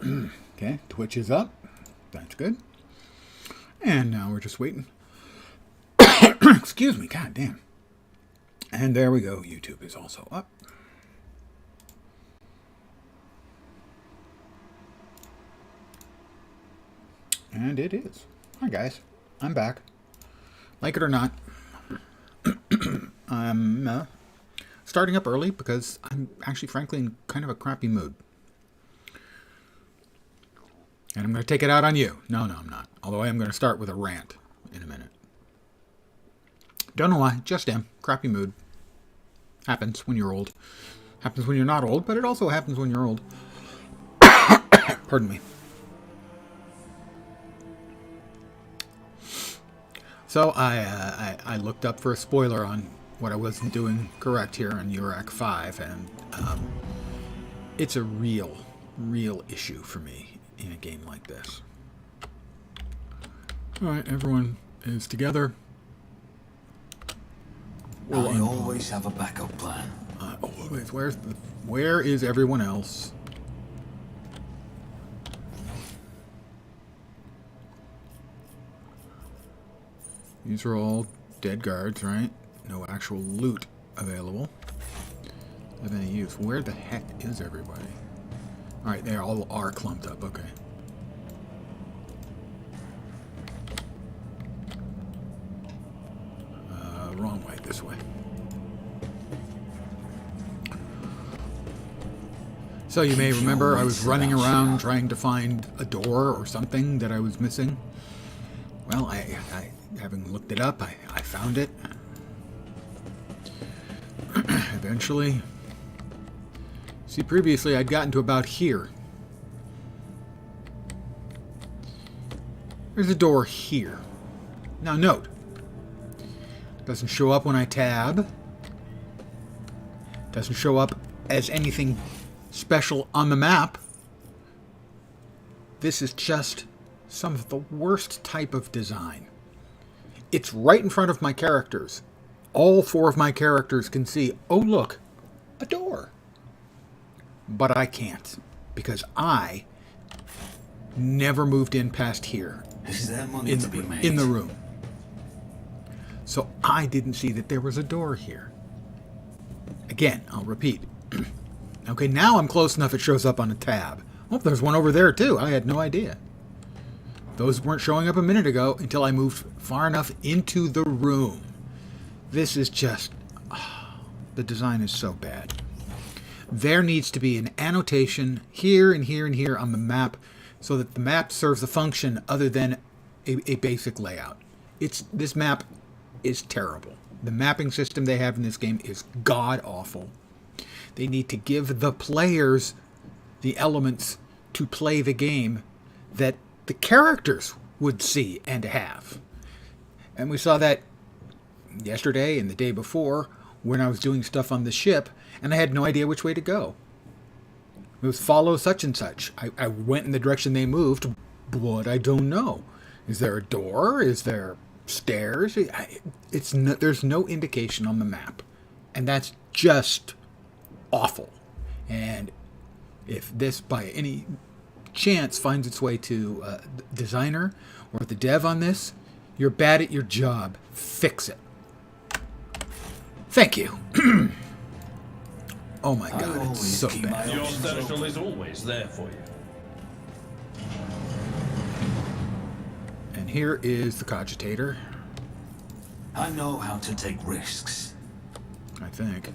Okay, Twitch is up. That's good. And now we're just waiting. Excuse me, god damn. And there we go, YouTube is also up. And it is. Hi guys, I'm back. Like it or not, I'm starting up early because I'm actually frankly in kind of a crappy mood. And I'm going to take it out on you. No, I'm not. Although I am going to start with a rant in a minute. Don't know why, just am. Crappy mood. Happens when you're old. Happens when you're not old, but it also happens when you're old. Pardon me. So I looked up for a spoiler on what I wasn't doing correct here in URAC 5, and it's a real issue for me in a game like this. Alright, everyone is together. I always have a backup plan. Always. Where is everyone else? These are all dead guards, right? No actual loot available of any use. Where the heck is everybody? Alright, they all are clumped up, okay. Wrong way, this way. So you may remember I was running around trying to find a door or something that I was missing. Well, I having looked it up, I found it. Eventually. See, previously I'd gotten to about here. There's a door here. Now note, doesn't show up when I tab. Doesn't show up as anything special on the map. This is just some of the worst type of design. It's right in front of my characters. All four of my characters can see, oh look, a door. But I can't, because I never moved in past here. Is there money to be made? In the room. So I didn't see that there was a door here. Again, I'll repeat. Okay, now I'm close enough it shows up on a tab. Oh, there's one over there too. I had no idea. Those weren't showing up a minute ago until I moved far enough into the room. This is just... the design is so bad. There needs to be an annotation here and here and here on the map so that the map serves a function other than a basic layout. This map is terrible. The mapping system they have in this game is god-awful. They need to give the players the elements to play the game that the characters would see and have. And we saw that yesterday and the day before when I was doing stuff on the ship and I had no idea which way to go. It was follow such and such. I went in the direction they moved, but I don't know. Is there a door? Is there stairs? There's no indication on the map. And that's just awful. And if this by any chance finds its way to the designer or the dev on this, you're bad at your job. Fix it. Thank you. Oh my god, it's so bad. Your central is always there for you. And here is the cogitator. I know how to take risks. I think.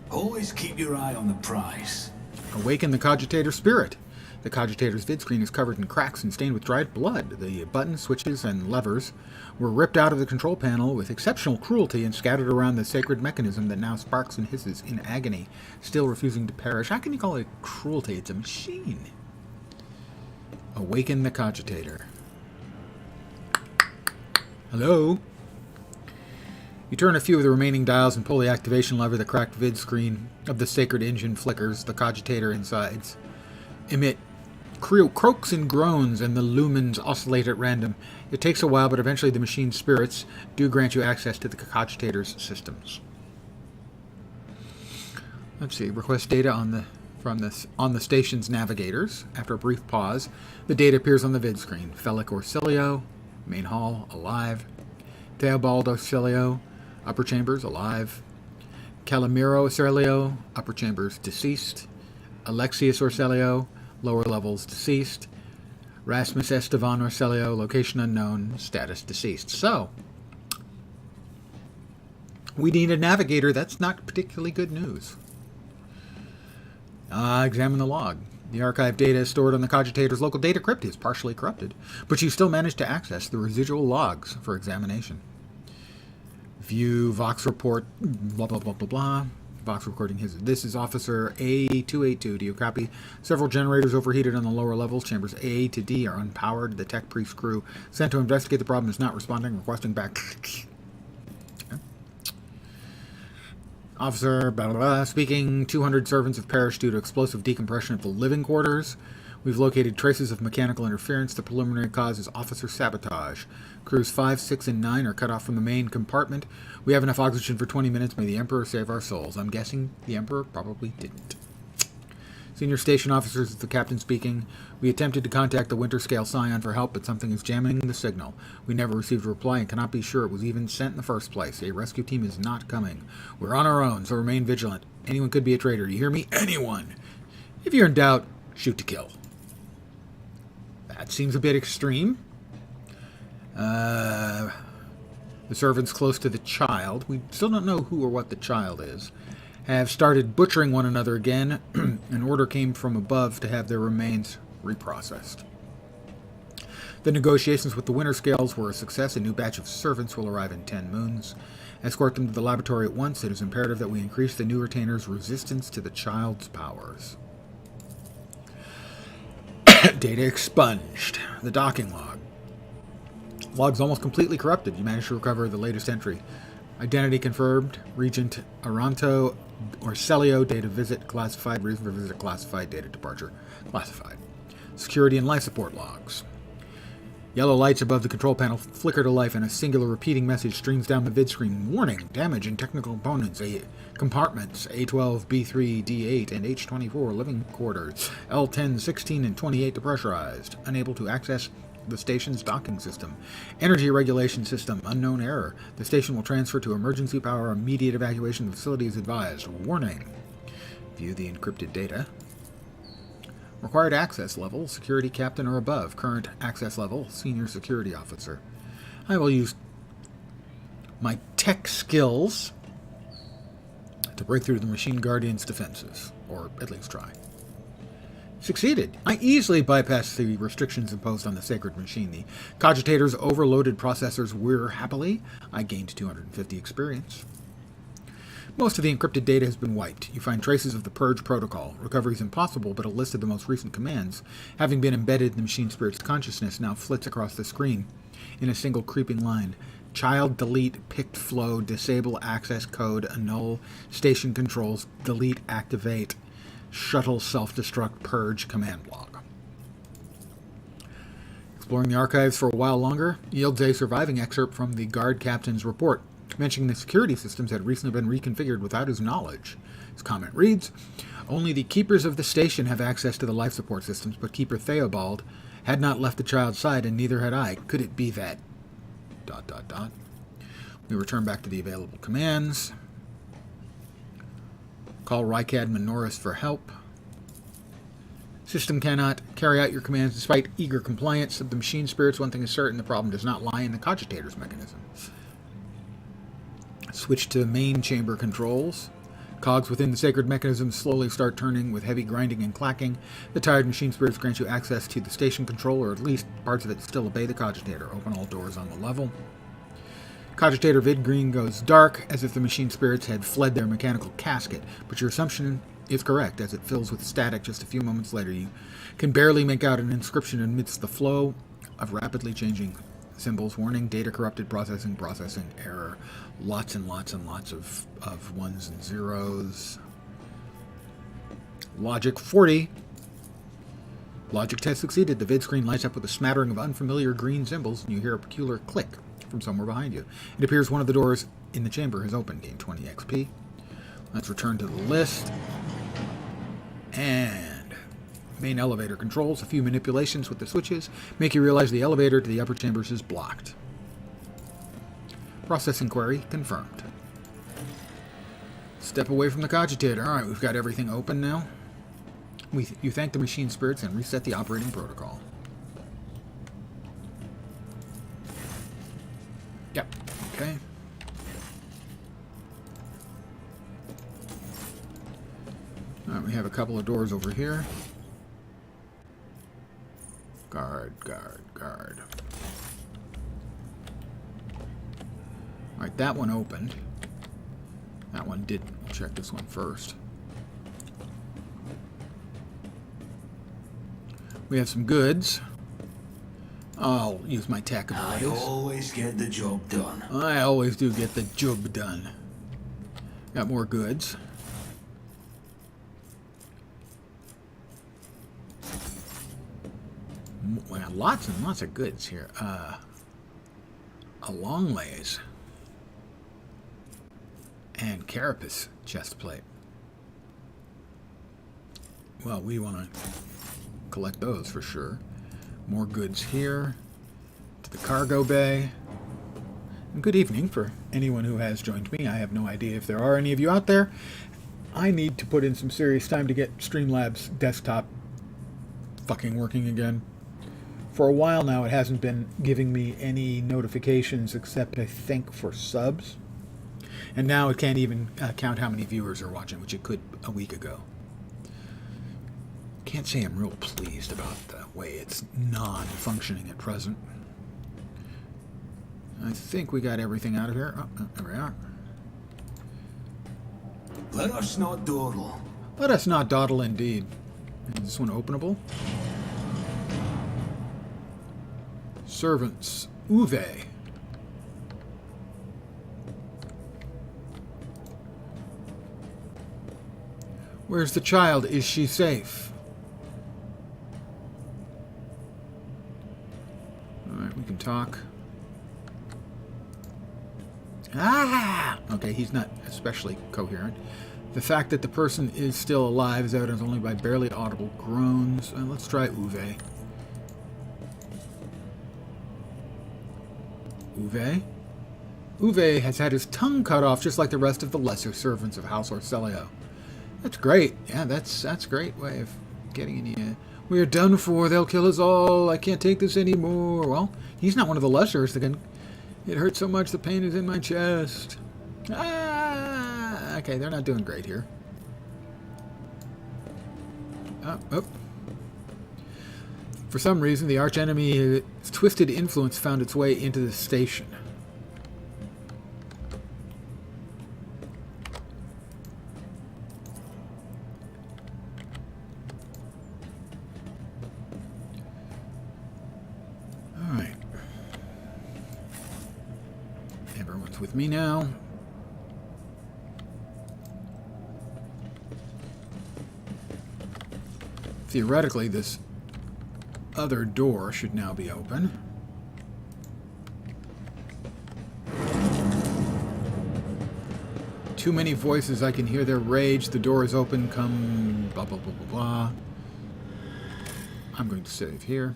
Always keep your eye on the prize. Awaken the cogitator spirit. The cogitator's vid screen is covered in cracks and stained with dried blood. The buttons, switches, and levers were ripped out of the control panel with exceptional cruelty and scattered around the sacred mechanism that now sparks and hisses in agony, still refusing to perish. How can you call it cruelty? It's a machine. Awaken the cogitator. Hello? You turn a few of the remaining dials and pull the activation lever. The cracked vid screen of the sacred engine flickers. The cogitator insides emit croaks and groans, and the lumens oscillate at random. It takes a while, but eventually the machine's spirits do grant you access to the cogitator's systems. Let's see. Request data on the from this on the station's navigators. After a brief pause, the data appears on the vid screen. Felic Orsilio, main hall, alive. Theobald Orsilio, upper chambers, alive. Calamiro Orsilio, upper chambers, deceased. Alexius Orsilio, lower levels, deceased. Rasmus Estevan Orsilio, location unknown, status deceased. So, we need a navigator. That's not particularly good news. Examine the log. The archive data stored on the cogitator's local data crypt is partially corrupted, but you still managed to access the residual logs for examination. View Vox report, blah, blah, blah, blah, blah. Vox recording his. This is Officer A282. Do you copy? Several generators overheated on the lower levels. Chambers A to D are unpowered. The tech priest crew sent to investigate the problem is not responding, requesting back. Okay. Officer, blah, blah, blah, speaking. 200 servants have perished due to explosive decompression of the living quarters. We've located traces of mechanical interference. The preliminary cause is officer sabotage. Crews 5, 6, and 9 are cut off from the main compartment. We have enough oxygen for 20 minutes. May the Emperor save our souls. I'm guessing the Emperor probably didn't. Senior station officers, is the captain speaking. We attempted to contact the Winter Scale Scion for help, but something is jamming the signal. We never received a reply and cannot be sure it was even sent in the first place. A rescue team is not coming. We're on our own, so remain vigilant. Anyone could be a traitor. You hear me? Anyone! If you're in doubt, shoot to kill. That seems a bit extreme. The servants close to the child, we still don't know who or what the child is, have started butchering one another again. An order came from above to have their remains reprocessed. The negotiations with the Winter Scales were a success. A new batch of servants will arrive in 10 moons. Escort them to the laboratory at once. It is imperative that we increase the new retainer's resistance to the child's powers. Data expunged. The docking log. Log's almost completely corrupted. You managed to recover the latest entry. Identity confirmed. Regent Aranto Orsilio. Data visit classified. Reason for visit classified. Data departure classified. Security and life support logs. Yellow lights above the control panel flicker to life and a singular repeating message streams down the vid screen. Warning, damage in technical components. Compartments A12, B3, D8, and H24 living quarters. L10, 16, and 28 depressurized. Unable to access the station's docking system. Energy regulation system, unknown error. The station will transfer to emergency power. Immediate evacuation of the facility is advised. Warning. View the encrypted data. Required access level, security captain or above. Current access level, senior security officer. I will use my tech skills to break through the Machine Guardian's defenses, or at least try. Succeeded. I easily bypassed the restrictions imposed on the sacred machine. The cogitator's overloaded processors whir happily. I gained 250 experience. Most of the encrypted data has been wiped. You find traces of the Purge protocol. Recovery is impossible, but a list of the most recent commands, having been embedded in the machine spirit's consciousness, now flits across the screen in a single creeping line. Child delete, picked flow, disable access code, annul, station controls, delete, activate, shuttle self-destruct, purge, command log. Exploring the archives for a while longer yields a surviving excerpt from the guard captain's report, mentioning the security systems had recently been reconfigured without his knowledge. His comment reads, only the keepers of the station have access to the life support systems, but Keeper Theobald had not left the child's side, and neither had I. Could it be that... ... We return back to the available commands. Call Rykad Minoris for help. System cannot carry out your commands despite eager compliance of the machine spirits. One thing is certain, the problem does not lie in the cogitator's mechanism. Switch to main chamber controls. Cogs within the sacred mechanism slowly start turning with heavy grinding and clacking. The tired machine spirits grant you access to the station control, or at least parts of it still obey the cogitator. Open all doors on the level. Cogitator vid green goes dark, as if the machine spirits had fled their mechanical casket, but your assumption is correct, as it fills with static just a few moments later. You can barely make out an inscription amidst the flow of rapidly changing symbols. Warning, data corrupted, processing, error. Lots and lots and lots of ones and zeros. Logic 40. Logic test succeeded. The vid screen lights up with a smattering of unfamiliar green symbols, and you hear a peculiar click from somewhere behind you. It appears one of the doors in the chamber has opened. Gain 20 XP. Let's return to the list. And main elevator controls. A few manipulations with the switches make you realize the elevator to the upper chambers is blocked. Processing query confirmed. Step away from the cogitator. Alright, we've got everything open now. You thank the machine spirits and reset the operating protocol. Yep. Okay. Alright, we have a couple of doors over here. Guard, guard, guard. Alright, that one opened. That one didn't. We'll check this one first. We have some goods. I'll use my tech abilities. I always get the job done. I always do get the job done. Got more goods. We got lots and lots of goods here. A long lays. And carapace chest plate. Well, we want to collect those for sure. More goods here. To the cargo bay. And good evening for anyone who has joined me. I have no idea if there are any of you out there. I need to put in some serious time to get Streamlabs desktop fucking working again. For a while now, it hasn't been giving me any notifications except, I think, for subs. And now it can't even count how many viewers are watching, which it could a week ago. Can't say I'm real pleased about the way it's non-functioning at present. I think we got everything out of here. Oh, there we are. Let us not dawdle. Let us not dawdle indeed. Is this one openable? Servants. Uwe. Where's the child? Is she safe? Alright, we can talk. Ah! Okay, he's not especially coherent. The fact that the person is still alive is evidenced only by barely audible groans. Let's try Uwe. Uwe? Uwe has had his tongue cut off just like the rest of the lesser servants of House Orselio. That's great. Yeah, that's a great way of getting in. We are done for. They'll kill us all. I can't take this anymore. Well, he's not one of the lessers. It hurts so much the pain is in my chest. Ah! Okay, they're not doing great here. Oh. For some reason, the archenemy twisted influence found its way into the station. Alright. Everyone's with me now. Theoretically, this other door should now be open. Too many voices, I can hear their rage. The door is open, come blah blah blah blah blah. I'm going to save here.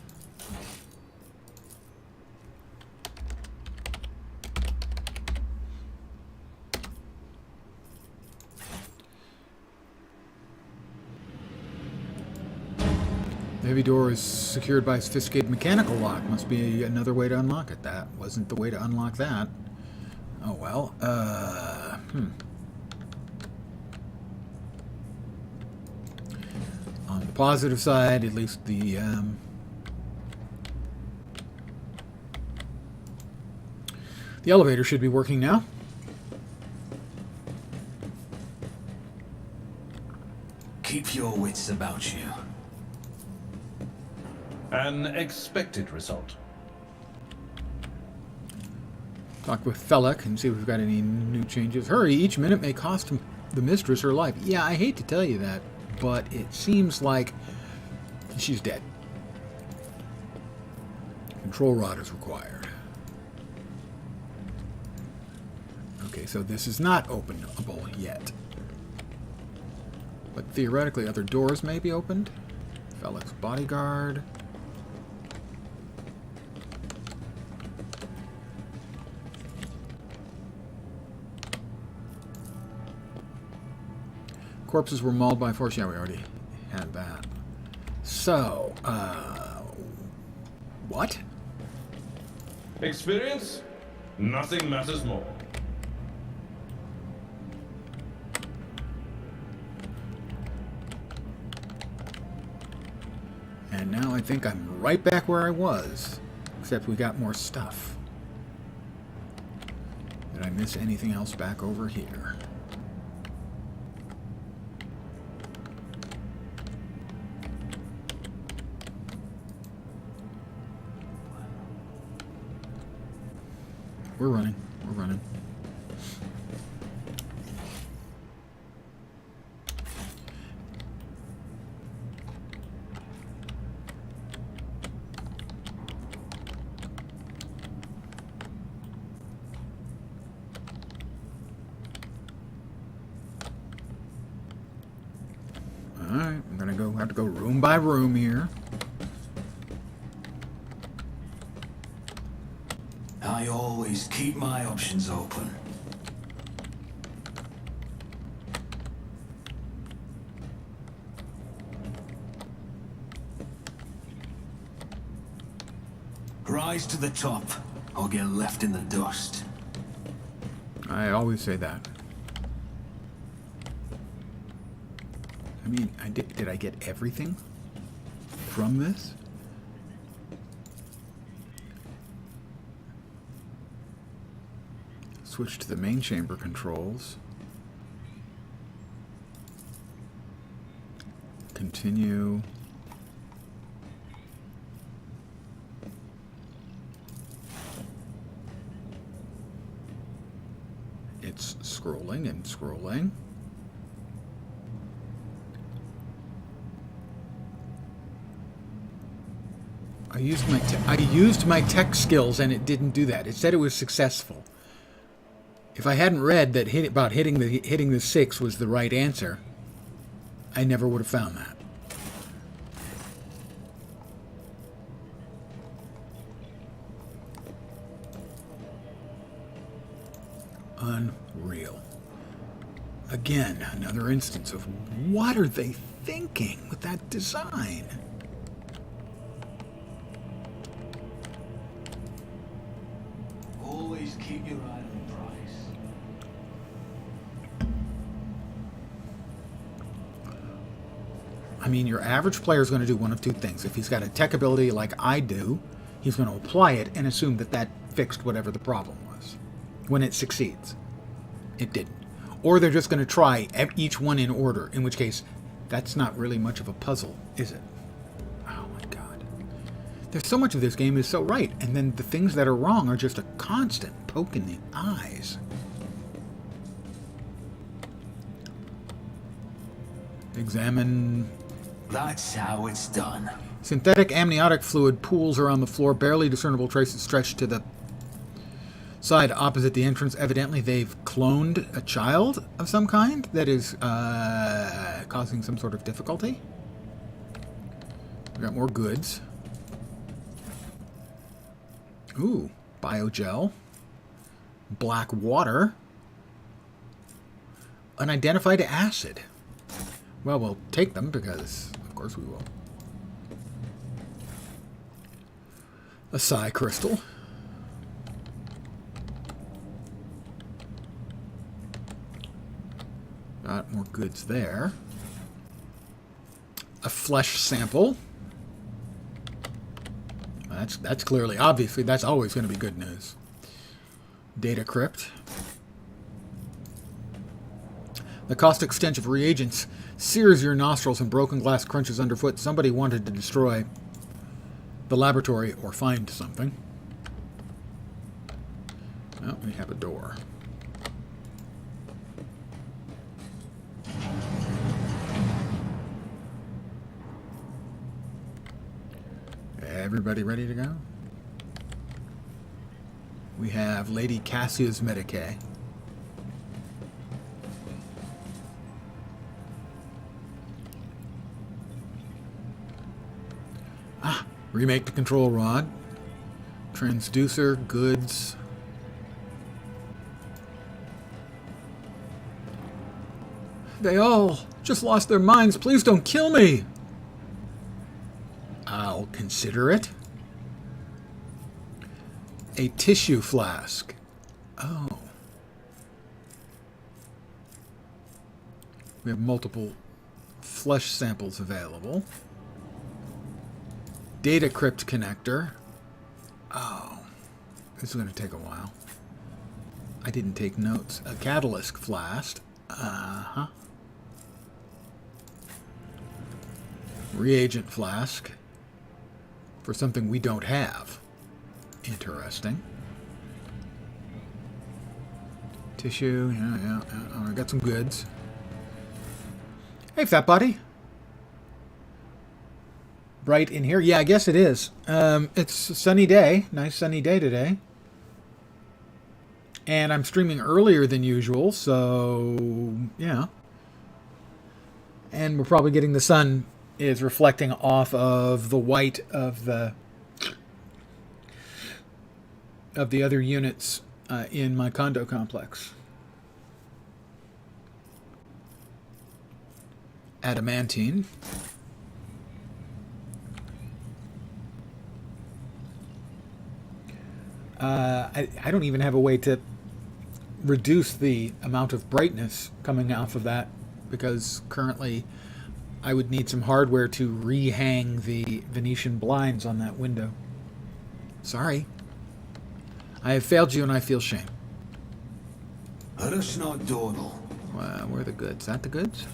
The heavy door is secured by a sophisticated mechanical lock. Must be another way to unlock it. That wasn't the way to unlock that. Oh well. On the positive side, at least the elevator should be working now. Keep your wits about you. An expected result. Talk with Felek and see if we've got any new changes. Hurry, each minute may cost the mistress her life. Yeah, I hate to tell you that, but it seems like she's dead. Control rod is required. Okay, so this is not openable yet. But theoretically, other doors may be opened. Felix bodyguard. Corpses were mauled by force. Yeah, we already had that. So, what? Experience? Nothing matters more. And now I think I'm right back where I was, except we got more stuff. Did I miss anything else back over here? We're running. We're running. Alright, I'm gonna have to go room by room here. I always keep my options open. Rise to the top, or get left in the dust. I always say that. I mean, did I get everything from this? Switch to the main chamber controls. Continue. It's scrolling and scrolling. I used my tech skills and it didn't do that. It said it was successful. If I hadn't read that hitting the 6 was the right answer, I never would have found that. Unreal. Again, another instance of what are they thinking with that design? Always keep your eye on the prize. I mean, your average player is going to do one of two things. If he's got a tech ability like I do, he's going to apply it and assume that that fixed whatever the problem was. When it succeeds. It didn't. Or they're just going to try each one in order, in which case, that's not really much of a puzzle, is it? Oh my god. There's so much of this game is so right, and then the things that are wrong are just a constant poke in the eyes. Examine. That's how it's done. Synthetic amniotic fluid pools around the floor, barely discernible traces stretched to the side opposite the entrance. Evidently, they've cloned a child of some kind that is causing some sort of difficulty. We got more goods. Ooh, biogel. Black water. Unidentified acid. Well, we'll take them because, of course, we will. A psi crystal. Got more goods there. A flesh sample. That's clearly, obviously, that's always going to be good news. Data crypt. The caustic stench of reagents sears your nostrils and broken glass crunches underfoot. Somebody wanted to destroy the laboratory or find something. Oh, we have a door. Everybody ready to go? We have Lady Cassia's Medicae. Remake the control rod. Transducer, goods. They all just lost their minds. Please don't kill me. I'll consider it. A tissue flask. Oh. We have multiple flesh samples available. Data crypt connector. Oh. This is going to take a while. I didn't take notes. A catalyst flask. Uh-huh. Reagent flask. For something we don't have. Interesting. Tissue. Yeah. I got some goods. Hey, fat buddy. Bright in here? Yeah, I guess it is. It's a sunny day. Nice sunny day today. And I'm streaming earlier than usual, so yeah. And we're probably getting the sun is reflecting off of the white of the other units in my condo complex. Adamantine. I don't even have a way to reduce the amount of brightness coming off of that, because currently I would need some hardware to rehang the Venetian blinds on that window. Sorry. I have failed you and I feel shame. Where Where are the goods? Is that the goods?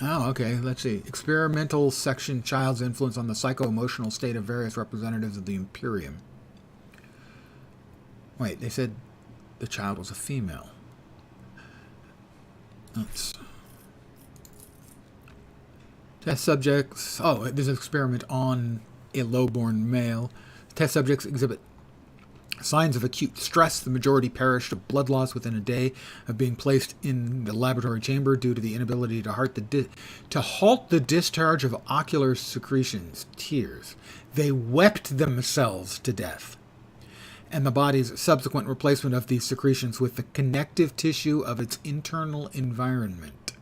Oh, okay. Let's see. Experimental section, child's influence on the psycho-emotional state of various representatives of the Imperium. Wait, they said the child was a female. Let's... Test subjects... Oh, there's an experiment on a low-born male. Test subjects exhibit signs of acute stress. The majority perished of blood loss within a day of being placed in the laboratory chamber due to the inability to halt the discharge of ocular secretions, tears. They wept themselves to death. And the body's subsequent replacement of these secretions with the connective tissue of its internal environment.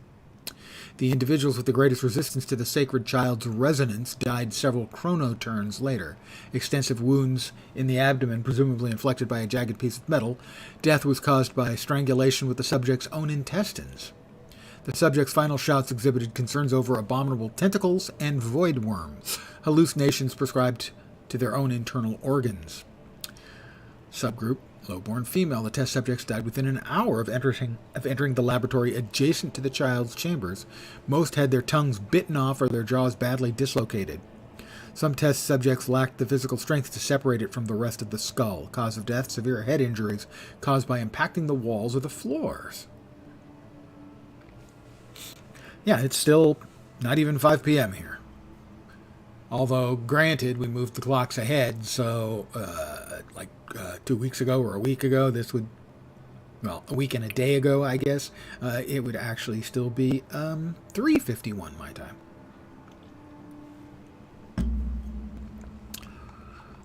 The individuals with the greatest resistance to the sacred child's resonance died several chronoturns later. Extensive wounds in the abdomen, presumably inflicted by a jagged piece of metal. Death was caused by strangulation with the subject's own intestines. The subject's final shouts exhibited concerns over abominable tentacles and void worms, hallucinations prescribed to their own internal organs. Subgroup, low-born female. The test subjects died within an hour of entering the laboratory adjacent to the child's chambers. Most had their tongues bitten off or their jaws badly dislocated. Some test subjects lacked the physical strength to separate it from the rest of the skull. Cause of death, severe head injuries caused by impacting the walls or the floors. Yeah, it's still not even 5 p.m. here. Although, granted, we moved the clocks ahead, so 2 weeks ago or a week ago, this would, well, a week and a day ago, I guess, it would actually still be 3:51 my time.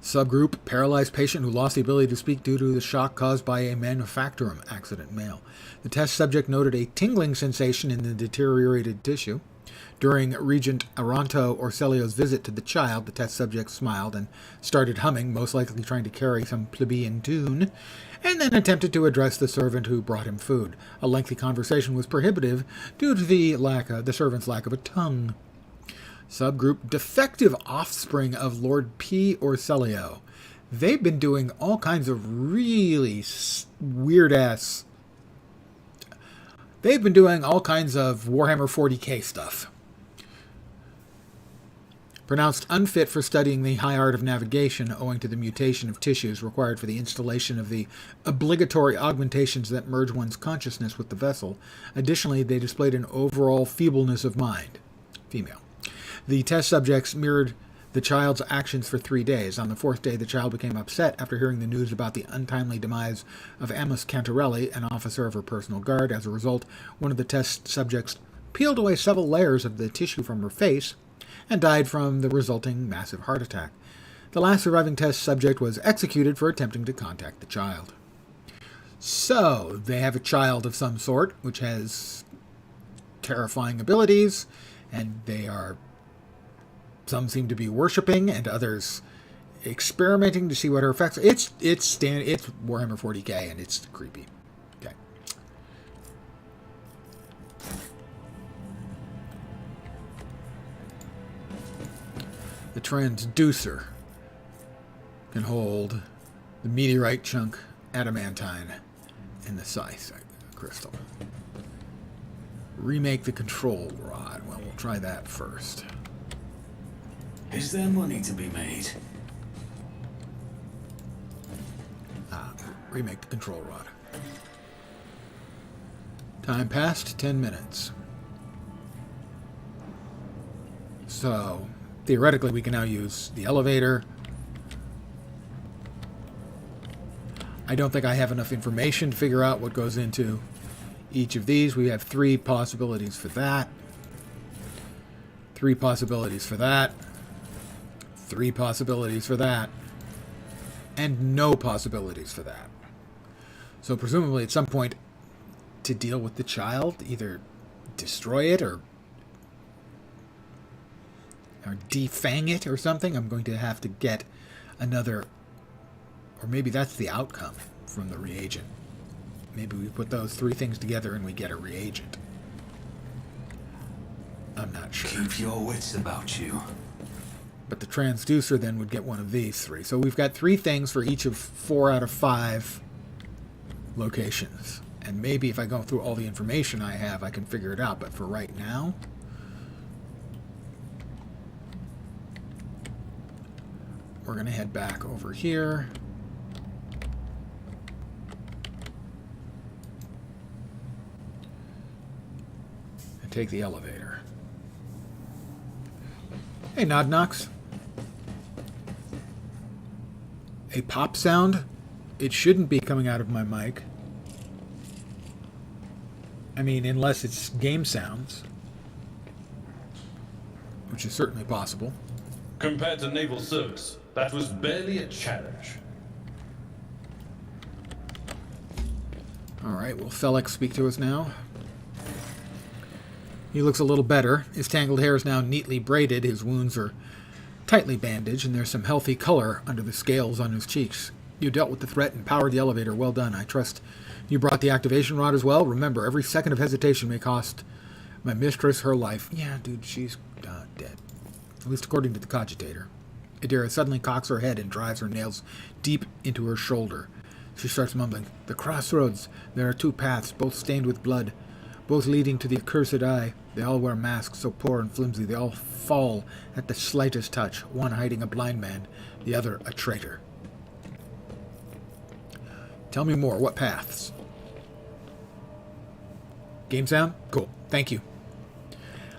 Subgroup, paralyzed patient who lost the ability to speak due to the shock caused by a manufacturing accident, male. The test subject noted a tingling sensation in the deteriorated tissue. During Regent Aranto Orselio's visit to the child, the test subject smiled and started humming, most likely trying to carry some plebeian tune, and then attempted to address the servant who brought him food. A lengthy conversation was prohibitive due to the servant's lack of a tongue. Subgroup, defective offspring of Lord P. Orselio. They've been doing all kinds of really weird-ass... They've been doing all kinds of Warhammer 40k stuff. Pronounced unfit for studying the high art of navigation owing to the mutation of tissues required for the installation of the obligatory augmentations that merge one's consciousness with the vessel. Additionally, they displayed an overall feebleness of mind. Female. The test subjects mirrored the child's actions for 3 days. On the 4th day, the child became upset after hearing the news about the untimely demise of Amos Cantarelli, an officer of her personal guard. As a result, one of the test subjects peeled away several layers of the tissue from her face and died from the resulting massive heart attack. The last surviving test subject was executed for attempting to contact the child. So, they have a child of some sort, which has terrifying abilities, and some seem to be worshipping, and others experimenting to see what her effects are. It's Warhammer 40k, and it's creepy. Okay. The transducer can hold the meteorite chunk adamantine and the scythe crystal. Remake the control rod. Well, we'll try that first. Is there money to be made? Remake the control rod. Time passed, 10 minutes. So, theoretically, we can now use the elevator. I don't think I have enough information to figure out what goes into each of these. We have 3 possibilities for that. 3 possibilities for that. 3 possibilities for that. And no possibilities for that. So presumably at some point, to deal with the child, either destroy it or defang it or something, I'm going to have to get another, or maybe that's the outcome from the reagent. Maybe we put those 3 things together and we get a reagent. I'm not sure. Keep your wits about you. But the transducer then would get one of these 3. So we've got 3 things for each of 4 out of 5 locations. And maybe if I go through all the information I have, I can figure it out. But for right now, we're going to head back over here. And take the elevator. Hey, Nod Knox. A pop sound? It shouldn't be coming out of my mic. I mean, unless it's game sounds. Which is certainly possible. Compared to naval service, that was barely a challenge. Alright, will Felix speak to us now? He looks a little better. His tangled hair is now neatly braided. His wounds are tightly bandaged, and there's some healthy color under the scales on his cheeks. You dealt with the threat and powered the elevator. Well done. I trust you brought the activation rod as well. Remember, every second of hesitation may cost my mistress her life. Yeah, dude, she's dead. At least according to the cogitator. Idira suddenly cocks her head and drives her nails deep into her shoulder. She starts mumbling, "The crossroads. There are 2 paths, both stained with blood, both leading to the accursed eye. They all wear masks so poor and flimsy they all fall at the slightest touch, one hiding a blind man, the other a traitor." Tell me more. What paths? Game sound? Cool. Thank you.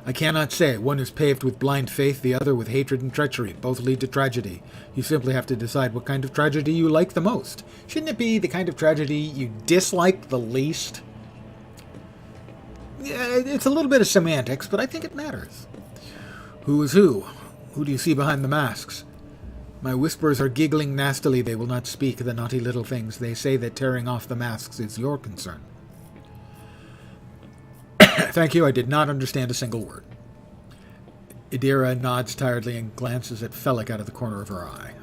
I cannot say. One is paved with blind faith, the other with hatred and treachery. Both lead to tragedy. You simply have to decide what kind of tragedy you like the most. Shouldn't it be the kind of tragedy you dislike the least? Yeah, it's a little bit of semantics, but I think it matters. Who is who? Who do you see behind the masks? My whisperers are giggling nastily. They will not speak, the naughty little things. They say that tearing off the masks is your concern. Thank you, I did not understand a single word. Idira nods tiredly and glances at Felix out of the corner of her eye.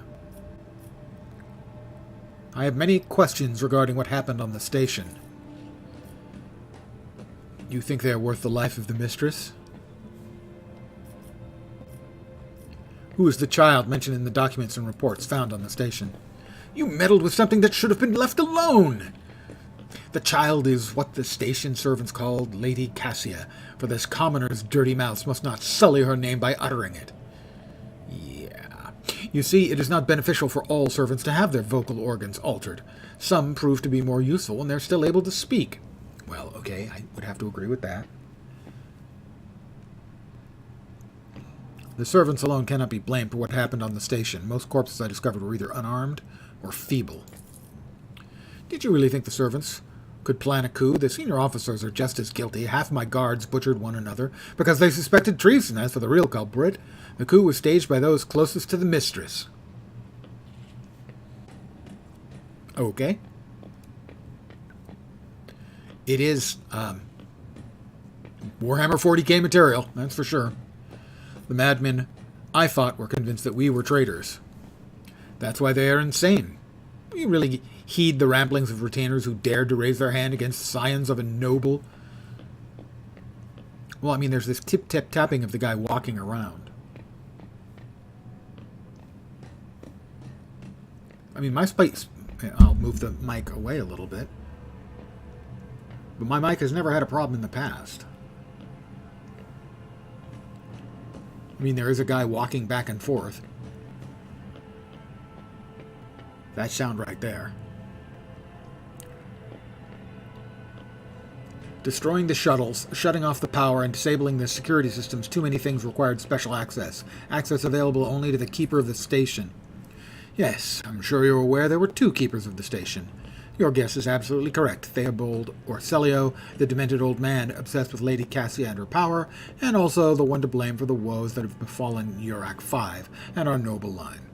I have many questions regarding what happened on the station. You think they are worth the life of the mistress? Who is the child mentioned in the documents and reports found on the station? You meddled with something that should have been left alone! The child is what the station servants called Lady Cassia, for this commoner's dirty mouths must not sully her name by uttering it. Yeah. You see, it is not beneficial for all servants to have their vocal organs altered. Some prove to be more useful, and they're still able to speak. Well, okay, I would have to agree with that. The servants alone cannot be blamed for what happened on the station. Most corpses I discovered were either unarmed or feeble. Did you really think the servants could plan a coup. The senior officers are just as guilty. Half my guards butchered one another because they suspected treason. As for the real culprit, the coup was staged by those closest to the mistress. Okay. It is Warhammer 40k material, that's for sure. The madmen I fought were convinced that we were traitors. That's why they are insane. We really heed the ramblings of retainers who dared to raise their hand against the scions of a noble. Well, I mean, there's this tip-tap-tapping of the guy walking around. I mean, my space... I'll move the mic away a little bit. But my mic has never had a problem in the past. I mean, there is a guy walking back and forth. That sound right there. Destroying the shuttles, shutting off the power, and disabling the security systems. Too many things required special access. Access available only to the keeper of the station. Yes, I'm sure you're aware there were 2 keepers of the station. Your guess is absolutely correct. Theobald, or Celio, the demented old man obsessed with Lady Cassia and her power, and also the one to blame for the woes that have befallen Urak 5 and our noble line.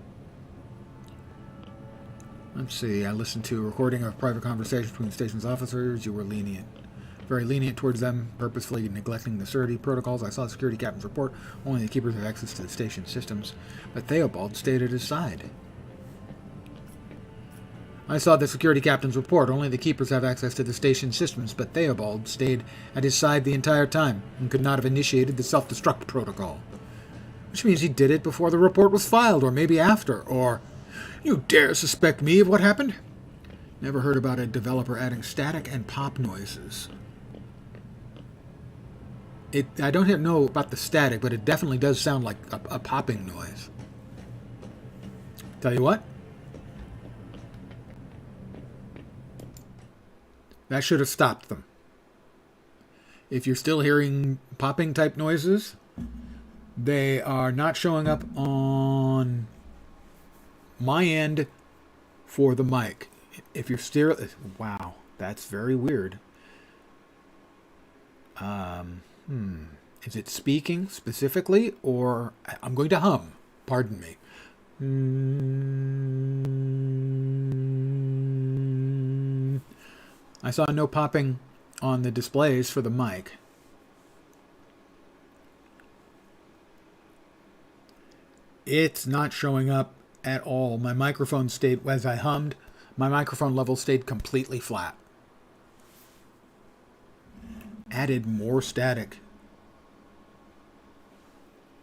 Let's see, I listened to a recording of private conversations between the station's officers. You were lenient. Very lenient towards them, purposefully neglecting the security protocols. I saw the security captain's report. Only the keepers have access to the station systems. But Theobald stayed at his side. I saw the security captain's report. Only the keepers have access to the station systems, but Theobald stayed at his side the entire time and could not have initiated the self-destruct protocol. Which means he did it before the report was filed, or maybe after, or... You dare suspect me of what happened? Never heard about a developer adding static and pop noises. I don't know about the static, but it definitely does sound like a popping noise. Tell you what. That should have stopped them. If you're still hearing popping type noises, they are not showing up on my end for the mic. If you're still... Wow, that's very weird. Is it speaking specifically, or... I'm going to hum. Pardon me. I saw no popping on the displays for the mic. It's not showing up at all. My microphone stayed, as I hummed, my microphone level stayed completely flat. Added more static.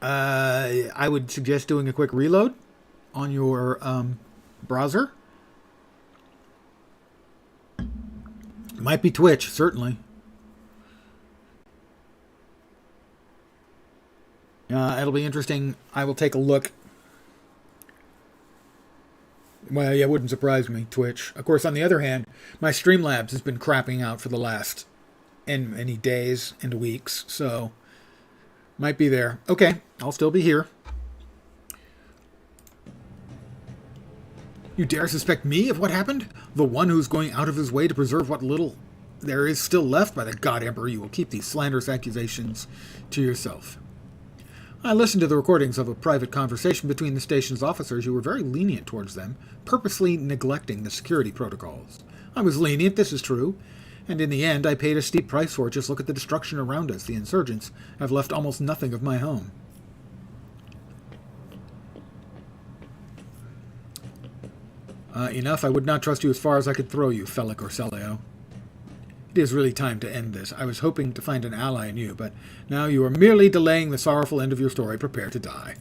I would suggest doing a quick reload on your browser. Might be Twitch, certainly. It'll be interesting. I will take a look. Well, yeah, it wouldn't surprise me, Twitch. Of course, on the other hand, my Streamlabs has been crapping out for the last many days and weeks, so might be there. Okay, I'll still be here. You dare suspect me of what happened? The one who's going out of his way to preserve what little there is still left? By the God Emperor, you will keep these slanderous accusations to yourself. I listened to the recordings of a private conversation between the station's officers. You were very lenient towards them, purposely neglecting the security protocols. I was lenient, this is true, and in the end I paid a steep price for it. Just look at the destruction around us. The insurgents have left almost nothing of my home. Enough. I would not trust you as far as I could throw you, Felic or Celio. It is really time to end this. I was hoping to find an ally in you, but now you are merely delaying the sorrowful end of your story. Prepare to die.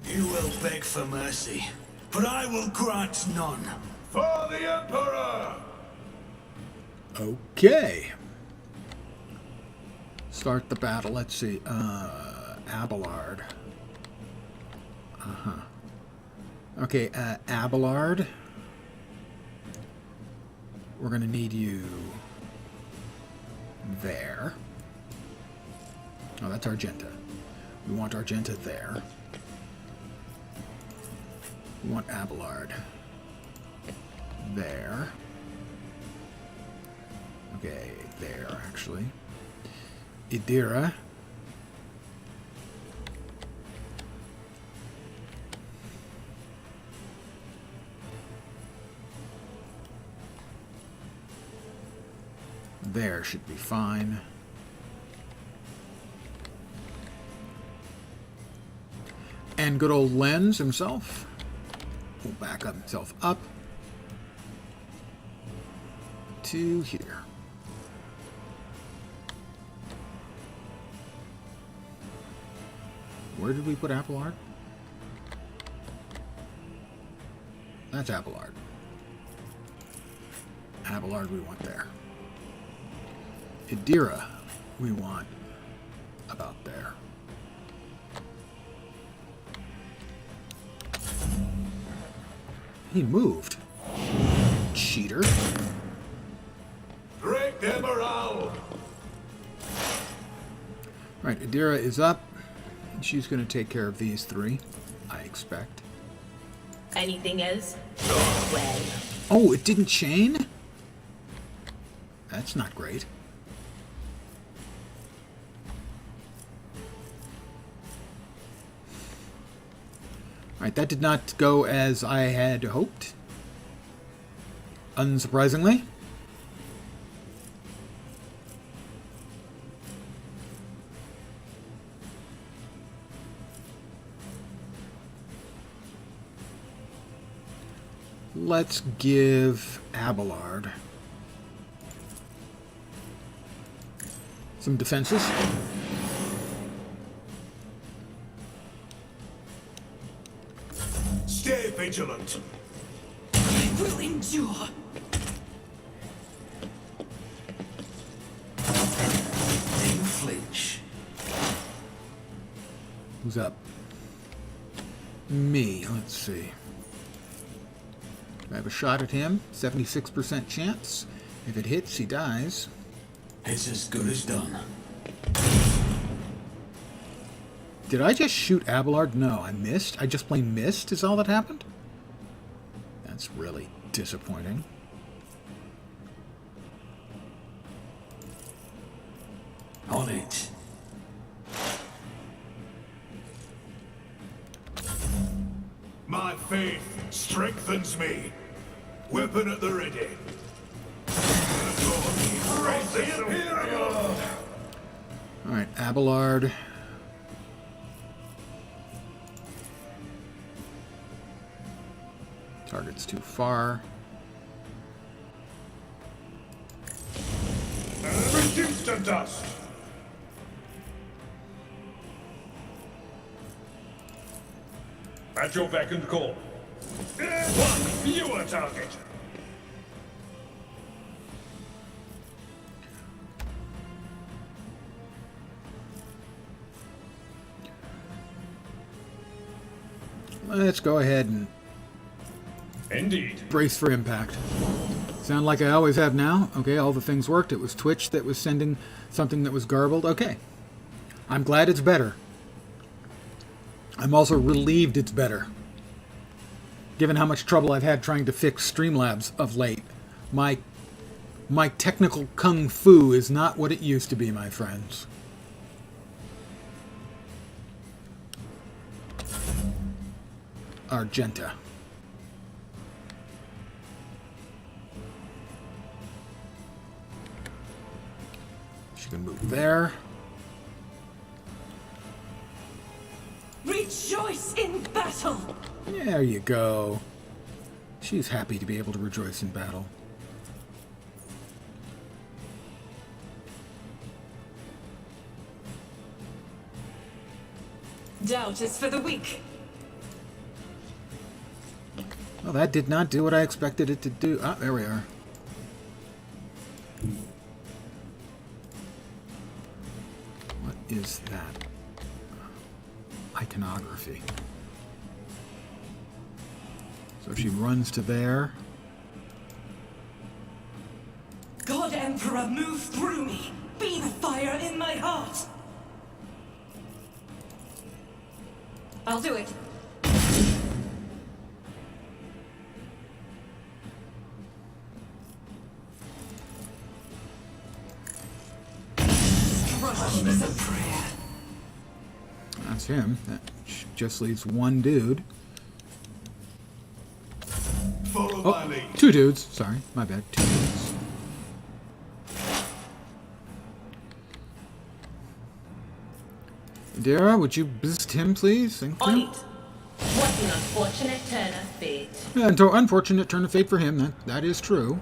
You will beg for mercy, but I will grant none. For the Emperor! Okay. Start the battle. Let's see. Abelard. Okay, Abelard. We're going to need you there. Oh, that's Argenta. We want Argenta there. We want Abelard there. Okay, there, actually. Idira. There should be fine. And good old Lens himself will back up himself up to here. Where did we put Abelard? That's Abelard. Abelard we want there. Idira we want about there. He moved. Cheater. Break their morale. Right, Idira is up. She's going to take care of these three, I expect. Anything else? Well, Oh, it didn't chain? That's not great. Alright, that did not go as I had hoped. Unsurprisingly. Let's give Abelard some defenses. Stay vigilant. I will endure. Don't flinch. Who's up? Me. Let's see. I have a shot at him. 76% chance. If it hits, he dies. It's as good as done. Did I just shoot Abelard? No, I missed. I just plain missed is all that happened? That's really disappointing. On it. My faith strengthens me. Weapon at the ready. Praise the Imperial! Alright, Abelard. Target's too far. Reduced to dust. At your beck and call. One fewer target. Let's go ahead and Indeed. brace for impact. Sound like I always have now? Okay, all the things worked. It was Twitch that was sending something that was garbled. Okay. I'm glad it's better. I'm also relieved it's better. Given how much trouble I've had trying to fix Streamlabs of late, my technical kung fu is not what it used to be, my friends. Argenta. She can move there. Rejoice in battle! There you go. She's happy to be able to rejoice in battle. Doubt is for the weak. Well, that did not do what I expected it to do. Ah, there we are. What is that? Iconography. So she runs to there. God Emperor, move through me. Be the fire in my heart. I'll do it. him. That just leaves one dude. Follow Oh, my lead. two dudes. Sorry, my bad. Two dudes. Dara, would you visit him, please? Thank On you. it. What an unfortunate turn of fate. Yeah, and unfortunate turn of fate for him. That is true.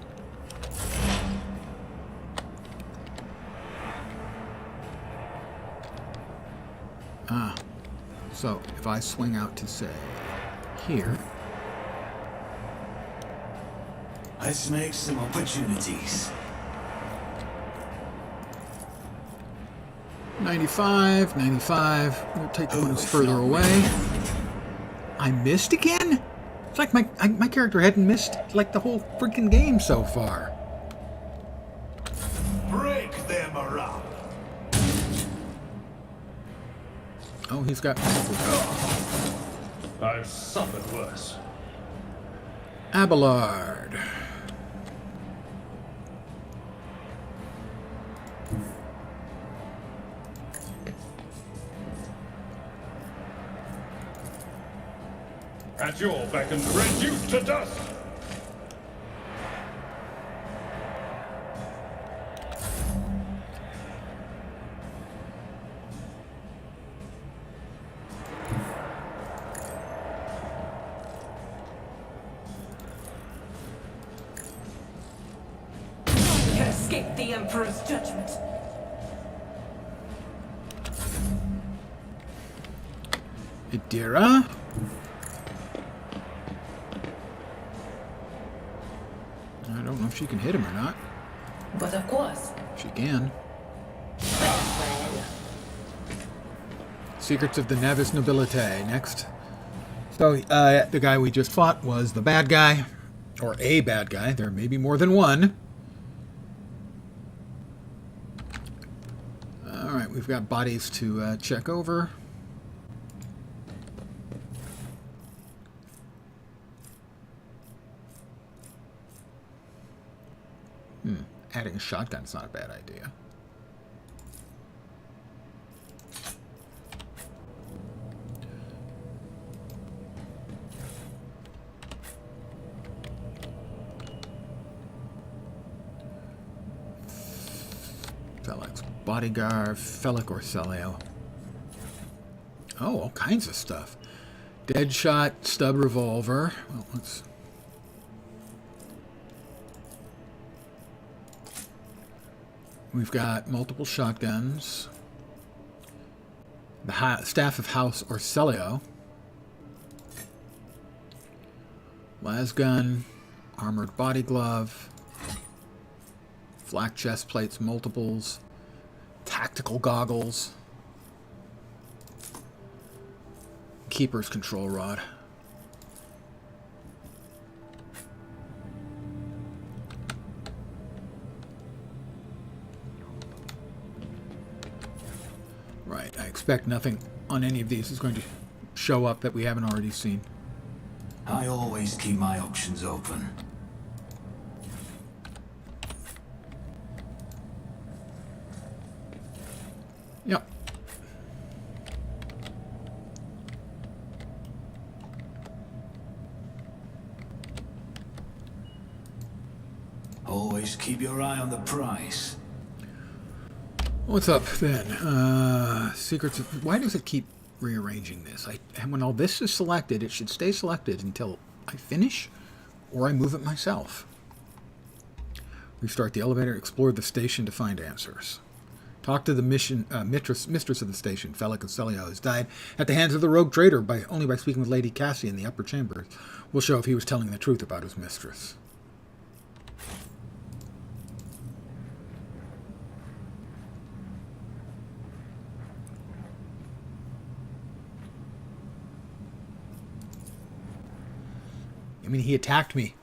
So if I swing out to say here, Let's make some opportunities. 95, 95. We'll take the one who's further away. I missed again? It's like my character hadn't missed like the whole freaking game so far. Break them up. Oh, he's got I've suffered worse. Abelard. At your beck and reduced to dust. You can escape the Emperor's judgment. Idira. I don't know if she can hit him or not. But of course. She can. Well, Secrets of the Navis Nobilite. Next. So, the guy we just fought was the bad guy. Or a bad guy. There may be more than one. Alright, we've got bodies to check over. Adding a shotgun's not a bad idea. Felix bodyguard, Felic or Celio. Oh, all kinds of stuff. Deadshot, stub revolver. Well, let's. We've got multiple shotguns. The Staff of House Orcelio. Lasgun. Armored body glove. Flak chest plates, multiples. Tactical goggles. Keeper's control rod. Right, I expect nothing on any of these is going to show up that we haven't already seen. I always keep my options open. Yep. Always keep your eye on the prize. What's up then? Secrets of... Why does it keep rearranging this? And when all this is selected, it should stay selected until I finish or I move it myself. Restart the elevator, explore the station to find answers. Talk to the mistress of the station, Felic Celio, has died at the hands of the rogue trader only by speaking with Lady Cassie in the upper chambers. We'll show if he was telling the truth about his mistress. I mean, he attacked me.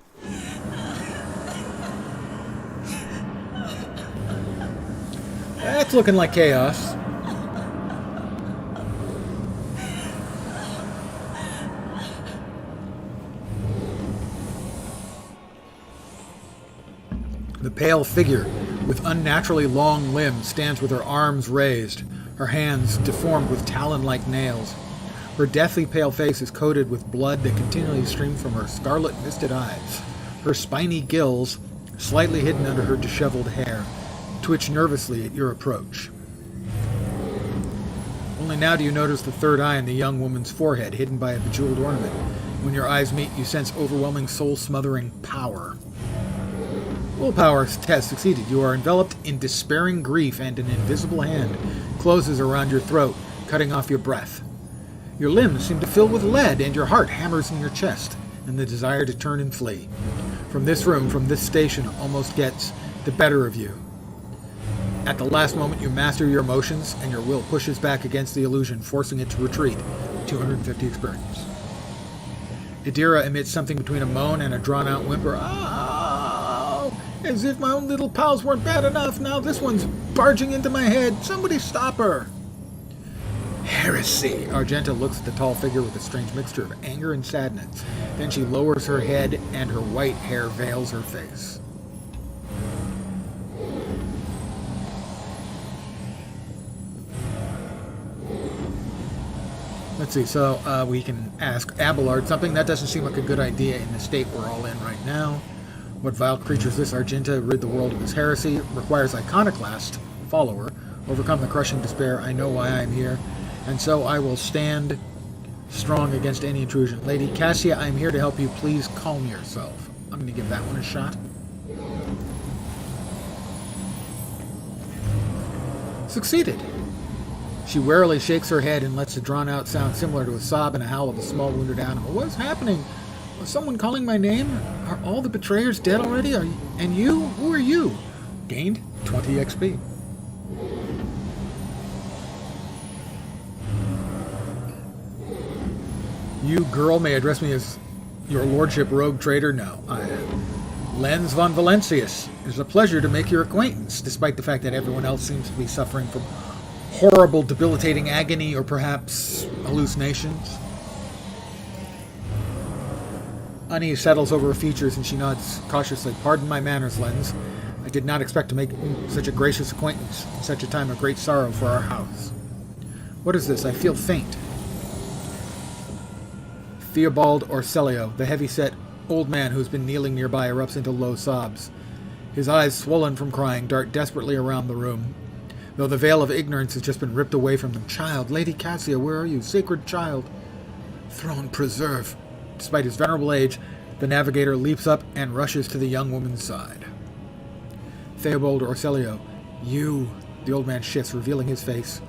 That's looking like chaos. The pale figure with unnaturally long limbs stands with her arms raised. her hands deformed with talon-like nails. Her deathly pale face is coated with blood that continually streams from her scarlet misted eyes. Her spiny gills, slightly hidden under her disheveled hair, twitch nervously at your approach. Only now do you notice the third eye in the young woman's forehead, hidden by a bejeweled ornament. When your eyes meet, you sense overwhelming, soul-smothering power. Willpower test succeeded. You are enveloped in despairing grief, and an invisible hand closes around your throat, cutting off your breath. Your limbs seem to fill with lead, and your heart hammers in your chest, and the desire to turn and flee. From this room, from this station, almost gets the better of you. At the last moment, you master your emotions, and your will pushes back against the illusion, forcing it to retreat. 250 experience. Idira emits something between a moan and a drawn-out whimper. Oh, as if my own little pals weren't bad enough. Now this one's barging into my head. Somebody stop her. Heresy. Argenta looks at the tall figure with a strange mixture of anger and sadness. Then she lowers her head, and her white hair veils her face. Let's see, so we can ask Abelard something. That doesn't seem like a good idea in the state we're all in right now. What vile creature is this? Argenta, rid the world of his heresy. Requires iconoclast, follower. Overcome the crushing despair. I know why I am here. And so I will stand strong against any intrusion. Lady Cassia, I am here to help you. Please calm yourself. I'm going to give that one a shot. Succeeded. She warily shakes her head and lets a drawn-out sound similar to a sob and a howl of a small wounded animal. What is happening? Was someone calling my name? Are all the betrayers dead already? And you? Who are you? Gained 20 XP. You, girl, may address me as your lordship, rogue trader. No, I am Lenz von Valencius. It is a pleasure to make your acquaintance, despite the fact that everyone else seems to be suffering from horrible, debilitating agony, or perhaps hallucinations. Unease settles over her features, and she nods cautiously. Pardon my manners, Lenz. I did not expect to make such a gracious acquaintance in such a time of great sorrow for our house. What is this? I feel faint. Theobald Orselio, the heavy-set old man who has been kneeling nearby, erupts into low sobs. His eyes, swollen from crying, dart desperately around the room, though the veil of ignorance has just been ripped away from them. Child, Lady Cassia, where are you? Sacred child. Throne preserve. Despite his venerable age, the navigator leaps up and rushes to the young woman's side. Theobald Orselio, you. The old man shifts, revealing his face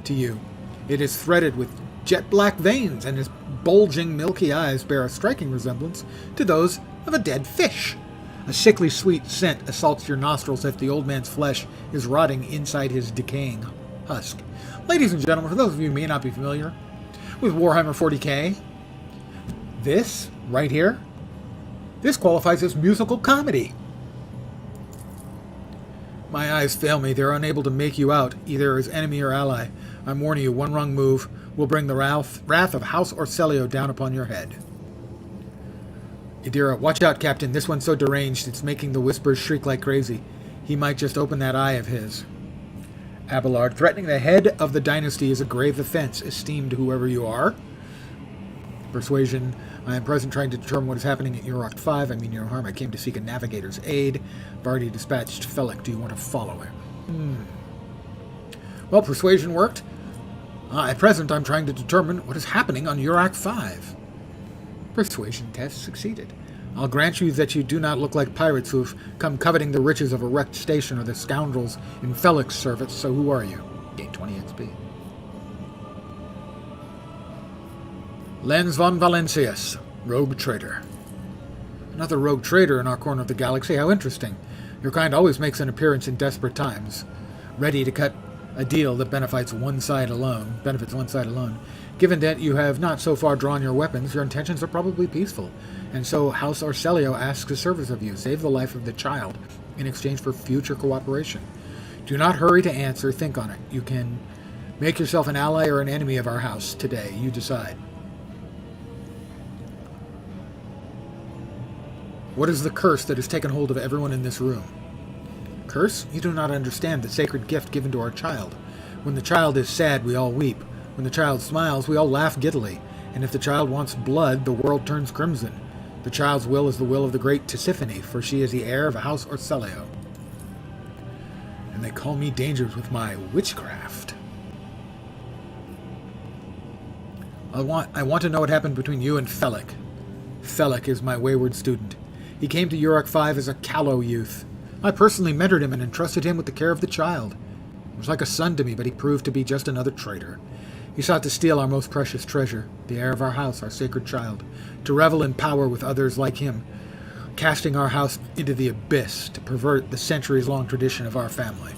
to you. It is threaded with jet-black veins, and his bulging, milky eyes bear a striking resemblance to those of a dead fish. A sickly sweet scent assaults your nostrils if the old man's flesh is rotting inside his decaying husk. Ladies and gentlemen, for those of you who may not be familiar with Warhammer 40k, this, right here, this qualifies as musical comedy. My eyes fail me. They're unable to make you out, either as enemy or ally. I'm warning you, one wrong move will bring the wrath of House Orselio down upon your head. Idira, watch out, Captain. This one's so deranged, it's making the whispers shriek like crazy. He might just open that eye of his. Abelard, threatening the head of the dynasty is a grave offense, esteemed whoever you are. Persuasion, I am present trying to determine what is happening at Urok 5. I mean no harm. I came to seek a navigator's aid. I've already dispatched Felix. Do you want to follow him? Well, persuasion worked. At present, I'm trying to determine what is happening on Urok 5. Persuasion test succeeded. I'll grant you that you do not look like pirates who've come coveting the riches of a wrecked station or the scoundrels in Felix's service, so who are you? Gain 20 XP. Lenz von Valencius, rogue trader. Another rogue trader in our corner of the galaxy. How interesting. Your kind always makes an appearance in desperate times, ready to cut a deal that benefits one side alone. Given that you have not so far drawn your weapons, your intentions are probably peaceful. And so House Orselio asks a service of you. Save the life of the child in exchange for future cooperation. Do not hurry to answer. Think on it. You can make yourself an ally or an enemy of our house today. You decide. What is the curse that has taken hold of everyone in this room? Curse? You do not understand the sacred gift given to our child. When the child is sad, we all weep. When the child smiles, we all laugh giddily. And if the child wants blood, the world turns crimson. The child's will is the will of the great Tisiphone, for she is the heir of a house Orselio. And they call me dangerous with my witchcraft. I want to know what happened between you and Felik. Felik is my wayward student. He came to Uruk 5 as a callow youth. I personally mentored him and entrusted him with the care of the child. He was like a son to me, but he proved to be just another traitor. He sought to steal our most precious treasure, the heir of our house, our sacred child, to revel in power with others like him, casting our house into the abyss to pervert the centuries-long tradition of our family.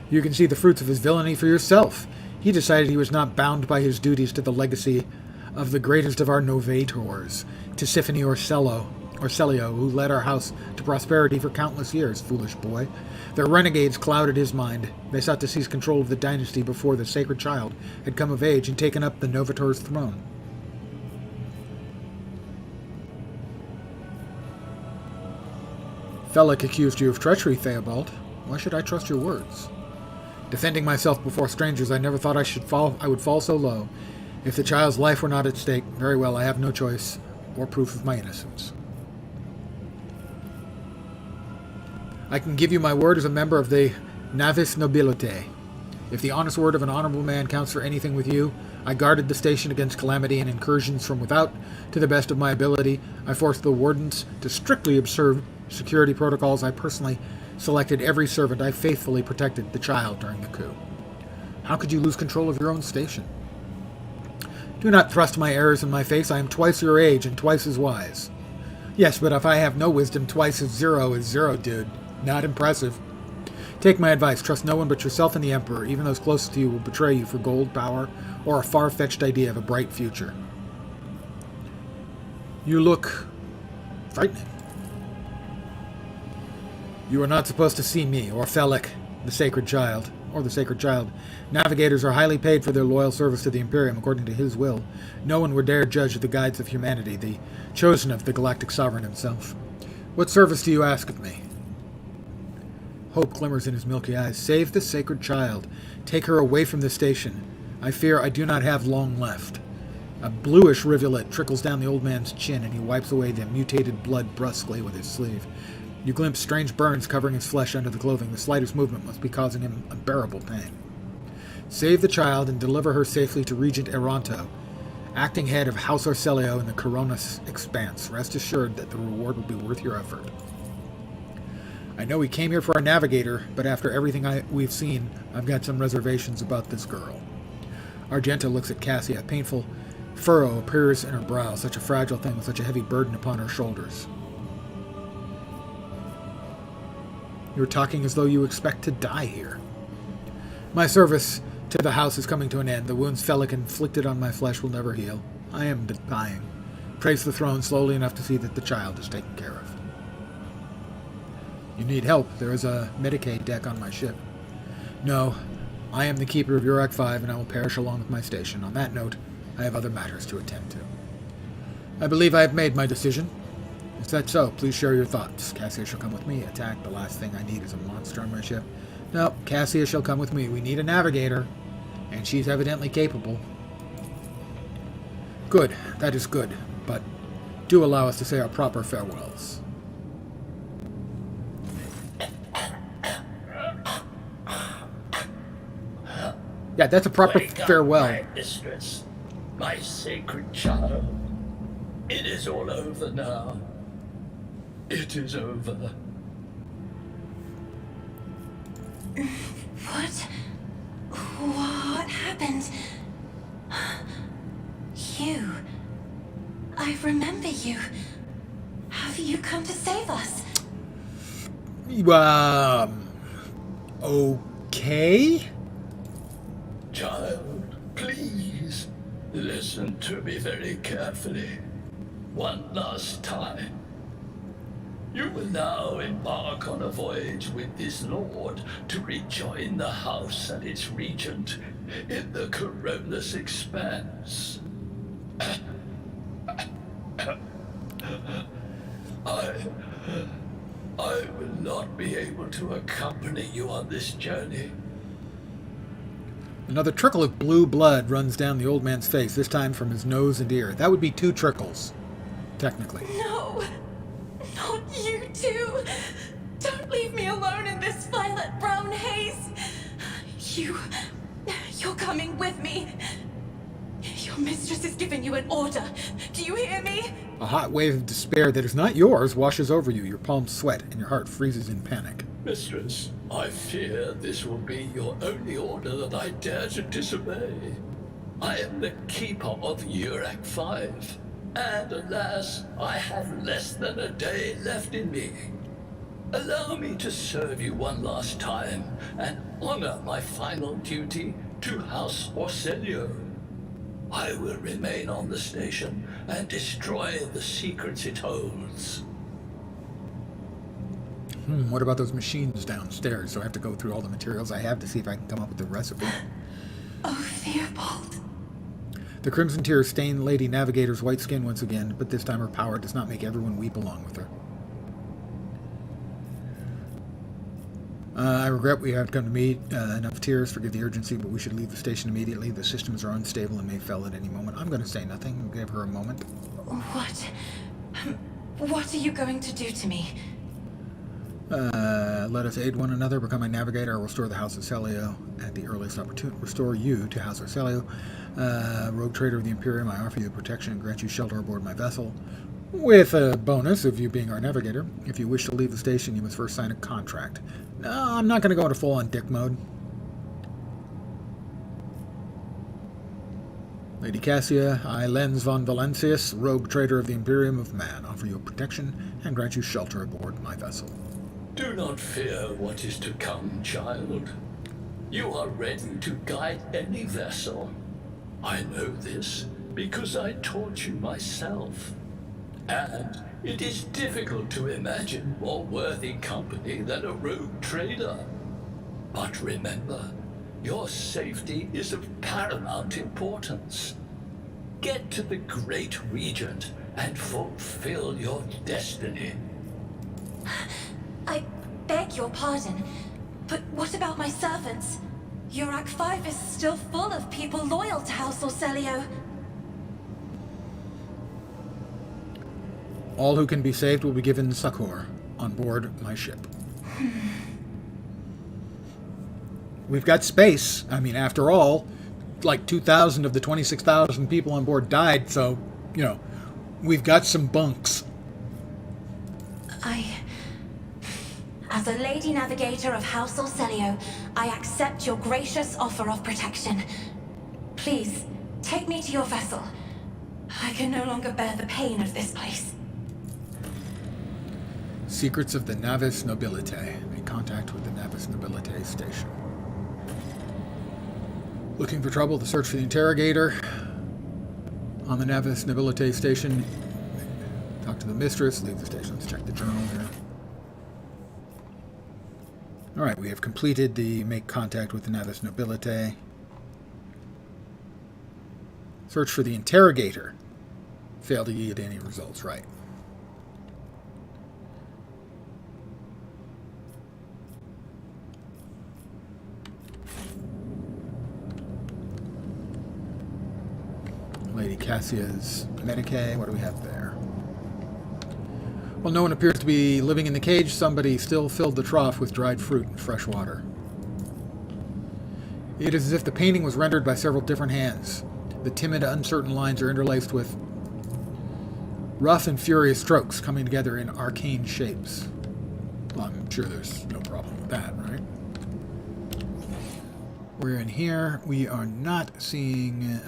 You can see the fruits of his villainy for yourself. He decided he was not bound by his duties to the legacy of the greatest of our novators, Tisiphone Orselio, who led our house to prosperity for countless years, foolish boy. Their renegades clouded his mind. They sought to seize control of the dynasty before the sacred child had come of age and taken up the Novator's throne. Felik accused you of treachery, Theobald. Why should I trust your words? Defending myself before strangers, I never thought I would fall so low. If the child's life were not at stake, very well, I have no choice or proof of my innocence. I can give you my word as a member of the Navis Nobilite. If the honest word of an honorable man counts for anything with you, I guarded the station against calamity and incursions from without. To the best of my ability, I forced the wardens to strictly observe security protocols. I personally selected every servant. I faithfully protected the child during the coup. How could you lose control of your own station? Do not thrust my errors in my face. I am twice your age and twice as wise. Yes, but if I have no wisdom, twice as zero, dude. Not impressive. Take my advice. Trust no one but yourself and the Emperor. Even those closest to you will betray you for gold, power, or a far-fetched idea of a bright future. You look frightening. You are not supposed to see me, or Felik, the sacred child, or the sacred child. Navigators are highly paid for their loyal service to the Imperium, according to his will. No one would dare judge the guides of humanity, the chosen of the galactic sovereign himself. What service do you ask of me? Hope glimmers in his milky eyes. Save the sacred child. Take her away from the station. I fear I do not have long left. A bluish rivulet trickles down the old man's chin, and he wipes away the mutated blood brusquely with his sleeve. You glimpse strange burns covering his flesh under the clothing. The slightest movement must be causing him unbearable pain. Save the child and deliver her safely to Regent Eranto, acting head of House Orselio in the Coronis Expanse. Rest assured that the reward will be worth your effort. I know we came here for a navigator, but after everything we've seen, I've got some reservations about this girl. Argenta looks at Cassie. A painful furrow appears in her brow, such a fragile thing with such a heavy burden upon her shoulders. You're talking as though you expect to die here. My service to the house is coming to an end. The wounds Felik inflicted on my flesh will never heal. I am dying. Trace the throne slowly enough to see that the child is taken care of. You need help. There is a Medicaid deck on my ship. No, I am the keeper of Uruk 5, and I will perish along with my station. On that note, I have other matters to attend to. I believe I have made my decision. Is that so? Please share your thoughts. Cassia shall come with me. Attack. The last thing I need is a monster on my ship. No, Cassia shall come with me. We need a navigator, and she's evidently capable. Good. That is good. But do allow us to say our proper farewells. Yeah, that's a proper farewell. My mistress, my sacred child. It is all over now. It is over. What happened? You. I remember you. Have you come to save us? Okay? Child, please, listen to me very carefully. One last time. You will now embark on a voyage with this lord to rejoin the house and its regent in the Coronis Expanse. I will not be able to accompany you on this journey. Another trickle of blue blood runs down the old man's face, this time from his nose and ear. That would be 2 trickles, technically. No! Not you too! Don't leave me alone in this violet-brown haze! You're coming with me! Your mistress has given you an order. Do you hear me? A hot wave of despair that is not yours washes over you. Your palms sweat and your heart freezes in panic. Mistress, I fear this will be your only order that I dare to disobey. I am the keeper of Urak 5, and alas, I have less than a day left in me. Allow me to serve you one last time and honor my final duty to House Orselio. I will remain on the station and destroy the secrets it holds. What about those machines downstairs? So I have to go through all the materials I have to see if I can come up with the recipe. Oh, Theobald. The crimson tears stain Lady Navigator's white skin once again, but this time her power does not make everyone weep along with her. I regret we haven't come to meet. Enough tears. Forgive the urgency, but we should leave the station immediately. The systems are unstable and may fail at any moment. I'm going to say nothing. Give her a moment. What are you going to do to me? Let us aid one another. Become my navigator. I will restore the House of Celio at the earliest opportunity. Restore you to House of Celio. Rogue Trader of the Imperium, I offer you protection and grant you shelter aboard my vessel. With a bonus of you being our navigator. If you wish to leave the station, you must first sign a contract. No, I'm not going to go into full-on dick mode. Lady Cassia, I, Lenz von Valencius, Rogue Trader of the Imperium of Man, offer you protection and grant you shelter aboard my vessel. Do not fear what is to come, child. You are ready to guide any vessel. I know this because I taught you myself. And it is difficult to imagine more worthy company than a rogue trader. But remember, your safety is of paramount importance. Get to the Great Regent and fulfill your destiny. I beg your pardon, but what about my servants? Urak 5 is still full of people loyal to House Orselio. All who can be saved will be given succor on board my ship. We've got space. I mean, after all, like 2,000 of the 26,000 people on board died, so, you know, we've got some bunks. As a Lady Navigator of House Orselio, I accept your gracious offer of protection. Please, take me to your vessel. I can no longer bear the pain of this place. Secrets of the Navis Nobilite. Make contact with the Navis Nobilite station. Looking for trouble to search for the interrogator. On the Navis Nobilite station. Talk to the mistress. Leave the station. Let's check the journal here. Alright, we have completed the make contact with the Navis Nobilite. Search for the interrogator. Failed to yield any results, right. Lady Cassia's Medicae. What do we have there? Well, no one appears to be living in the cage. Somebody still filled the trough with dried fruit and fresh water. It is as if the painting was rendered by several different hands. The timid, uncertain lines are interlaced with rough and furious strokes coming together in arcane shapes. Well, I'm sure there's no problem with that, right? We're in here. We are not seeing...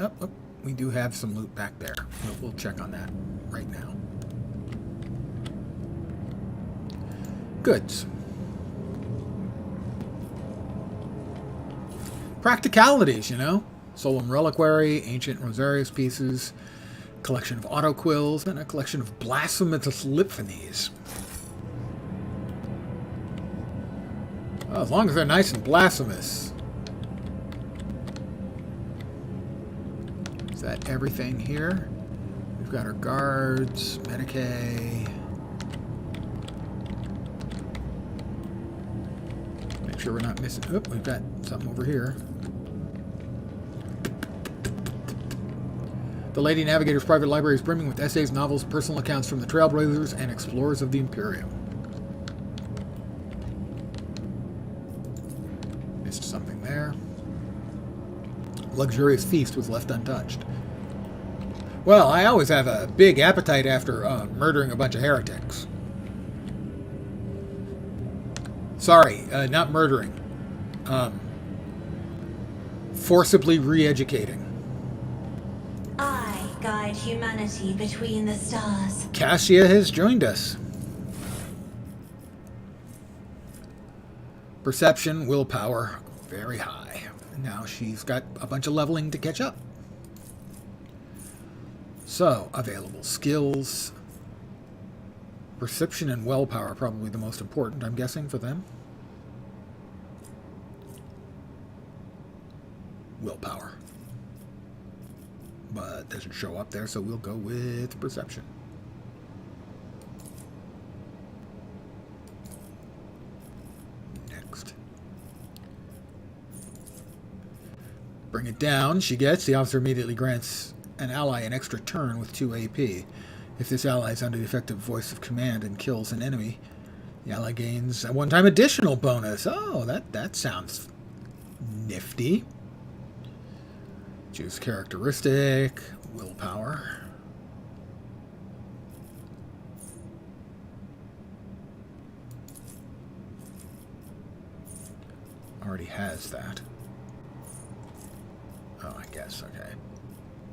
we do have some loot back there. We'll check on that right now. Goods. Practicalities, you know. Solemn reliquary, ancient rosarius pieces, collection of autoquills, and a collection of blasphemous liphanies. Well, as long as they're nice and blasphemous. Is that everything here? We've got our guards, Medicae. Make sure we're not missing. Oh, we've got something over here. The Lady Navigator's private library is brimming with essays, novels, personal accounts from the trailblazers and explorers of the Imperium. Missed something there. Luxurious feast was left untouched. Well, I always have a big appetite after murdering a bunch of heretics. Sorry, not murdering. Forcibly re-educating. I guide humanity between the stars. Cassia has joined us. Perception, willpower, very high. Now she's got a bunch of leveling to catch up. So, available skills. Perception and willpower are probably the most important, I'm guessing, for them. Willpower. But it doesn't show up there, so we'll go with perception. Next. Bring it down. She gets. The officer immediately grants an ally an extra turn with 2 AP. If this ally is under the effective voice of command and kills an enemy, the ally gains a one-time additional bonus. Oh, that sounds nifty. Choose characteristic, willpower. Already has that. Oh, I guess, okay.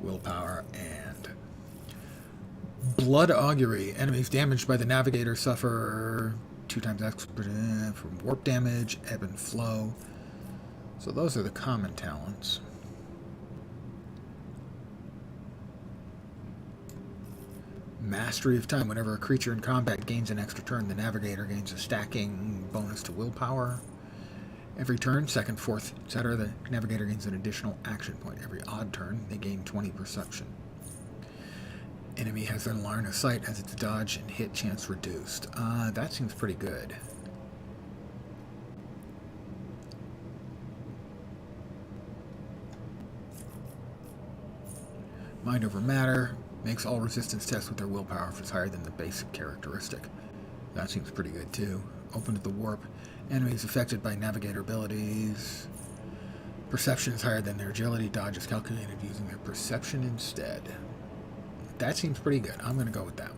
Willpower and blood augury. Enemies damaged by the navigator suffer 2 times expert from warp damage, ebb and flow. So those are the common talents. Mastery of time. Whenever a creature in combat gains an extra turn, the navigator gains a stacking bonus to willpower. Every turn, second, fourth, etc., the navigator gains an additional action point. Every odd turn, they gain 20 perception. Enemy has their line of sight, has its dodge and hit chance reduced. That seems pretty good. Mind over matter. Makes all resistance tests with their willpower if it's higher than the basic characteristic. That seems pretty good too. Open to the warp. Enemies affected by navigator abilities. Perception is higher than their agility. Dodge is calculated using their perception instead. That seems pretty good. I'm going to go with that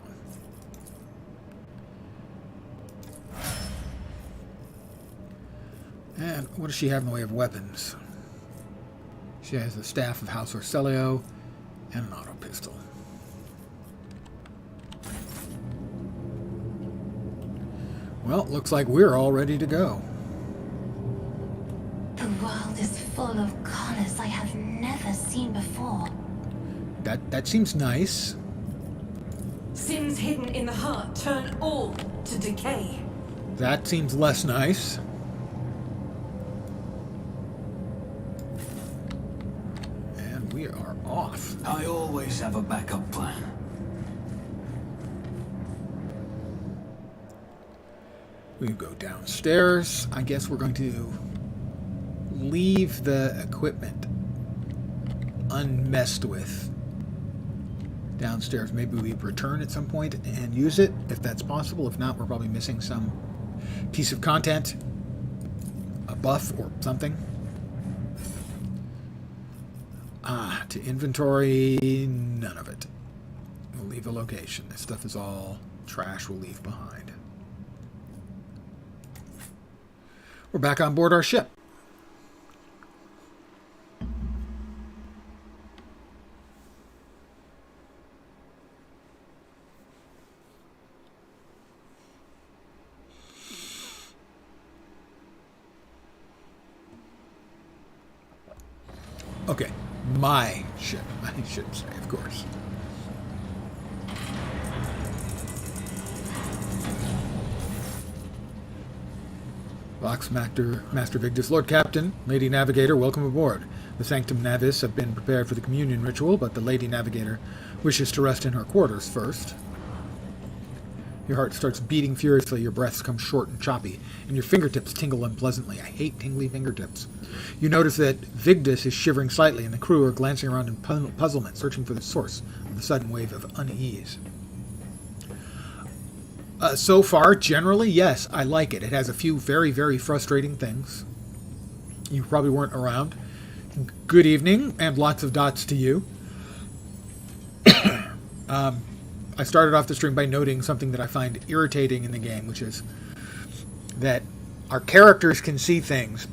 one. And what does she have in the way of weapons? She has the Staff of House Orcelio and an auto pistol. Well, looks like we're all ready to go. The world is full of colors I have never seen before. That seems nice. Sins hidden in the heart turn all to decay. That seems less nice. And we are off. I always have a backup plan. We go downstairs. I guess we're going to leave the equipment unmessed with downstairs. Maybe we return at some point and use it, if that's possible. If not, we're probably missing some piece of content, a buff or something. To inventory, none of it. We'll leave a location. This stuff is all trash we'll leave behind. We're back on board our ship. Okay, my ship, I should say, of course. Master Victus, Lord Captain, Lady Navigator, welcome aboard. The Sanctum Navis have been prepared for the communion ritual, but the Lady Navigator wishes to rest in her quarters first. Your heart starts beating furiously, your breaths come short and choppy, and your fingertips tingle unpleasantly. I hate tingly fingertips. You notice that Vigdis is shivering slightly, and the crew are glancing around in puzzlement, searching for the source of the sudden wave of unease. So far, generally, yes, I like it. It has a few very, very frustrating things. You probably weren't around. Good evening, and lots of dots to you. I started off the stream by noting something that I find irritating in the game, which is that our characters can see things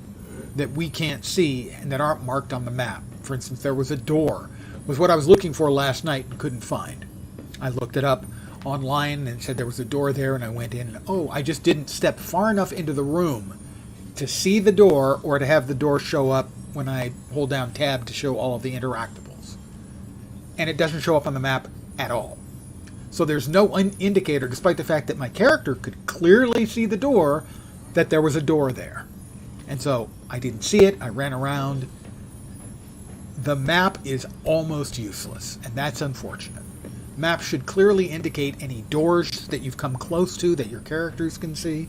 that we can't see and that aren't marked on the map. For instance, there was a door. It was what I was looking for last night and couldn't find. I looked it up online and said there was a door there, and I went in, and I just didn't step far enough into the room to see the door or to have the door show up when I hold down tab to show all of the interactables. And it doesn't show up on the map at all. So there's no indicator, despite the fact that my character could clearly see the door, that there was a door there. And so I didn't see it. I ran around. The map is almost useless, and that's unfortunate. Map should clearly indicate any doors that you've come close to that your characters can see.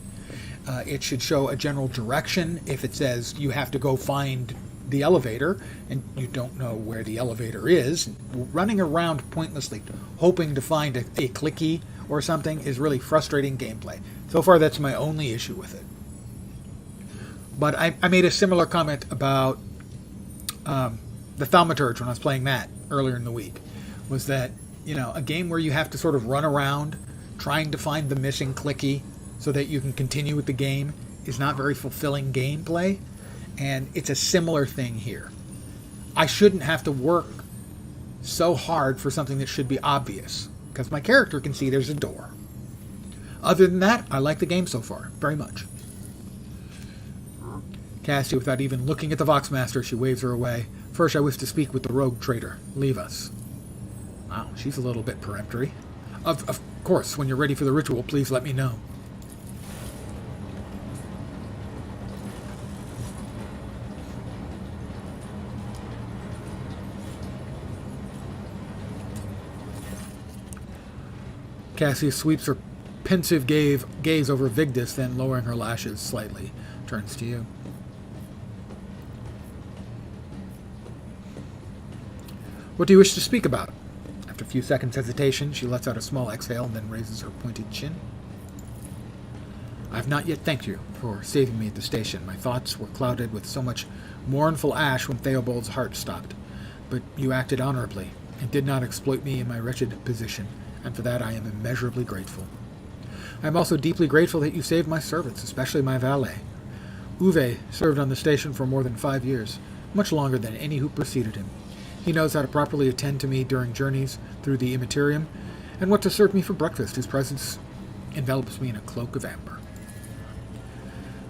It should show a general direction. If it says you have to go find the elevator and you don't know where the elevator is, running around pointlessly hoping to find a clicky or something is really frustrating gameplay. So far, that's my only issue with it. But I made a similar comment about the Thaumaturge when I was playing that earlier in the week, was that, a game where you have to sort of run around trying to find the missing clicky so that you can continue with the game is not very fulfilling gameplay. And it's a similar thing here. I shouldn't have to work so hard for something that should be obvious, because my character can see there's a door. Other than that, I like the game so far, very much. Cassie, without even looking at the Voxmaster, she waves her away. First, I wish to speak with the rogue trader. Leave us. Wow, she's a little bit peremptory. Of course, when you're ready for the ritual, please let me know. Cassie sweeps her pensive gaze over Vigdis, then lowering her lashes slightly, turns to you. What do you wish to speak about? After a few seconds' hesitation, she lets out a small exhale and then raises her pointed chin. I have not yet thanked you for saving me at the station. My thoughts were clouded with so much mournful ash when Theobald's heart stopped. But you acted honorably and did not exploit me in my wretched position, and for that I am immeasurably grateful. I am also deeply grateful that you saved my servants, especially my valet. Uwe served on the station for more than 5 years, much longer than any who preceded him. He knows how to properly attend to me during journeys through the Immaterium, and what to serve me for breakfast. His presence envelops me in a cloak of amber.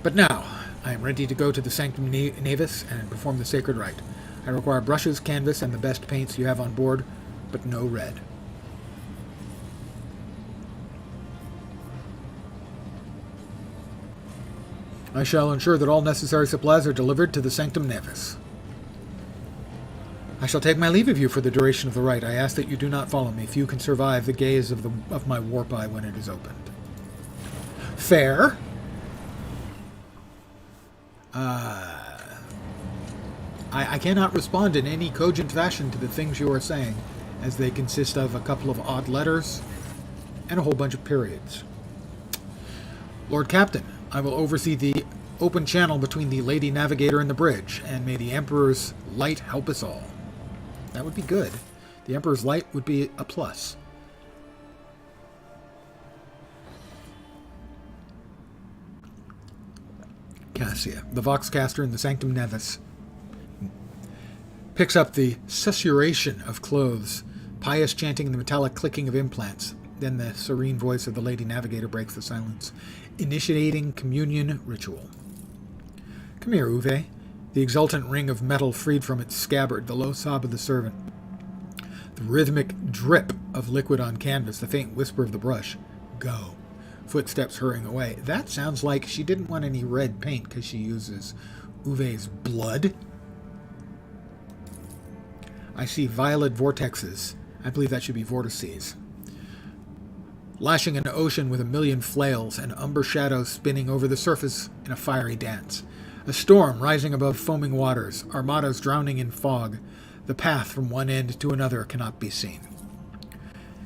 But now, I am ready to go to the Sanctum Navis and perform the sacred rite. I require brushes, canvas, and the best paints you have on board, but no red. I shall ensure that all necessary supplies are delivered to the Sanctum Navis. I shall take my leave of you for the duration of the rite. I ask that you do not follow me. Few can survive the gaze of my warp eye when it is opened. Fair. I cannot respond in any cogent fashion to the things you are saying, as they consist of a couple of odd letters and a whole bunch of periods. Lord Captain, I will oversee the open channel between the Lady Navigator and the bridge, and may the Emperor's light help us all. That would be good. The Emperor's light would be a plus. Cassia, the Voxcaster in the Sanctum Navis, picks up the susurration of clothes, pious chanting and the metallic clicking of implants. Then the serene voice of the Lady Navigator breaks the silence, initiating communion ritual. Come here, Uwe. The exultant ring of metal freed from its scabbard, the low sob of the servant. The rhythmic drip of liquid on canvas, the faint whisper of the brush. Go. Footsteps hurrying away. That sounds like she didn't want any red paint because she uses Uwe's blood. I see violet vortexes. I believe that should be vortices. lashing an ocean with a million flails and umber shadows spinning over the surface in a fiery dance. A storm rising above foaming waters, armadas drowning in fog. The path from one end to another cannot be seen.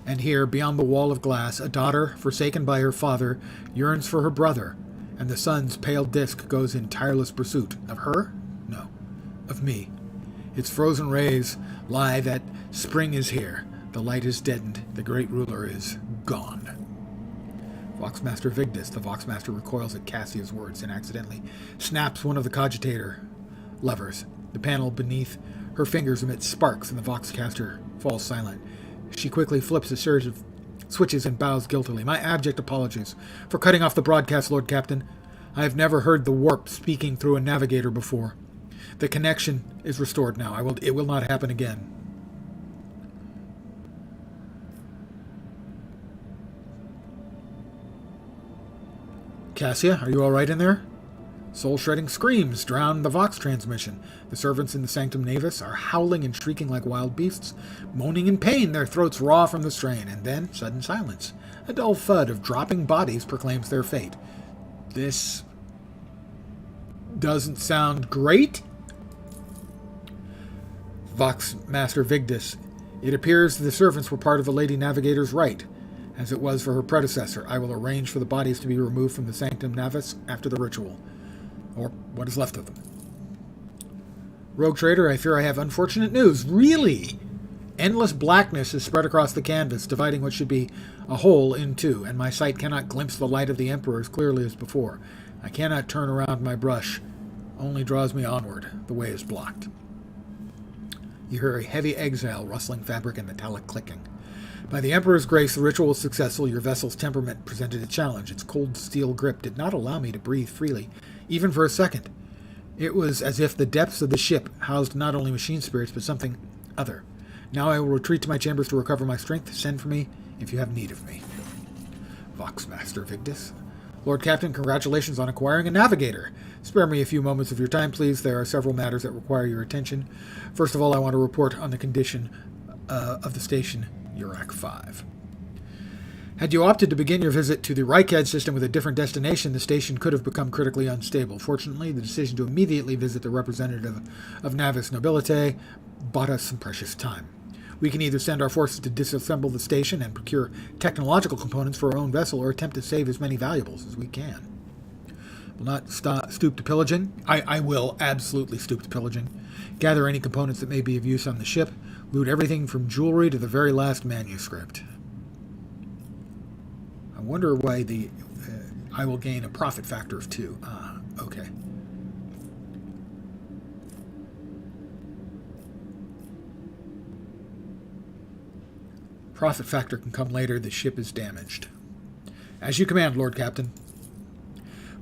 And here, beyond the wall of glass, a daughter, forsaken by her father, yearns for her brother, and the sun's pale disk goes in tireless pursuit. Of her? No. Of me. Its frozen rays lie that spring is here. The light is deadened. The great ruler is gone. Voxmaster Vigdis. The Voxmaster recoils at Cassia's words and accidentally snaps one of the cogitator levers. The panel beneath her fingers emits sparks and the Voxcaster falls silent. She quickly flips a series of switches and bows guiltily. My abject apologies for cutting off the broadcast, Lord Captain. I have never heard the warp speaking through a navigator before. The connection is restored now. It will not happen again. Cassia, are you all right in there? Soul-shredding screams drown the Vox transmission. The servants in the Sanctum Navis are howling and shrieking like wild beasts, moaning in pain, their throats raw from the strain, and then sudden silence. A dull thud of dropping bodies proclaims their fate. This doesn't sound great. Voxmaster Vigdis. It appears the servants were part of the Lady Navigator's right, as it was for her predecessor. I will arrange for the bodies to be removed from the Sanctum Navis after the ritual, or what is left of them. Rogue Trader, I fear I have unfortunate news. Really? Endless blackness is spread across the canvas, dividing what should be a whole in two, and my sight cannot glimpse the light of the Emperor as clearly as before. I cannot turn around my brush. Only draws me onward. The way is blocked. You hear a heavy exhale, rustling fabric, and metallic clicking. By the Emperor's grace, the ritual was successful. Your vessel's temperament presented a challenge. Its cold steel grip did not allow me to breathe freely, even for a second. It was as if the depths of the ship housed not only machine spirits, but something other. Now I will retreat to my chambers to recover my strength. Send for me if you have need of me. Voxmaster Vigdis. Lord Captain, congratulations on acquiring a navigator. Spare me a few moments of your time, please. There are several matters that require your attention. First of all, I want to report on the condition of the station Urak 5. Had you opted to begin your visit to the Reichhead system with a different destination, the station could have become critically unstable. Fortunately, the decision to immediately visit the representative of Navis Nobilite bought us some precious time. We can either send our forces to disassemble the station and procure technological components for our own vessel, or attempt to save as many valuables as we can. Will not stoop to pillaging. I will absolutely stoop to pillaging. Gather any components that may be of use on the ship. Loot everything from jewelry to the very last manuscript. I wonder why I will gain a profit factor of 2. Okay. Profit factor can come later. The ship is damaged. As you command, Lord Captain.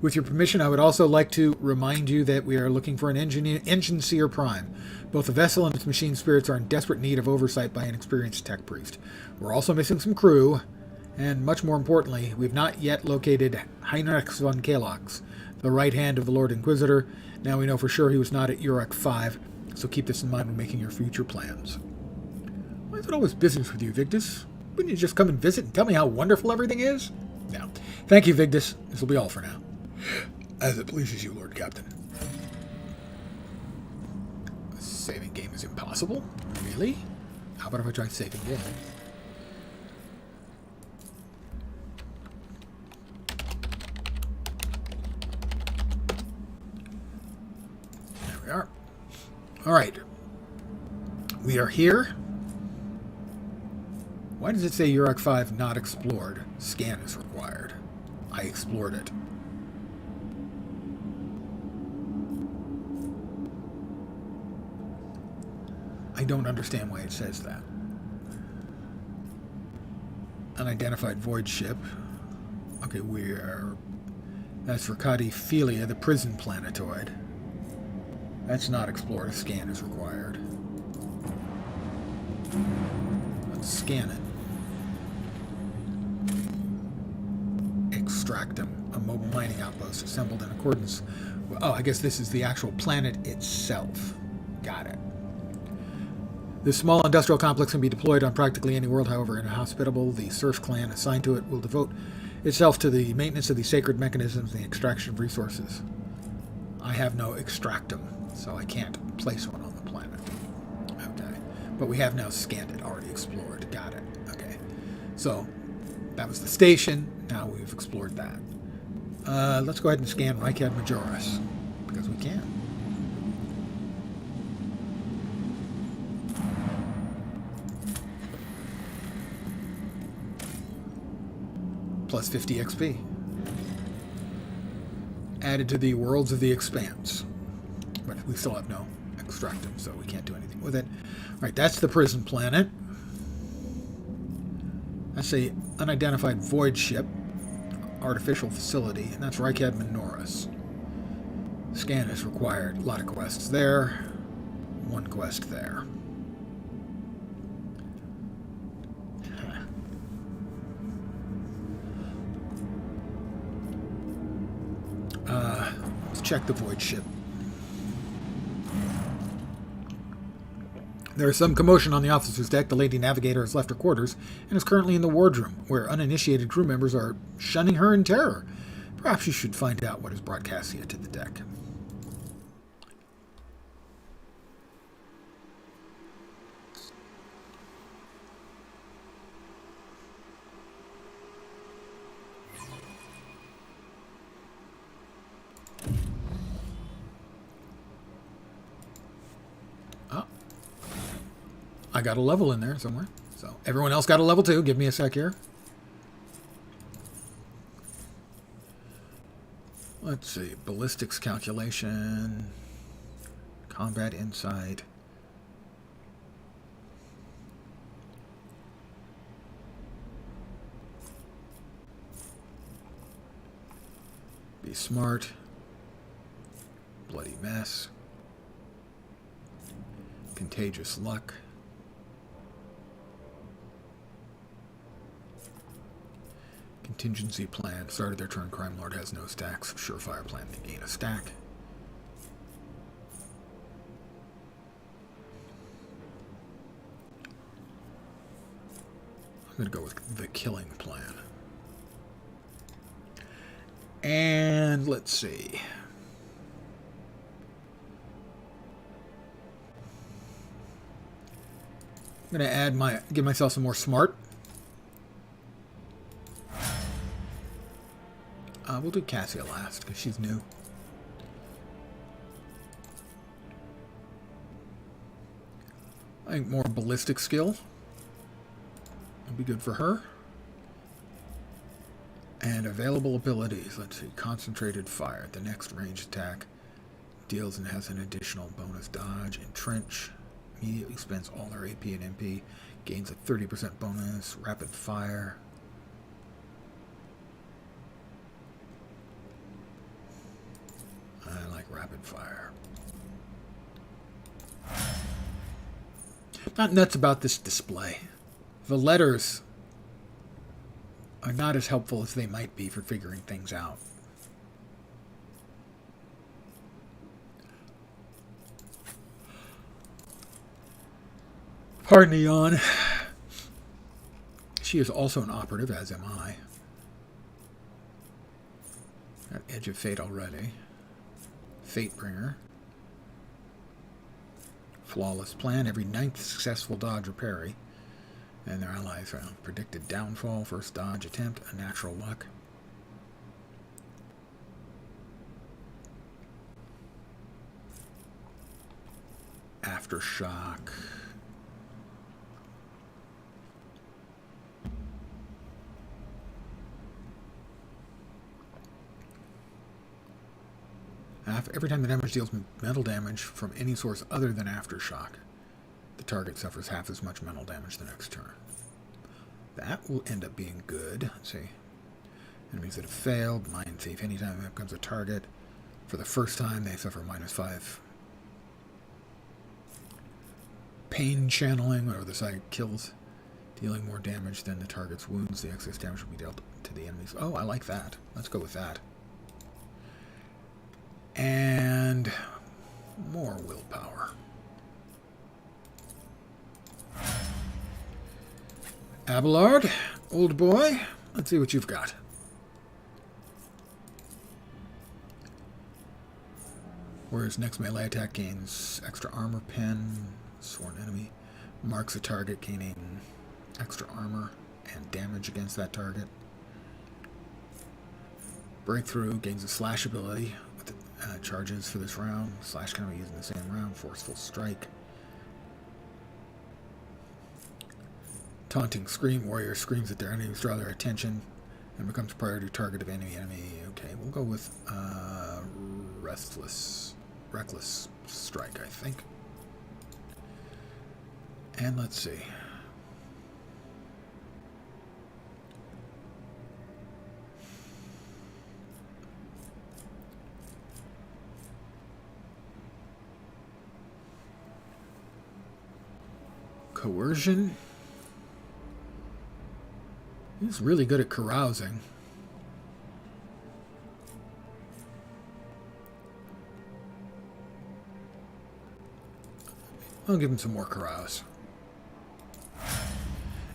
With your permission, I would also like to remind you that we are looking for an engine seer prime. Both the vessel and its machine spirits are in desperate need of oversight by an experienced tech priest. We're also missing some crew, and much more importantly, we've not yet located Heinrich von Kalox, the right hand of the Lord Inquisitor. Now we know for sure he was not at Urak 5, so keep this in mind when making your future plans. Why is it always business with you, Vigdis? Wouldn't you just come and visit and tell me how wonderful everything is? No. Thank you, Vigdis. This will be all for now. As it pleases you, Lord Captain. Saving game is impossible? Really? How about if I try saving game? There we are. Alright. We are here. Why does it say Urak 5 not explored? Scan is required. I explored it. I don't understand why it says that. Unidentified void ship. Okay, that's for Cadiphilia, the prison planetoid. That's not explored. A scan is required. Let's scan it. Extractum, a mobile mining outpost assembled in accordance with... Oh, I guess this is the actual planet itself. Got it. This small industrial complex can be deployed on practically any world, however inhospitable. The Serf clan assigned to it will devote itself to the maintenance of the sacred mechanisms and the extraction of resources. I have no extractum, so I can't place one on the planet. Okay. But we have now scanned it, already explored. Got it. Okay. So, that was the station. Now we've explored that. Let's go ahead and scan Reichad Majoris, because we can. Plus 50 XP. Added to the Worlds of the Expanse. But we still have no extractum, so we can't do anything with it. Alright, that's the prison planet. That's a unidentified void ship. Artificial facility, and that's Reichad Minoris. Scan is required. A lot of quests there. One quest there. Let's check the void ship. There is some commotion on the officer's deck. The Lady Navigator has left her quarters and is currently in the wardroom, where uninitiated crew members are shunning her in terror. Perhaps you should find out what has brought Cassia to the deck. I got a level in there somewhere. So everyone else got a level too. Give me a sec here. Let's see. Ballistics calculation. Combat insight. Be smart. Bloody mess. Contagious luck. Contingency plan. Started their turn. Crime Lord has no stacks. Surefire plan. They gain a stack. I'm going to go with the killing plan. And let's see. I'm going to add give myself some more smart. We'll do Cassia last, because she's new. I think more ballistic skill would be good for her. And available abilities. Let's see. Concentrated fire. The next ranged attack deals and has an additional bonus dodge. Entrench. Immediately spends all their AP and MP. Gains a 30% bonus. Rapid fire. I like rapid fire. Not nuts about this display. The letters are not as helpful as they might be for figuring things out. Pardon the yawn. She is also an operative, as am I. Got Edge of Fate already. Fatebringer. Flawless plan. Every 9th successful dodge or parry. And their allies are predicted downfall. First dodge attempt. A natural luck. Aftershock. Every time the damage deals mental damage from any source other than Aftershock, the target suffers half as much mental damage the next turn. That will end up being good. Let's see. Enemies that have failed. Mind Thief. Anytime it becomes a target, for the first time, they suffer -5. Pain Channeling, whenever the side kills, dealing more damage than the target's wounds. The excess damage will be dealt to the enemies. Oh, I like that. Let's go with that. And more willpower. Abelard, old boy, let's see what you've got. Whereas next melee attack gains extra armor pen, sworn enemy, marks a target gaining extra armor and damage against that target. Breakthrough gains a slash ability with charges for this round. Slash can be used in the same round. Forceful strike. Taunting scream. Warrior screams at their enemies, draw their attention, and becomes priority target of enemy. Okay, we'll go with reckless strike, I think. And let's see. Coercion. He's really good at carousing. I'll give him some more carouse.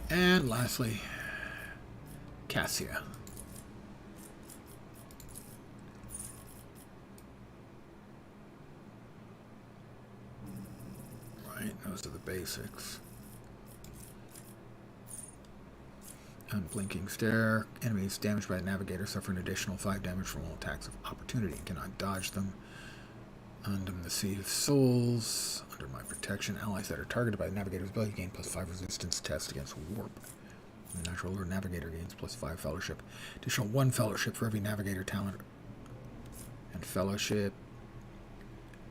And lastly, Cassia. Right, those are the basics. Unblinking stare. Enemies damaged by the navigator suffer an additional 5 damage from all attacks of opportunity and cannot dodge them. Undum the Seed of Souls. Under my protection, allies that are targeted by the navigator's ability gain +5 resistance test against warp. The natural lord navigator gains +5 fellowship. Additional 1 fellowship for every navigator talent and fellowship.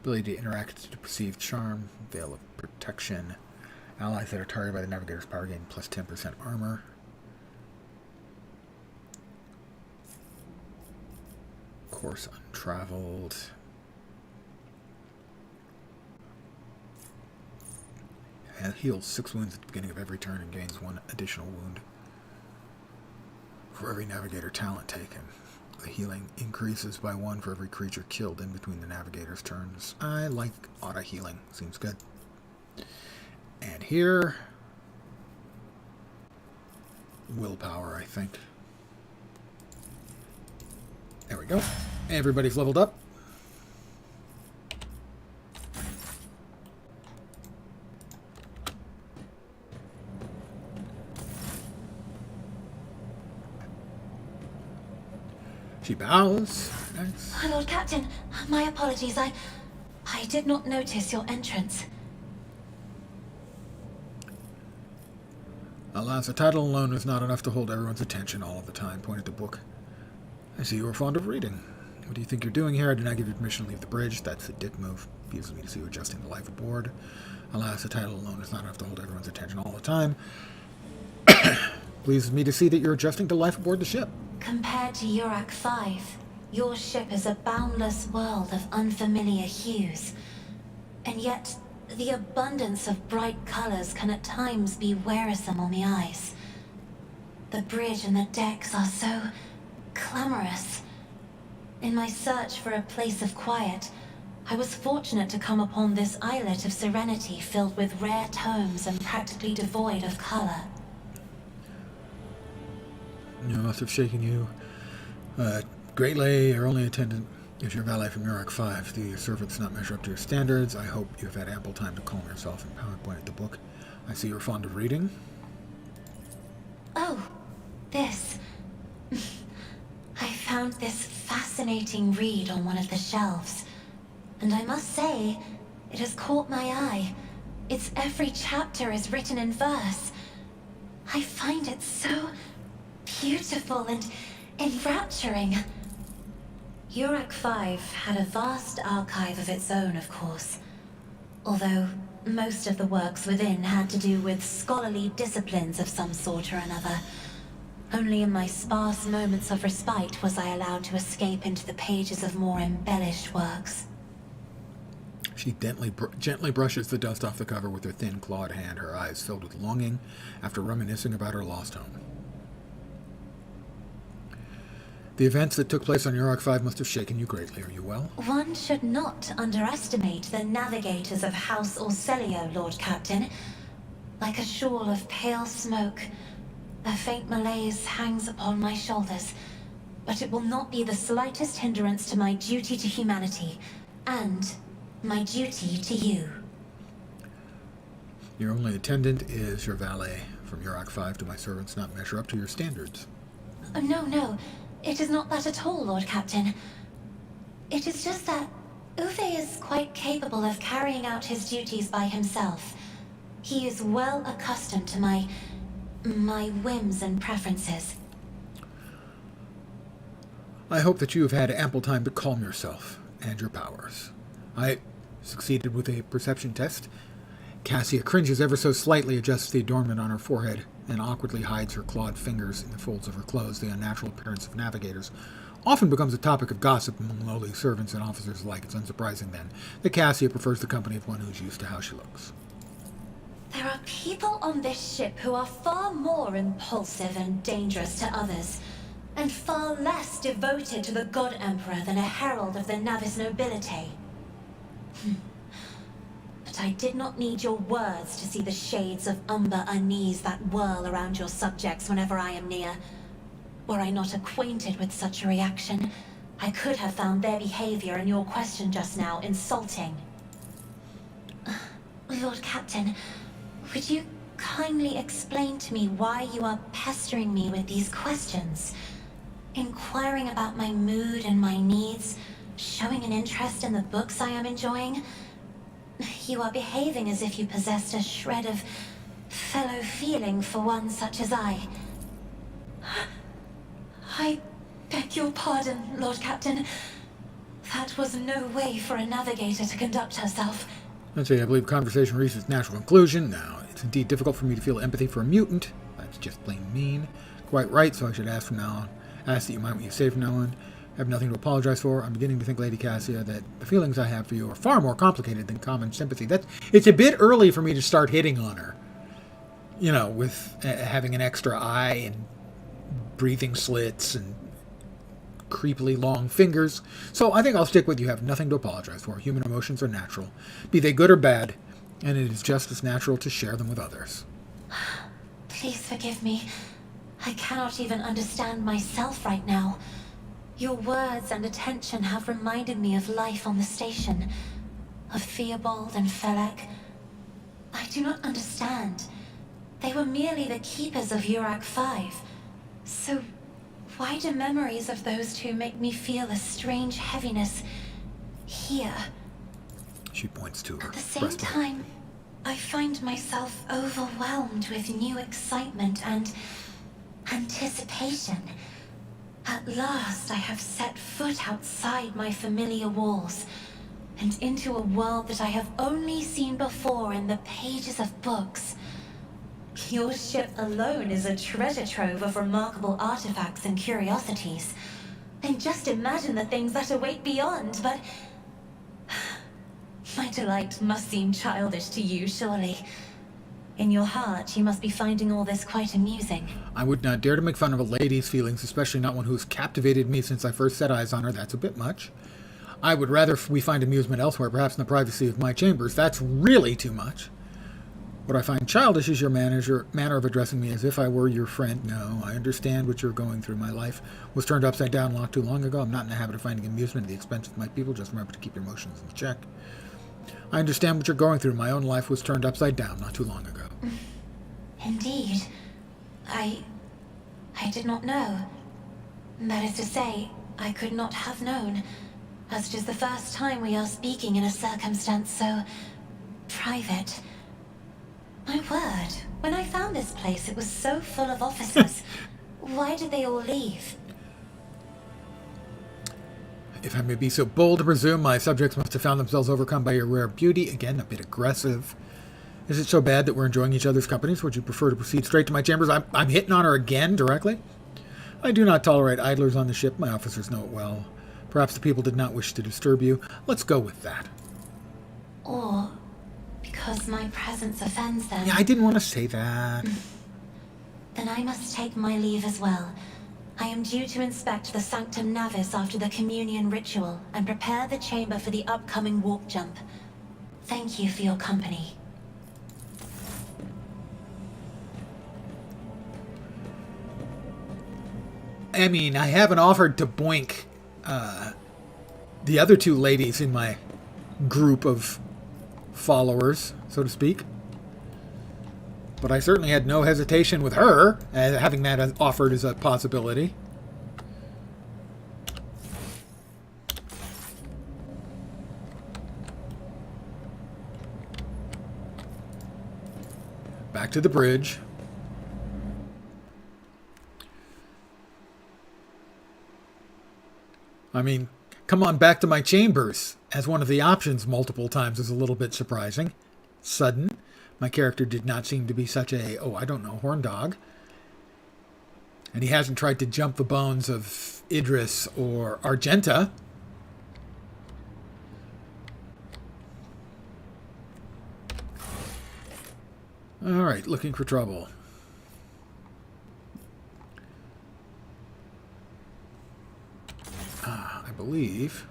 Ability to interact to perceive charm. Veil of protection. Allies that are targeted by the navigator's power gain +10% armor. Course untraveled. And heals 6 wounds at the beginning of every turn and gains 1 additional wound for every navigator talent taken. The healing increases by 1 for every creature killed in between the navigator's turns. I like auto healing. Seems good. And here, willpower, I think. There we go. Everybody's leveled up. She bows. Nice. Lord Captain, my apologies. I did not notice your entrance. Alas, a title alone is not enough to hold everyone's attention all of the time. Point at the book. I see you are fond of reading. What do you think you're doing here? I did not give you permission to leave the bridge. That's a dick move. Abuses me to see you adjusting the life aboard. Alas, a title alone is not enough to hold everyone's attention all the time. Pleases me to see that you're adjusting to life aboard the ship. Compared to Urak 5, your ship is a boundless world of unfamiliar hues. And yet, the abundance of bright colors can at times be wearisome on the eyes. The bridge and the decks are so clamorous. In my search for a place of quiet, I was fortunate to come upon this islet of serenity filled with rare tomes and practically devoid of color. You must have shaken you greatly. Your only attendant is your valet from Urak 5. Do your servants not measure up to your standards? I hope you have had ample time to calm yourself and PowerPoint at the book. I see you're fond of reading. Oh, this. I found this fascinating read on one of the shelves, and I must say, it has caught my eye. Its every chapter is written in verse. I find it so beautiful and enrapturing. Urak 5 had a vast archive of its own, of course, although most of the works within had to do with scholarly disciplines of some sort or another. Only in my sparse moments of respite was I allowed to escape into the pages of more embellished works. She gently brushes the dust off the cover with her thin, clawed hand, her eyes filled with longing after reminiscing about her lost home. The events that took place on Urak 5 must have shaken you greatly. Are you well? One should not underestimate the navigators of House Orselio, Lord Captain. Like a shawl of pale smoke, A faint malaise hangs upon my shoulders, but it will not be the slightest hindrance to my duty to humanity, and my duty to you. Your only attendant is your valet. From Urak 5 do my servants not measure up to your standards? No. It is not that at all, Lord Captain. It is just that Uwe is quite capable of carrying out his duties by himself. He is well accustomed to my whims and preferences. I hope that you have had ample time to calm yourself and your powers. I succeeded with a perception test. Cassia cringes ever so slightly, adjusts the adornment on her forehead, and awkwardly hides her clawed fingers in the folds of her clothes. The unnatural appearance of navigators often becomes a topic of gossip among lowly servants and officers alike. It's unsurprising, then, that Cassia prefers the company of one who's used to how she looks. There are people on this ship who are far more impulsive and dangerous to others, and far less devoted to the God Emperor than a herald of the Navis nobility. But I did not need your words to see the shades of umber unease that whirl around your subjects whenever I am near. Were I not acquainted with such a reaction, I could have found their behavior and your question just now insulting. Lord Captain, would you kindly explain to me why you are pestering me with these questions? Inquiring about my mood and my needs, showing an interest in the books I am enjoying. You are behaving as if you possessed a shred of fellow feeling for one such as I. I beg your pardon, Lord Captain. That was no way for a navigator to conduct herself. Let's say I believe conversation reaches its natural conclusion. Now, it's indeed difficult for me to feel empathy for a mutant. That's just plain mean. Quite right, so I should ask from now on. Ask that you mind what you say from now on. I have nothing to apologize for. I'm beginning to think, Lady Cassia, that the feelings I have for you are far more complicated than common sympathy. It's a bit early for me to start hitting on her. You know, with having an extra eye and breathing slits and creepily long fingers. So I think I'll stick with you have nothing to apologize for. Human emotions are natural, be they good or bad, and it is just as natural to share them with others. Please forgive me. I cannot even understand myself right now. Your words and attention have reminded me of life on the station, of Theobald and Felek. I do not understand. They were merely the keepers of Urak 5. So why do memories of those two make me feel a strange heaviness here? She points to her At the same breastplate. time, I find myself overwhelmed with new excitement and anticipation. At last I have set foot outside my familiar walls and into a world that I have only seen before in the pages of books. Your ship alone is a treasure trove of remarkable artifacts and curiosities. And just imagine the things that await beyond, but my delight must seem childish to you, surely. In your heart, you must be finding all this quite amusing. I would not dare to make fun of a lady's feelings, especially not one who has captivated me since I first set eyes on her. That's a bit much. I would rather we find amusement elsewhere, perhaps in the privacy of my chambers. That's really too much. What I find childish is your manner of addressing me as if I were your friend. No, I understand what you're going through. My life was turned upside down not too long ago. I'm not in the habit of finding amusement at the expense of my people. Just remember to keep your emotions in check. I understand what you're going through. My own life was turned upside down not too long ago. Indeed. I did not know. That is to say, I could not have known, as it is the first time we are speaking in a circumstance so private. My word, when I found this place, it was so full of officers. Why did they all leave? If I may be so bold to presume, my subjects must have found themselves overcome by your rare beauty. Again, a bit aggressive. Is it so bad that we're enjoying each other's companies? Would you prefer to proceed straight to my chambers? I'm hitting on her again, directly. I do not tolerate idlers on the ship. My officers know it well. Perhaps the people did not wish to disturb you. Let's go with that. Or because my presence offends them. Yeah, I didn't want to say that. Then I must take my leave as well. I am due to inspect the Sanctum Navis after the communion ritual and prepare the chamber for the upcoming warp jump. Thank you for your company. I mean, I haven't offered to boink the other two ladies in my group of followers, so to speak. But I certainly had no hesitation with her, having that offered as a possibility. Back to the bridge. I mean, come on back to my chambers as one of the options multiple times is a little bit surprising. Sudden. My character did not seem to be such a, horn dog. And he hasn't tried to jump the bones of Idris or Argenta. Alright, looking for trouble. I believe.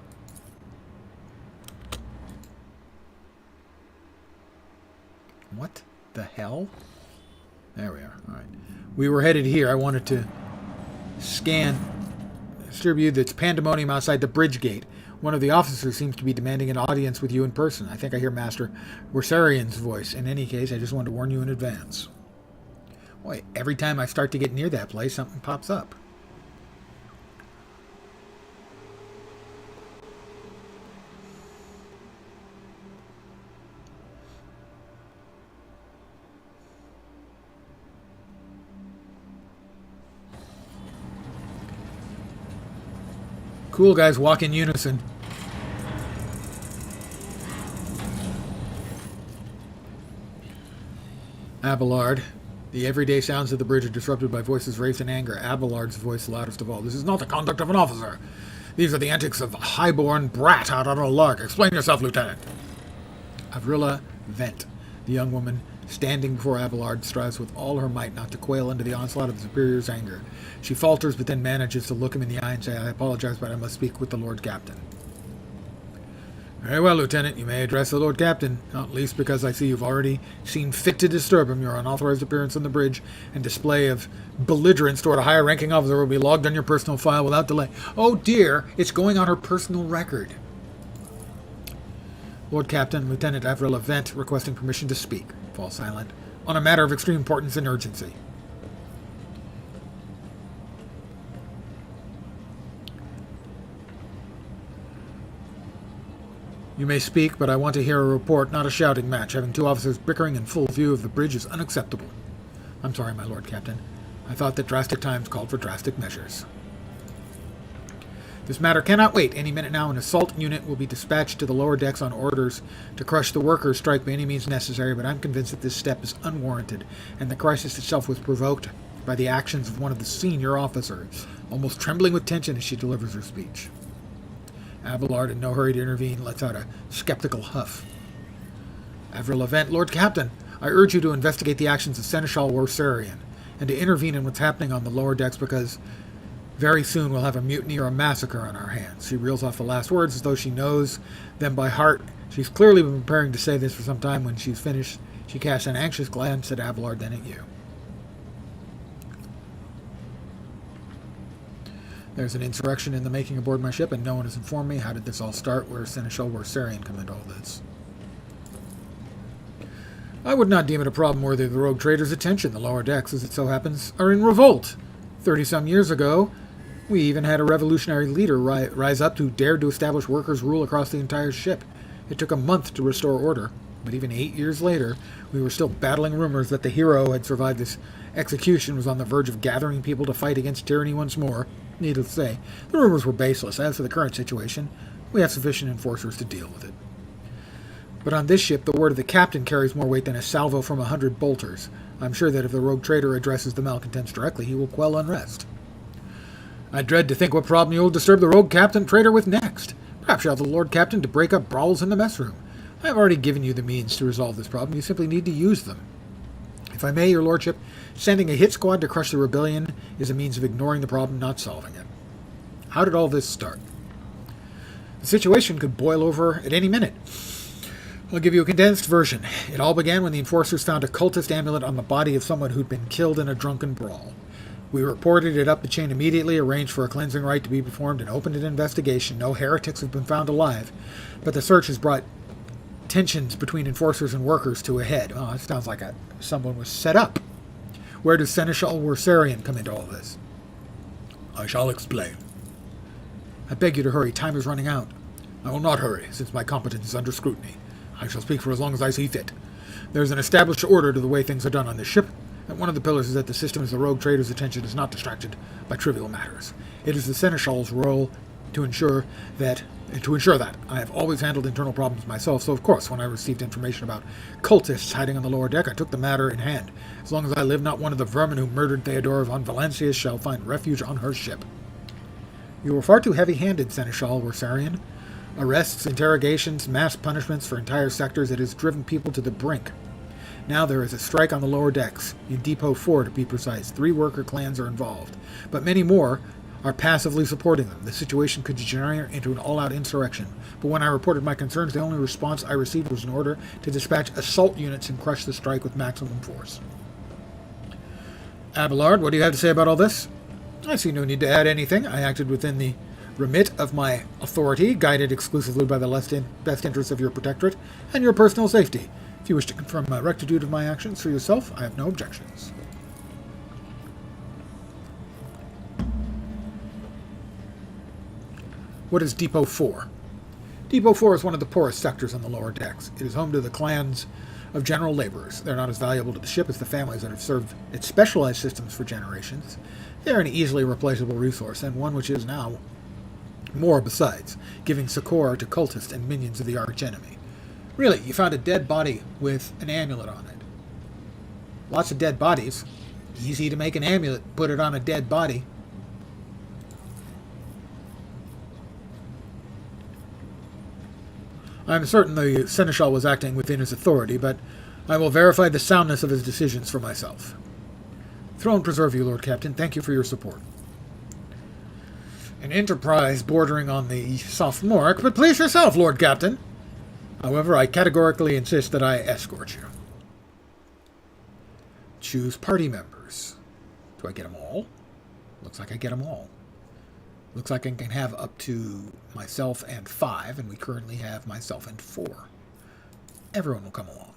What the hell? There we are. Alright. We were headed here. I wanted to scan, distribute that's pandemonium outside the bridge gate. One of the officers seems to be demanding an audience with you in person. I think I hear Master Wersarian's voice. In any case, I just wanted to warn you in advance. Boy, every time I start to get near that place, something pops up. Cool guys walk in unison. Abelard. The everyday sounds of the bridge are disrupted by voices raised in anger. Abelard's voice loudest of all. This is not the conduct of an officer. These are the antics of a highborn brat out on a lark. Explain yourself, Lieutenant. Avrilla Vent, the young woman standing before Abelard, strives with all her might not to quail under the onslaught of the superior's anger. She falters, but then manages to look him in the eye and say, I apologize, but I must speak with the Lord Captain. Very well, Lieutenant. You may address the Lord Captain, not least because I see you've already seen fit to disturb him. Your unauthorized appearance on the bridge and display of belligerence toward a higher-ranking officer will be logged on your personal file without delay. Oh, dear. It's going on her personal record. Lord Captain, Lieutenant Avril Vent requesting permission to speak. Fall silent. On a matter of extreme importance and urgency. You may speak, but I want to hear a report, not a shouting match. Having two officers bickering in full view of the bridge is unacceptable. I'm sorry, my Lord Captain. I thought that drastic times called for drastic measures. This matter cannot wait. Any minute now, an assault unit will be dispatched to the lower decks on orders to crush the workers' strike by any means necessary, but I'm convinced that this step is unwarranted, and the crisis itself was provoked by the actions of one of the senior officers, almost trembling with tension as she delivers her speech. Abelard, in no hurry to intervene, lets out a skeptical huff. Avril Levent, Lord Captain, I urge you to investigate the actions of Seneschal Worsarian, and to intervene in what's happening on the lower decks, because very soon we'll have a mutiny or a massacre on our hands. She reels off the last words as though she knows them by heart. She's clearly been preparing to say this for some time. When she's finished, she casts an anxious glance at Abelard, then at you. There's an insurrection in the making aboard my ship, and no one has informed me. How did this all start? Where does Seneschal Worsarian come into all this? I would not deem it a problem worthy of the rogue trader's attention. The lower decks, as it so happens, are in revolt. 30-some years ago, we even had a revolutionary leader rise up who dared to establish workers' rule across the entire ship. It took a month to restore order, but even 8 years later, we were still battling rumors that the hero who had survived this execution was on the verge of gathering people to fight against tyranny once more. Needless to say, the rumors were baseless. As for the current situation, we have sufficient enforcers to deal with it. But on this ship, the word of the captain carries more weight than a salvo from 100 bolters. I'm sure that if the rogue trader addresses the malcontents directly, he will quell unrest. I dread to think what problem you'll disturb the rogue captain trader with next. Perhaps you'll have the Lord Captain to break up brawls in the mess room. I have already given you the means to resolve this problem. You simply need to use them. If I may, your lordship, sending a hit squad to crush the rebellion is a means of ignoring the problem, not solving it. How did all this start? The situation could boil over at any minute. I'll give you a condensed version. It all began when the enforcers found a cultist amulet on the body of someone who'd been killed in a drunken brawl. We reported it up the chain immediately, arranged for a cleansing rite to be performed, and opened an investigation. No heretics have been found alive, but the search has brought tensions between enforcers and workers to a head. Oh, it sounds like someone was set up. Where does Seneschal Worsarian come into all this? I shall explain. I beg you to hurry. Time is running out. I will not hurry, since my competence is under scrutiny. I shall speak for as long as I see fit. There is an established order to the way things are done on this ship, and one of the pillars is that the system is the rogue trader's attention is not distracted by trivial matters. It is the Seneschal's role to ensure that I have always handled internal problems myself, so of course, when I received information about cultists hiding on the lower deck, I took the matter in hand. As long as I live, not one of the vermin who murdered Theodora von Valancius shall find refuge on her ship. You were far too heavy-handed, Seneschal Worsarian. Arrests, interrogations, mass punishments for entire sectors, it has driven people to the brink. Now there is a strike on the lower decks, in Depot 4 to be precise. 3 worker clans are involved, but many more are passively supporting them. The situation could degenerate into an all-out insurrection. But when I reported my concerns, the only response I received was an order to dispatch assault units and crush the strike with maximum force. Abelard, what do you have to say about all this? I see no need to add anything. I acted within the remit of my authority, guided exclusively by the best interests of your protectorate and your personal safety. If you wish to confirm my rectitude of my actions for yourself, I have no objections. What is Depot 4? Depot 4 is one of the poorest sectors on the lower decks. It is home to the clans of general laborers. They're not as valuable to the ship as the families that have served its specialized systems for generations. They're an easily replaceable resource, and one which is now more besides, giving succor to cultists and minions of the archenemy. Really, you found a dead body with an amulet on it. Lots of dead bodies. Easy to make an amulet, put it on a dead body. I am certain the Seneschal was acting within his authority, but I will verify the soundness of his decisions for myself. Throne preserve you, Lord Captain. Thank you for your support. An enterprise bordering on the sophomoric, but please yourself, Lord Captain. However, I categorically insist that I escort you. Choose party members. Do I get them all? Looks like I get them all. Looks like I can have up to myself and 5, and we currently have myself and 4. Everyone will come along.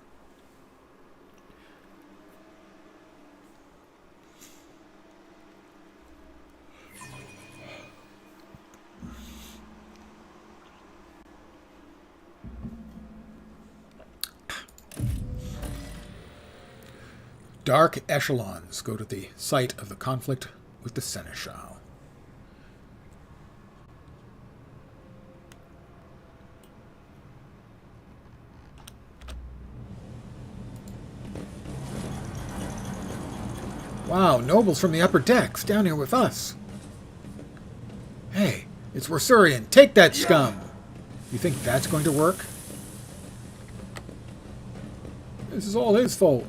Dark echelons go to the site of the conflict with the Seneschal. Wow, nobles from the upper decks down here with us. Hey, it's Worsarian. Take that scum. You think that's going to work? This is all his fault.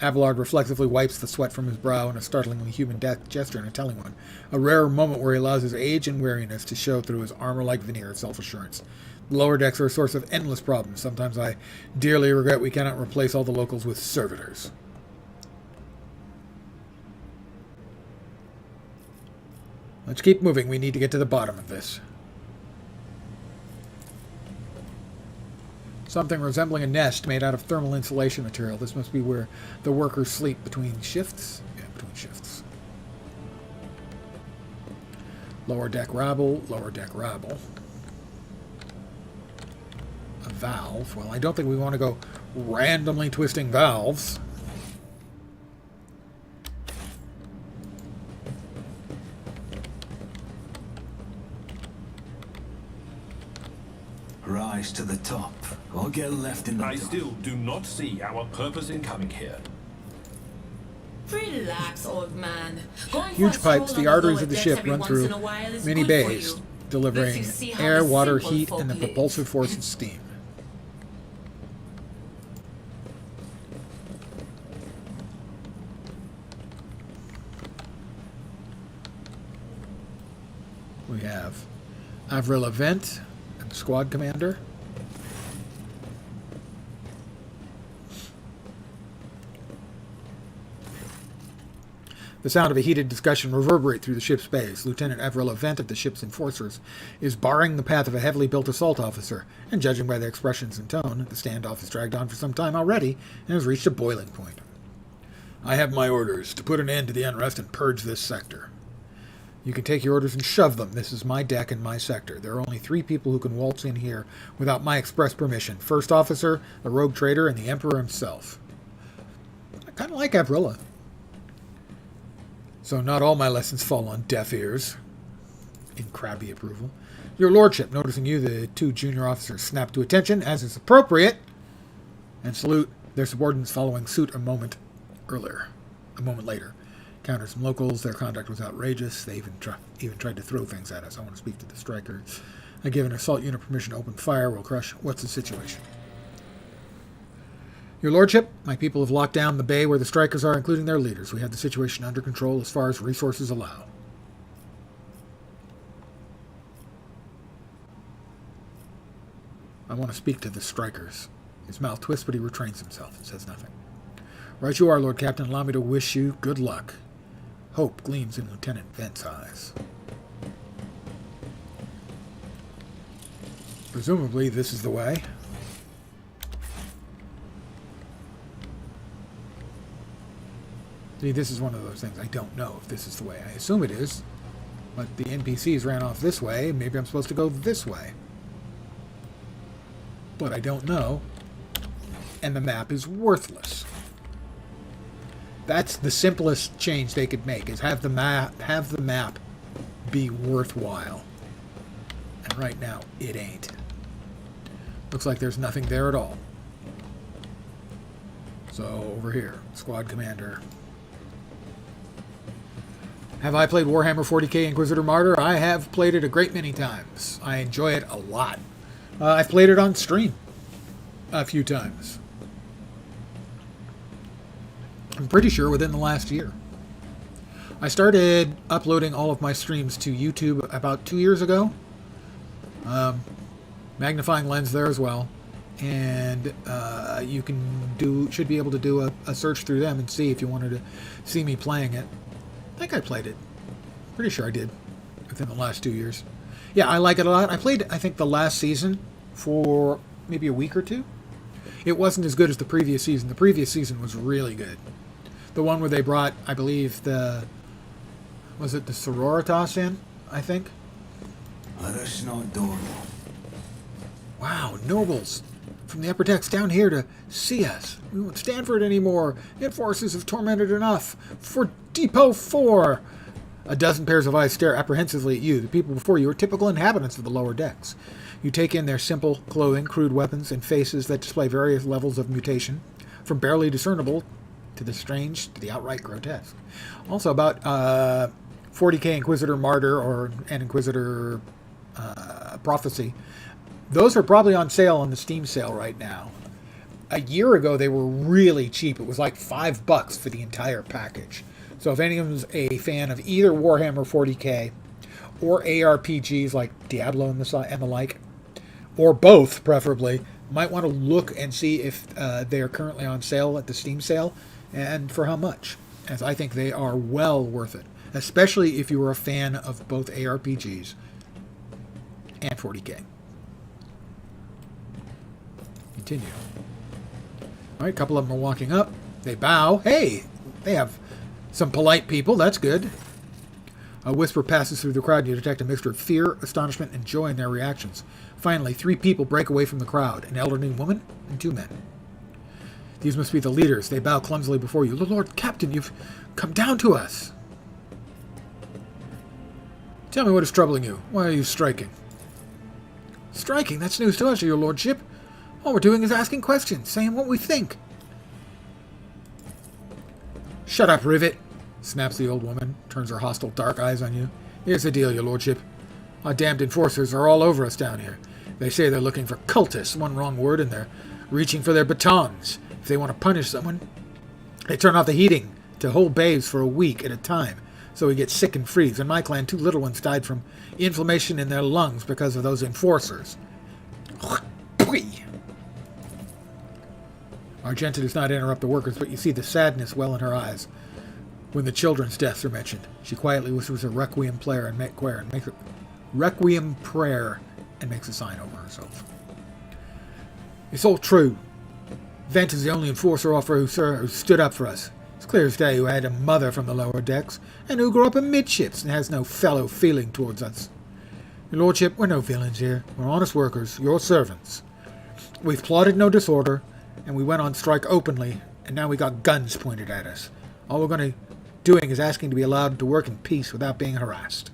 Abelard reflexively wipes the sweat from his brow in a startlingly human gesture and a telling one. A rare moment where he allows his age and weariness to show through his armor-like veneer of self-assurance. The lower decks are a source of endless problems. Sometimes I dearly regret we cannot replace all the locals with servitors. Let's keep moving. We need to get to the bottom of this. Something resembling a nest made out of thermal insulation material. This must be where the workers sleep between shifts. Yeah, between shifts. Lower deck rabble, lower deck rabble. A valve. Well, I don't think we want to go randomly twisting valves. Rise to the top, or get left in the I dark. still do not see our purpose in coming here. Relax, old man. Going Huge for a pipes, stroll the on arteries lower of the decks ship every run once through in a while is many good for bays, you. delivering Lets you see how air, the water, simple heat, folk and the live. propulsive force of steam. We have Avril Event and Squad Commander. The sound of a heated discussion reverberates through the ship's bays. Lieutenant Avril Vent of the ship's enforcers is barring the path of a heavily built assault officer, and judging by their expressions and tone, the standoff has dragged on for some time already and has reached a boiling point. I have my orders to put an end to the unrest and purge this sector. You can take your orders and shove them. This is my deck and my sector. There are only 3 people who can waltz in here without my express permission. First officer, a rogue trader, and the Emperor himself. I kind of like Avrilla. So not all my lessons fall on deaf ears. In crabby approval. Your lordship, noticing you, the 2 junior officers snap to attention, as is appropriate, and salute their subordinates following suit a moment later. Counter some locals. Their conduct was outrageous. They even tried to throw things at us. I want to speak to the strikers. I give an assault unit permission to open fire. We'll crush. What's the situation? Your lordship, my people have locked down the bay where the strikers are, including their leaders. We have the situation under control as far as resources allow. I want to speak to the strikers. His mouth twists, but he restrains himself and says nothing. Right you are, Lord Captain. Allow me to wish you good luck. Hope gleams in Lieutenant Vent's eyes. Presumably, this is the way. See, this is one of those things. I don't know if this is the way. I assume it is. But the NPCs ran off this way. Maybe I'm supposed to go this way. But I don't know. And the map is worthless. That's the simplest change they could make, is have the map be worthwhile. And right now, it ain't. Looks like there's nothing there at all. So, over here, Squad Commander. Have I played Warhammer 40k Inquisitor Martyr? I have played it a great many times. I enjoy it a lot. I've played it on stream a few times. I'm pretty sure within the last year. I started uploading all of my streams to YouTube about 2 years ago. Magnifying lens there as well. And you should be able to do a search through them and see if you wanted to see me playing it. I think I played it. Pretty sure I did within the last 2 years. Yeah, I like it a lot. I played, I think, the last season for maybe a week or two. It wasn't as good as the previous season. The previous season was really good. The one where they brought, I believe, was it the Sororitas in, I think? Let us not door. Wow, nobles from the upper decks down here to see us. We won't stand for it anymore. Enforcers have tormented enough. For Depot 4! A dozen pairs of eyes stare apprehensively at you. The people before you are typical inhabitants of the lower decks. You take in their simple clothing, crude weapons, and faces that display various levels of mutation, from barely discernible to the strange to the outright grotesque. Also about 40k Inquisitor Martyr or an Inquisitor Prophecy. Those are probably on sale on the Steam sale right now. A year ago, they were really cheap. It was like $5 for the entire package. So if anyone's a fan of either Warhammer 40k or ARPGs like Diablo and the like, or both preferably, might want to look and see if they are currently on sale at the Steam sale and for how much, as I think they are well worth it, especially if you are a fan of both ARPGs and 40k. Continue. All right, a couple of them are walking up. They bow. Hey, they have some polite people. That's good. A whisper passes through the crowd, and you detect a mixture of fear, astonishment, and joy in their reactions. Finally, 3 people break away from the crowd, an elderly woman and 2 men. These must be the leaders. They bow clumsily before you. Lord Captain, you've come down to us. Tell me what is troubling you. Why are you striking? Striking? That's news to us, your lordship. All we're doing is asking questions, saying what we think. Shut up, Rivet, snaps the old woman, turns her hostile dark eyes on you. Here's the deal, your lordship. Our damned enforcers are all over us down here. They say they're looking for cultists, one wrong word, and they're reaching for their batons. If they want to punish someone, they turn off the heating to whole bays for a week at a time, so we get sick and freeze. In my clan, 2 little ones died from inflammation in their lungs because of those enforcers. Argenta does not interrupt the workers, but you see the sadness well in her eyes. when the children's deaths are mentioned. She quietly whispers a requiem prayer and makes a sign over herself. It's all true. Vent is the only enforcer officer who stood up for us. It's clear as day who had a mother from the lower decks, and who grew up amidships and has no fellow feeling towards us. Your lordship, we're no villains here. We're honest workers, your servants. We've plotted no disorder, and we went on strike openly, and now we got guns pointed at us. All we're going to doing is asking to be allowed to work in peace without being harassed.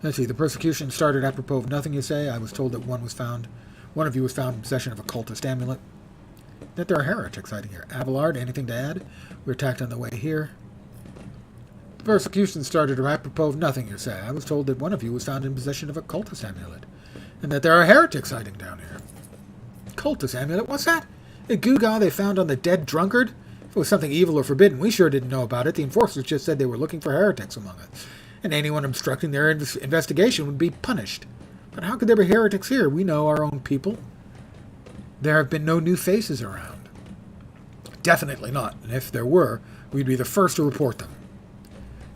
Let's see, the persecution started apropos of nothing, you say. I was told that one of you was found in possession of a cultist amulet. That there are heretics hiding here. Abelard, anything to add? We're attacked on the way here. The persecution started apropos of nothing, you say. I was told that one of you was found in possession of a cultist amulet. And that there are heretics hiding down here. Cultist amulet? What's that? The gewgaw they found on the dead drunkard? If it was something evil or forbidden, we sure didn't know about it. The enforcers just said they were looking for heretics among us. And anyone obstructing their investigation would be punished. But how could there be heretics here? We know our own people. There have been no new faces around. Definitely not. And if there were, we'd be the first to report them.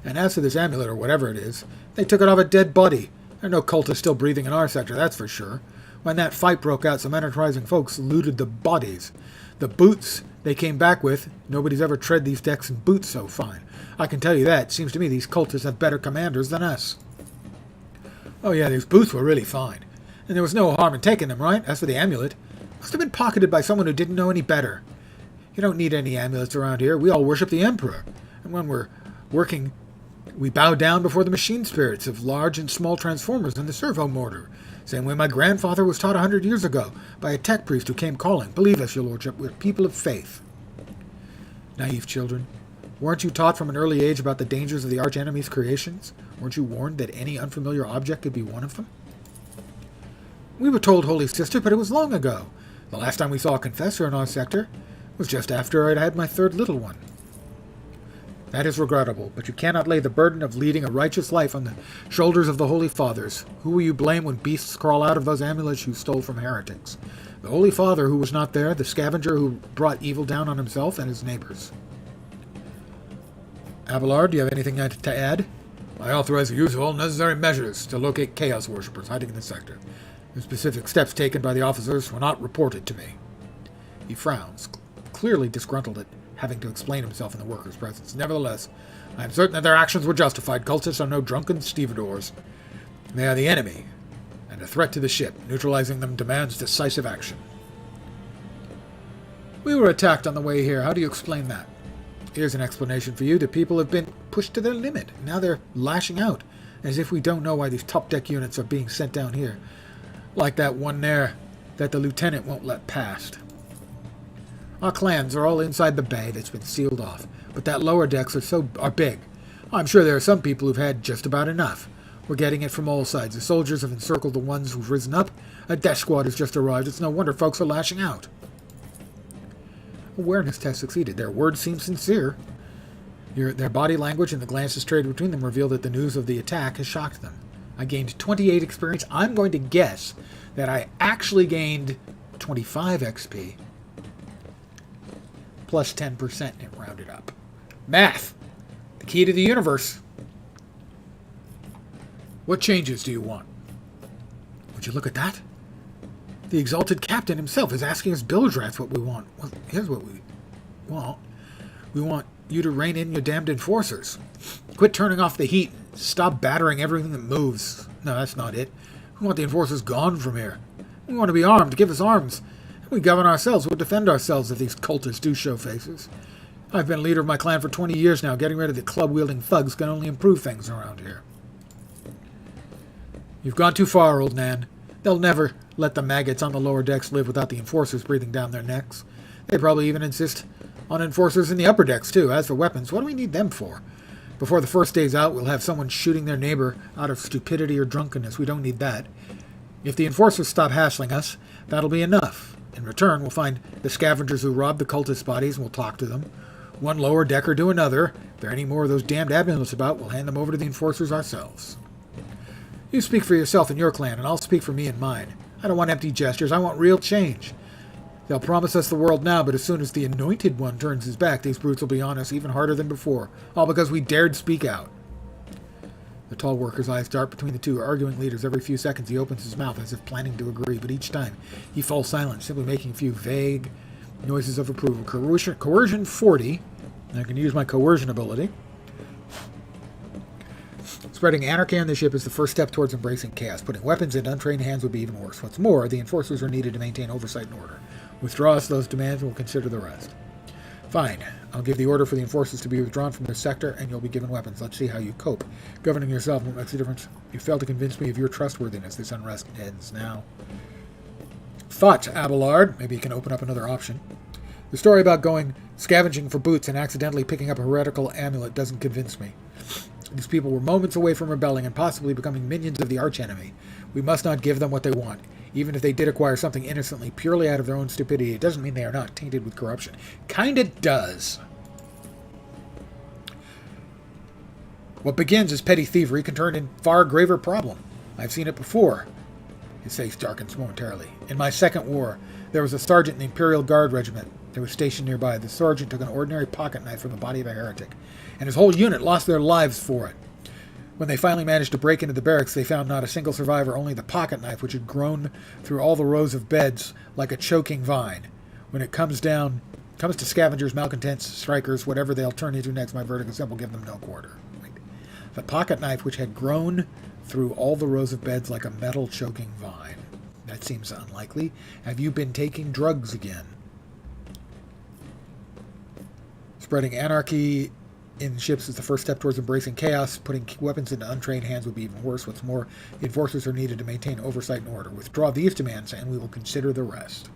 And as for this amulet, or whatever it is, they took it off a dead body. There are no cultists still breathing in our sector, that's for sure. When that fight broke out, some enterprising folks looted the bodies. The boots they came back with, nobody's ever tread these decks in boots so fine. I can tell you that. It seems to me these cultists have better commanders than us. Oh yeah, these boots were really fine. And there was no harm in taking them, right? As for the amulet, must have been pocketed by someone who didn't know any better. You don't need any amulets around here. We all worship the Emperor. And when we're working, we bow down before the machine spirits of large and small transformers and the servo mortar. Same way my grandfather was taught 100 years ago by a tech priest who came calling. Believe us, your lordship, we're people of faith. Naive children. Weren't you taught from an early age about the dangers of the archenemy's creations? Weren't you warned that any unfamiliar object could be one of them? We were told, Holy Sister, but it was long ago. The last time we saw a confessor in our sector was just after I'd had my third little one. That is regrettable, but you cannot lay the burden of leading a righteous life on the shoulders of the Holy Fathers. Who will you blame when beasts crawl out of those amulets you stole from heretics? The Holy Father who was not there, the scavenger who brought evil down on himself and his neighbors. Abelard, do you have anything to add? I authorize the use of all necessary measures to locate Chaos Worshippers hiding in the sector. The specific steps taken by the officers were not reported to me. He frowns, clearly disgruntled at having to explain himself in the workers' presence. Nevertheless, I am certain that their actions were justified. Cultists are no drunken stevedores. They are the enemy, and a threat to the ship. Neutralizing them demands decisive action. We were attacked on the way here. How do you explain that? Here's an explanation for you. The people have been pushed to their limit. Now they're lashing out, as if we don't know why these top-deck units are being sent down here. Like that one there that the lieutenant won't let past. Our clans are all inside the bay that's been sealed off, but that lower decks are big. I'm sure there are some people who've had just about enough. We're getting it from all sides. The soldiers have encircled the ones who've risen up. A death squad has just arrived. It's no wonder folks are lashing out. Awareness test succeeded. Their words seem sincere. Their body language and the glances traded between them reveal that the news of the attack has shocked them. I gained 28 experience. I'm going to guess that I actually gained 25 XP. Plus 10% and rounded up. Math. The key to the universe. What changes do you want? Would you look at that? The exalted captain himself is asking us bilge rats what we want. Well, here's what we want. We want you to rein in your damned enforcers. Quit turning off the heat. Stop battering everything that moves. No, that's not it. We want the enforcers gone from here. We want to be armed. Give us arms. We govern ourselves. We'll defend ourselves if these cultists do show faces. I've been leader of my clan for 20 years now. Getting rid of the club-wielding thugs can only improve things around here. You've gone too far, old Nan. They'll never let the maggots on the lower decks live without the enforcers breathing down their necks. They probably even insist on enforcers in the upper decks, too. As for weapons, what do we need them for? Before the first day's out, we'll have someone shooting their neighbor out of stupidity or drunkenness. We don't need that. If the enforcers stop hassling us, that'll be enough. In return, we'll find the scavengers who robbed the cultist bodies and we'll talk to them. One lower decker to another. If there are any more of those damned amulets about, we'll hand them over to the enforcers ourselves. You speak for yourself and your clan, and I'll speak for me and mine. I don't want empty gestures. I want real change. They'll promise us the world now, but as soon as the Anointed One turns his back, these brutes will be on us even harder than before, all because we dared speak out. The tall worker's eyes dart between the two arguing leaders. Every few seconds he opens his mouth as if planning to agree, but each time he falls silent, simply making a few vague noises of approval. Coercion 40. I can use my coercion ability. Spreading anarchy on the ship is the first step towards embracing chaos. Putting weapons in untrained hands would be even worse. What's more, the enforcers are needed to maintain oversight and order. Withdraw us those demands and we'll consider the rest. Fine. I'll give the order for the enforcers to be withdrawn from their sector, and you'll be given weapons. Let's see how you cope. Governing yourself won't make a difference. You failed to convince me of your trustworthiness. This unrest ends now. Thought, Abelard. Maybe you can open up another option. The story about going scavenging for boots and accidentally picking up a heretical amulet doesn't convince me. These people were moments away from rebelling and possibly becoming minions of the archenemy. We must not give them what they want. Even if they did acquire something innocently, purely out of their own stupidity, it doesn't mean they are not tainted with corruption. Kinda does. What begins as petty thievery can turn into far graver problem. I've seen it before. His face darkens momentarily. In my second war, there was a sergeant in the Imperial Guard Regiment that was stationed nearby. The sergeant took an ordinary pocket knife from the body of a heretic, and his whole unit lost their lives for it. When they finally managed to break into the barracks, they found not a single survivor, only the pocket knife, which had grown through all the rows of beds like a choking vine. When it comes to scavengers, malcontents, strikers, whatever they'll turn into next, my verdict is simple: give them no quarter. Right. The pocket knife, which had grown through all the rows of beds like a metal choking vine. That seems unlikely. Have you been taking drugs again? Spreading anarchy in ships is the first step towards embracing chaos. Putting weapons into untrained hands would be even worse. What's more, the enforcers are needed to maintain oversight and order. Withdraw these demands, and we will consider the rest.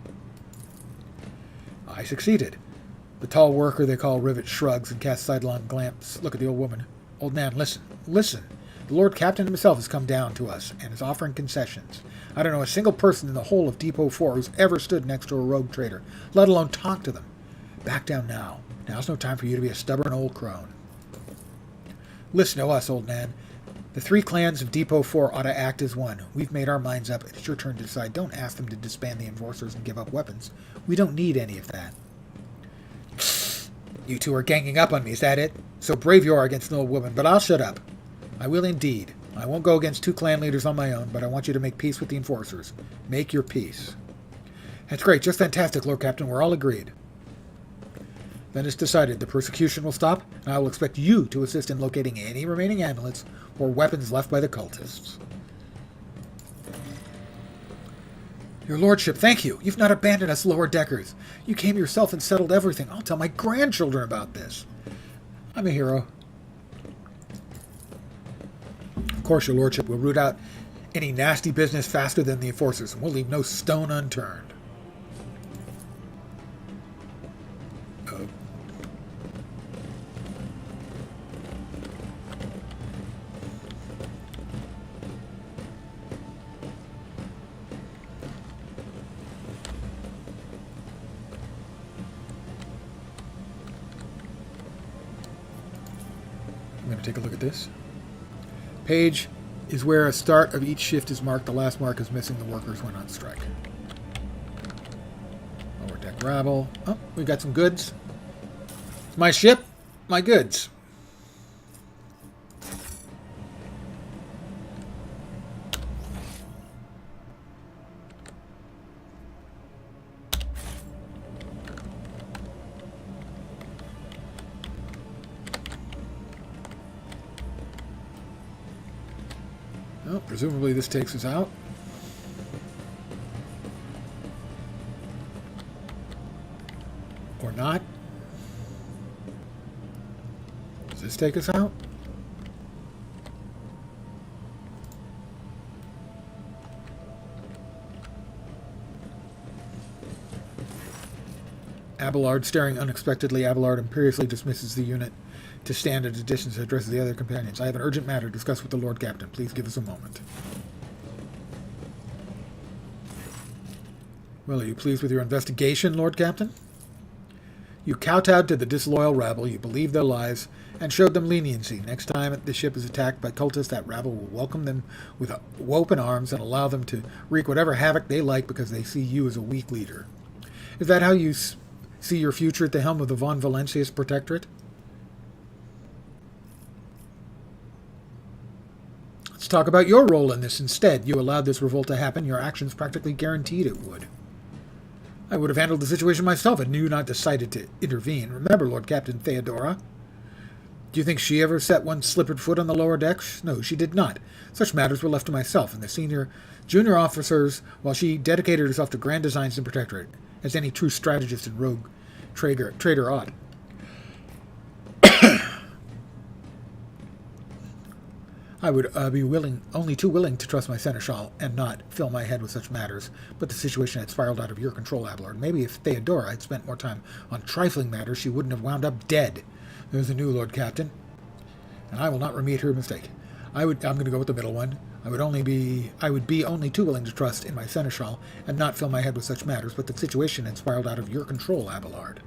I succeeded. The tall worker they call Rivet shrugs and casts sidelong glance. Look at the old woman. Old man, listen. Listen. The Lord Captain himself has come down to us and is offering concessions. I don't know a single person in the whole of Depot 4 who's ever stood next to a rogue trader, let alone talk to them. Back down now. Now's no time for you to be a stubborn old crone. Listen to us, old man. The 3 clans of Depot 4 ought to act as one. We've made our minds up. It's your turn to decide. Don't ask them to disband the enforcers and give up weapons. We don't need any of that. You two are ganging up on me, is that it? So brave you are against an old woman, but I'll shut up. I will indeed. I won't go against 2 clan leaders on my own, but I want you to make peace with the enforcers. Make your peace. That's great. Just fantastic, Lord Captain. We're all agreed. Then it's decided. The persecution will stop, and I will expect you to assist in locating any remaining amulets or weapons left by the cultists. Your lordship, thank you. You've not abandoned us lower deckers. You came yourself and settled everything. I'll tell my grandchildren about this. I'm a hero. Of course, your lordship will root out any nasty business faster than the enforcers, and we'll leave no stone unturned. I'm going to take a look at this. Page is where a start of each shift is marked. The last mark is missing. The workers went on strike. Lower deck rabble. Oh, we've got some goods. It's my ship, my goods. Well, presumably this takes us out. Or not. Does this take us out? Abelard, staring unexpectedly, Abelard imperiously dismisses the unit to stand at a distance and addresses the other companions. I have an urgent matter to discuss with the Lord Captain. Please give us a moment. Well, are you pleased with your investigation, Lord Captain? You kowtowed to the disloyal rabble, you believed their lies, and showed them leniency. Next time the ship is attacked by cultists, that rabble will welcome them with open arms and allow them to wreak whatever havoc they like because they see you as a weak leader. Is that how you see your future at the helm of the Von Valencius Protectorate? Let's talk about your role in this instead. You allowed this revolt to happen. Your actions practically guaranteed it would. I would have handled the situation myself had you not decided to intervene. Remember, Lord Captain Theodora? Do you think she ever set one slippered foot on the lower decks? No, she did not. Such matters were left to myself and the junior officers, while she dedicated herself to grand designs and protectorate, as any true strategist and rogue trader ought. I would be only too willing to trust my seneschal and not fill my head with such matters, but the situation had spiraled out of your control, Abelard. Maybe if Theodora had spent more time on trifling matters, she wouldn't have wound up dead. There's a new Lord Captain, and I will not repeat her mistake. I'm going to go with the middle one. I would be only too willing to trust in my seneschal and not fill my head with such matters, but the situation had spiraled out of your control, Abelard.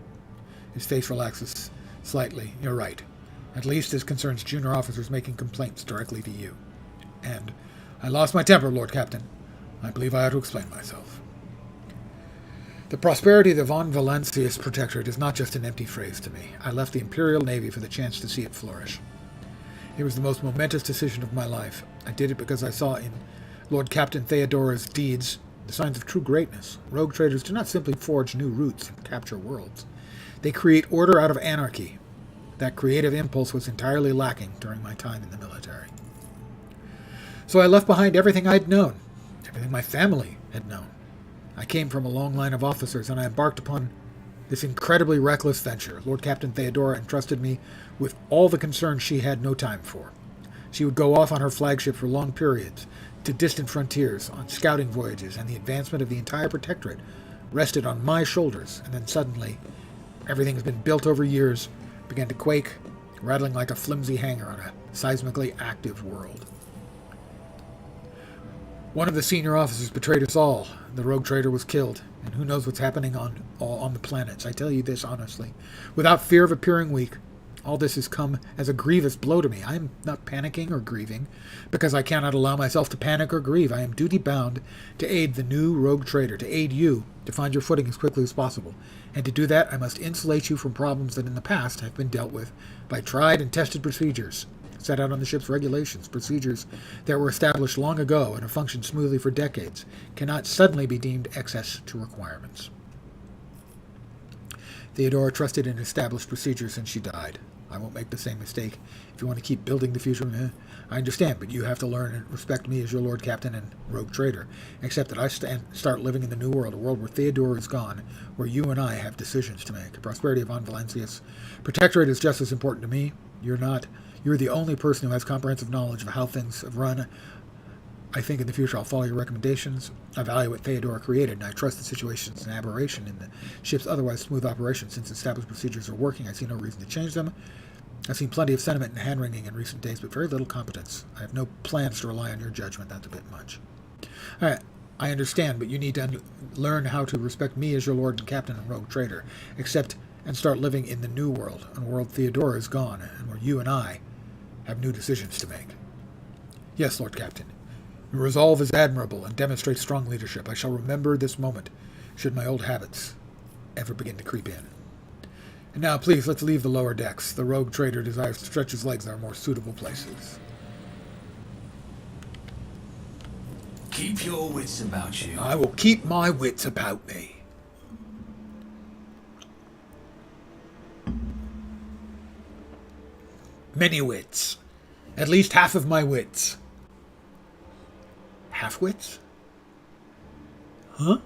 His face relaxes slightly. You're right. At least as concerns junior officers making complaints directly to you. And I lost my temper, Lord Captain. I believe I ought to explain myself. The prosperity of the Von Valencius Protectorate is not just an empty phrase to me. I left the Imperial Navy for the chance to see it flourish. It was the most momentous decision of my life. I did it because I saw in Lord Captain Theodora's deeds the signs of true greatness. Rogue traders do not simply forge new routes and capture worlds. They create order out of anarchy. That creative impulse was entirely lacking during my time in the military. So I left behind everything I'd known, everything my family had known. I came from a long line of officers, and I embarked upon this incredibly reckless venture. Lord Captain Theodora entrusted me with all the concerns she had no time for. She would go off on her flagship for long periods, to distant frontiers, on scouting voyages, and the advancement of the entire Protectorate rested on my shoulders, and then suddenly, everything has been built over years, began to quake, rattling like a flimsy hanger on a seismically active world. One of the senior officers betrayed us all. The rogue trader was killed, and who knows what's happening on the planets. I tell you this honestly, without fear of appearing weak. All this has come as a grievous blow to me. I am not panicking or grieving, because I cannot allow myself to panic or grieve. I am duty-bound to aid the new rogue trader, to aid you to find your footing as quickly as possible. And to do that, I must insulate you from problems that in the past have been dealt with by tried and tested procedures, set out on the ship's regulations. Procedures that were established long ago and have functioned smoothly for decades cannot suddenly be deemed excess to requirements. Theodora trusted in established procedures and she died. I won't make the same mistake. If you want to keep building the future, I understand, but you have to learn and respect me as your Lord Captain and rogue trader. Accept that I start living in the new world, a world where Theodora is gone, where you and I have decisions to make. The prosperity of Von Valencius Protectorate is just as important to me. You're not. You're the only person who has comprehensive knowledge of how things have run. I think in the future I'll follow your recommendations. I value what Theodora created, and I trust the situation is an aberration in the ship's otherwise smooth operation. Since established procedures are working, I see no reason to change them. I've seen plenty of sentiment and hand-wringing in recent days, but very little competence. I have no plans to rely on your judgment. That's a bit much. All right, I understand, but you need to learn how to respect me as your Lord and Captain and rogue trader. Accept and start living in the new world, a world Theodora is gone, and where you and I have new decisions to make. Yes, Lord Captain. Your resolve is admirable and demonstrates strong leadership. I shall remember this moment, should my old habits ever begin to creep in. And now, please, let's leave the lower decks. The rogue trader desires to stretch his legs. There are more suitable places. Keep your wits about you. I will keep my wits about me. Many wits. At least half of my wits. Half-wits? Huh?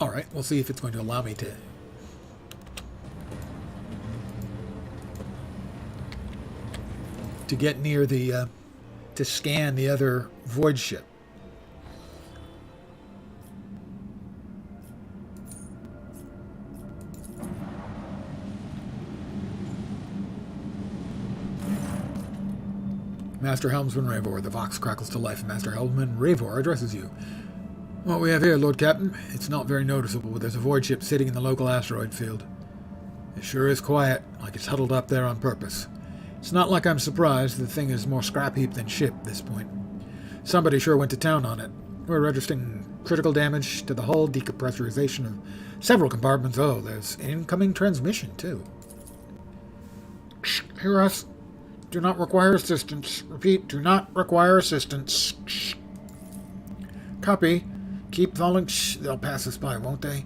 Alright, we'll see if it's going to allow me to get near the, to scan the other void ship. Master Helmsman Ravor, the Vox crackles to life, and Master Helmsman Ravor addresses you. What we have here, Lord Captain, it's not very noticeable, but there's a void ship sitting in the local asteroid field. It sure is quiet, like it's huddled up there on purpose. It's not like I'm surprised. The thing is more scrap heap than ship at this point. Somebody sure went to town on it. We're registering Critical damage to the hull, decompressurization of several compartments. Oh, there's incoming transmission, too. Hear us. Do not require assistance. Repeat, do not require assistance. Copy. Keep following. They'll pass us by, won't they?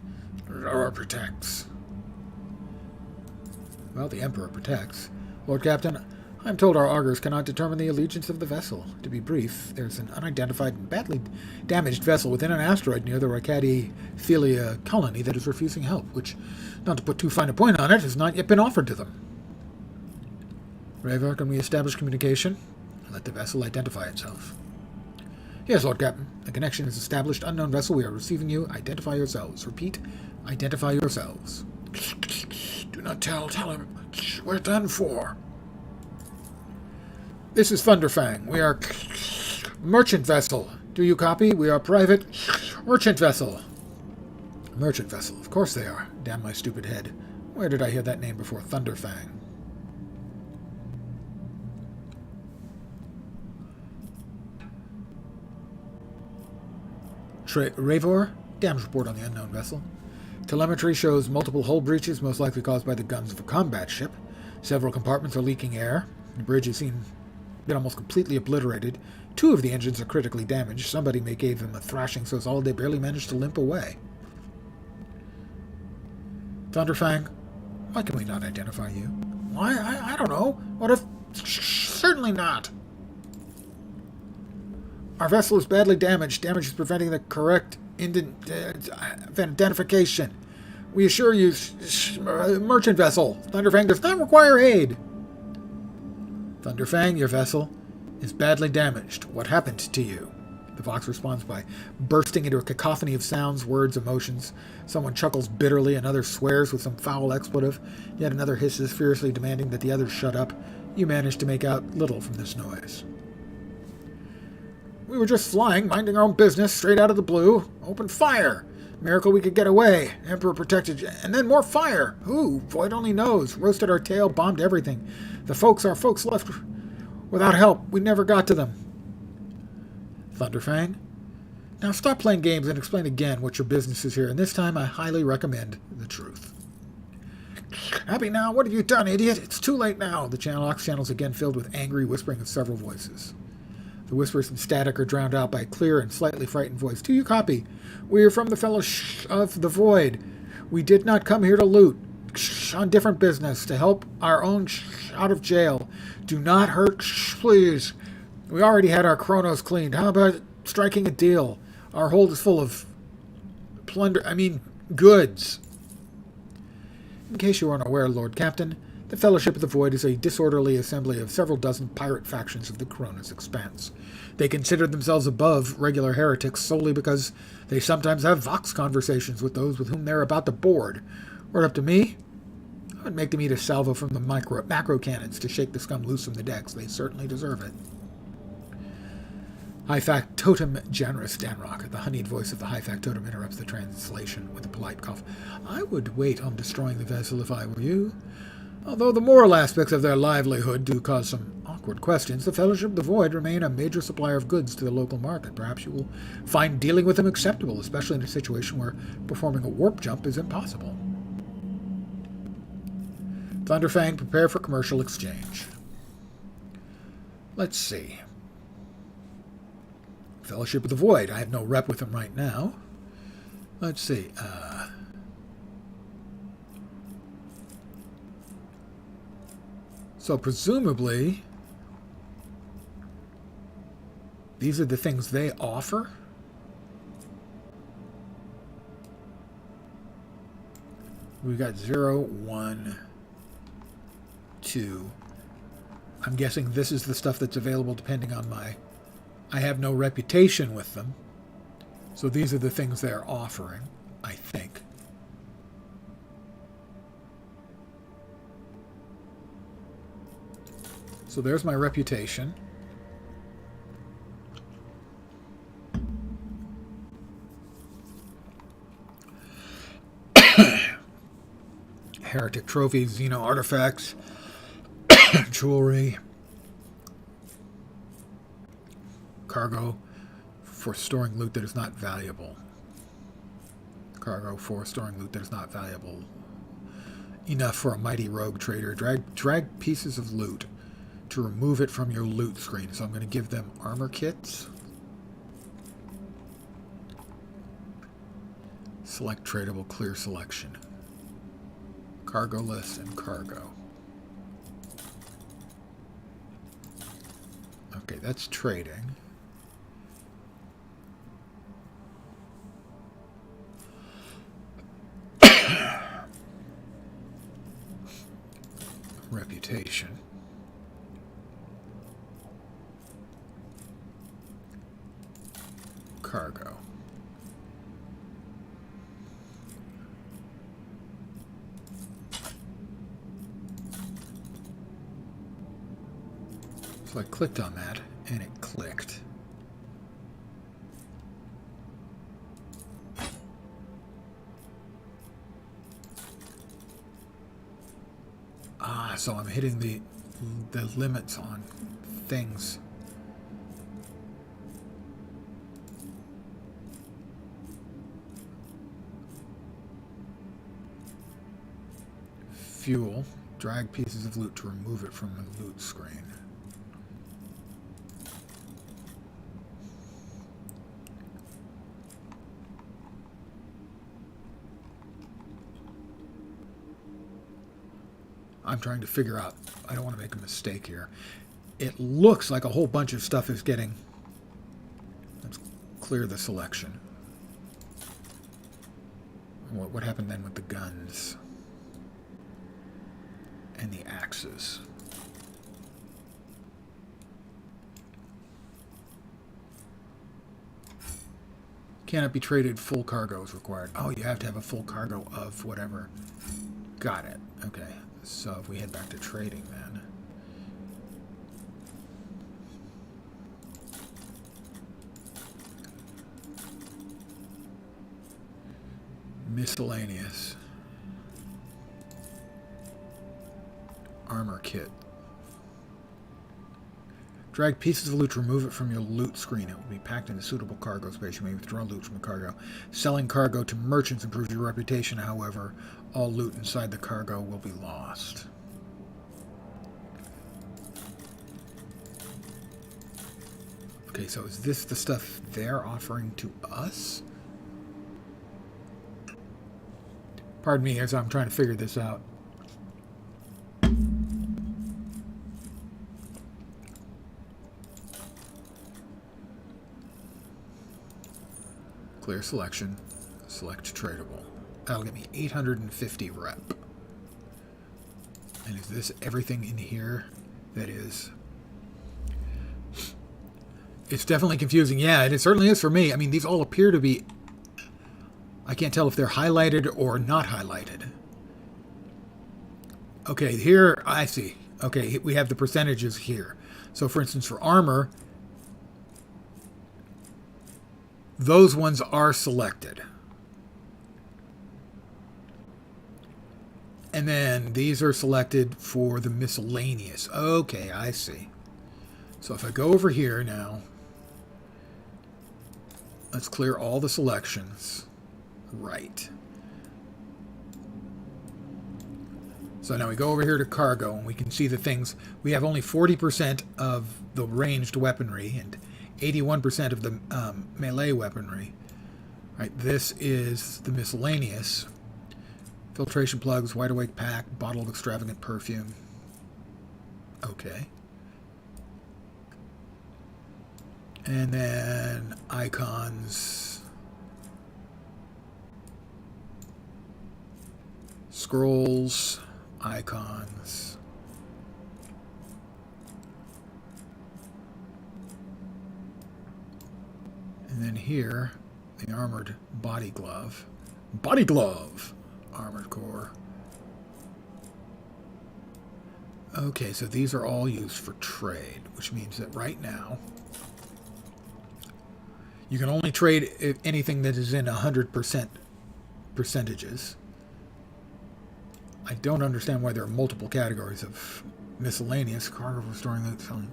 Or protects. Well, the Emperor protects. Lord Captain, I'm told our augurs cannot determine the allegiance of the vessel. To be brief, there's an unidentified and badly damaged vessel within an asteroid near the Ricadi Philia colony that is refusing help, which, not to put too fine a point on it, has not yet been offered to them. Raver, can we establish communication? Let the vessel identify itself. Yes, Lord Captain. The connection is established. Unknown vessel, we are receiving you. Identify yourselves. Repeat, identify yourselves. Do not tell him. We're done for. This is Thunderfang. We are merchant vessel. Do you copy? We are private merchant vessel. Merchant vessel. Of course they are. Damn my stupid head. Where did I hear that name before? Thunderfang. Ravor, damage report on the unknown vessel. Telemetry shows multiple hull breaches, most likely caused by the guns of a combat ship. Several compartments are leaking air. The bridge has been almost completely obliterated. 2 of the engines are critically damaged. Somebody may gave them a thrashing so solid they barely managed to limp away. Thunderfang, why can we not identify you? Why? I don't know. What if... Certainly not. Our vessel is badly damaged. Damage is preventing the correct identification. We assure you, merchant vessel. Thunderfang does not require aid. Thunderfang, your vessel is badly damaged. What happened to you? The Vox responds by bursting into a cacophony of sounds, words, emotions. Someone chuckles bitterly, another swears with some foul expletive, yet another hisses fiercely, demanding that the others shut up. You manage to make out little from this noise. We were just flying, minding our own business, straight out of the blue. Open fire! Miracle we could get away. Emperor protected you. And then more fire! Who? Void only knows. Roasted our tail, bombed everything. Our folks left without help. We never got to them. Thunderfang? Now stop playing games and explain again what your business is here, and this time I highly recommend the truth. Happy now? What have you done, idiot? It's too late now. The Aux channel's again filled with angry whispering of several voices. The whispers and static are drowned out by a clear and slightly frightened voice. Do you copy? We are from the Fellowship of the Void. We did not come here to loot. On different business, to help our own out of jail. Do not hurt, please. We already had our chronos cleaned. How about striking a deal? Our hold is full of goods. In case you aren't aware, Lord Captain, the Fellowship of the Void is a disorderly assembly of several dozen pirate factions of the Corona's expanse. They consider themselves above regular heretics solely because they sometimes have Vox conversations with those with whom they're about to board. Were it up to me, I would make them eat a salvo from the macro cannons to shake the scum loose from the decks. They certainly deserve it. High Factotum Generous Danrock, the honeyed voice of the High Factotum, interrupts the translation with a polite cough. I would wait on destroying the vessel if I were you. Although the moral aspects of their livelihood do cause some awkward questions, the Fellowship of the Void remain a major supplier of goods to the local market. Perhaps you will find dealing with them acceptable, especially in a situation where performing a warp jump is impossible. Thunderfang, prepare for commercial exchange. Let's see. Fellowship of the Void. I have no rep with them right now. Let's see. So presumably, these are the things they offer. We've got 0, 1, 2. I'm guessing this is the stuff that's available depending on I have no reputation with them. So these are the things they're offering, I think. So there's my reputation. Heretic trophies, Xeno artifacts, jewelry, cargo for storing loot that is not valuable. cargo for storing loot that is not valuable enough for a mighty rogue trader. Drag pieces of loot to remove it from your loot screen. So I'm going to give them armor kits. Select tradable, clear selection. Cargo list and cargo. Okay, that's trading. Reputation. Cargo. So I clicked on that and it clicked. So I'm hitting the limits on things. Fuel. Drag pieces of loot to remove it from the loot screen. I'm trying to figure out, I don't want to make a mistake here. It looks like a whole bunch of stuff is getting, let's clear the selection. What happened then with the guns and the axes? Cannot be traded, full cargo is required. Oh, you have to have a full cargo of whatever. Got it. Okay. So if we head back to trading then. Miscellaneous. Armor kit. Drag pieces of loot to remove it from your loot screen. It will be packed in a suitable cargo space. You may withdraw loot from the cargo. Selling cargo to merchants improves your reputation. However, all loot inside the cargo will be lost. Okay, so is this the stuff they're offering to us? Pardon me as I'm trying to figure this out. Clear selection. Select tradable. That'll get me 850 rep. And is this everything in here that is... It's definitely confusing. Yeah, it certainly is for me. I mean, these all appear to be... I can't tell if they're highlighted or not highlighted. Okay, here, I see. Okay, we have the percentages here. So, for instance, for armor... Those ones are selected. And then these are selected for the miscellaneous. Okay, I see. So if I go over here now, let's clear all the selections. Right. So now we go over here to cargo and we can see the things. We have only 40% of the ranged weaponry and 81% of the melee weaponry. Right, this is the miscellaneous. Filtration plugs, wide awake pack, bottle of extravagant perfume. Okay. And then icons. Scrolls, icons. And then here, the armored body glove. Body glove! Armored core. Okay, so these are all used for trade, which means that right now, you can only trade anything that is in 100% percentages. I don't understand why there are multiple categories of miscellaneous, cargo for storing loot, selling.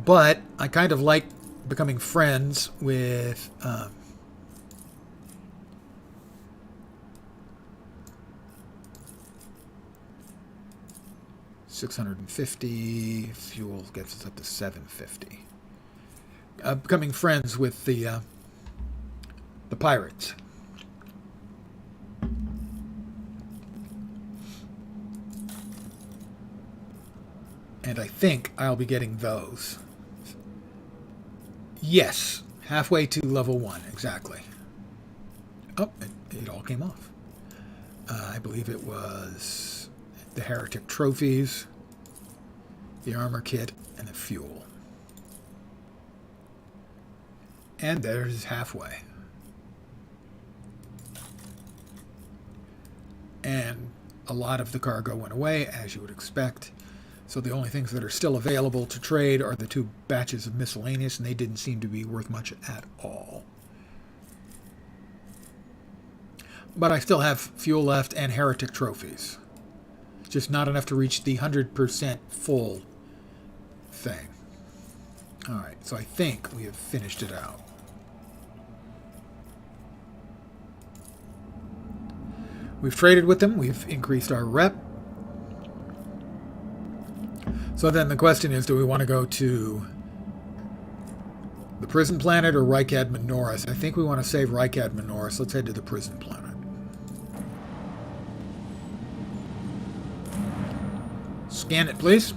But I kind of like becoming friends with 650. Fuel gets us up to 750. Becoming friends with the pirates. And I think I'll be getting those. Yes, halfway to level 1, exactly. Oh, it all came off. I believe it was the heretic trophies, the armor kit, and the fuel. And there's halfway. And a lot of the cargo went away, as you would expect. So the only things that are still available to trade are the 2 batches of miscellaneous, and they didn't seem to be worth much at all. But I still have fuel left and heretic trophies. Just not enough to reach the 100% full thing. Alright, so I think we have finished it out. We've traded with them. We've increased our rep. So then the question is, do we want to go to the prison planet or Rykad Minoris? I think we want to save Rykad Minoris. Let's head to the prison planet. Scan it, please.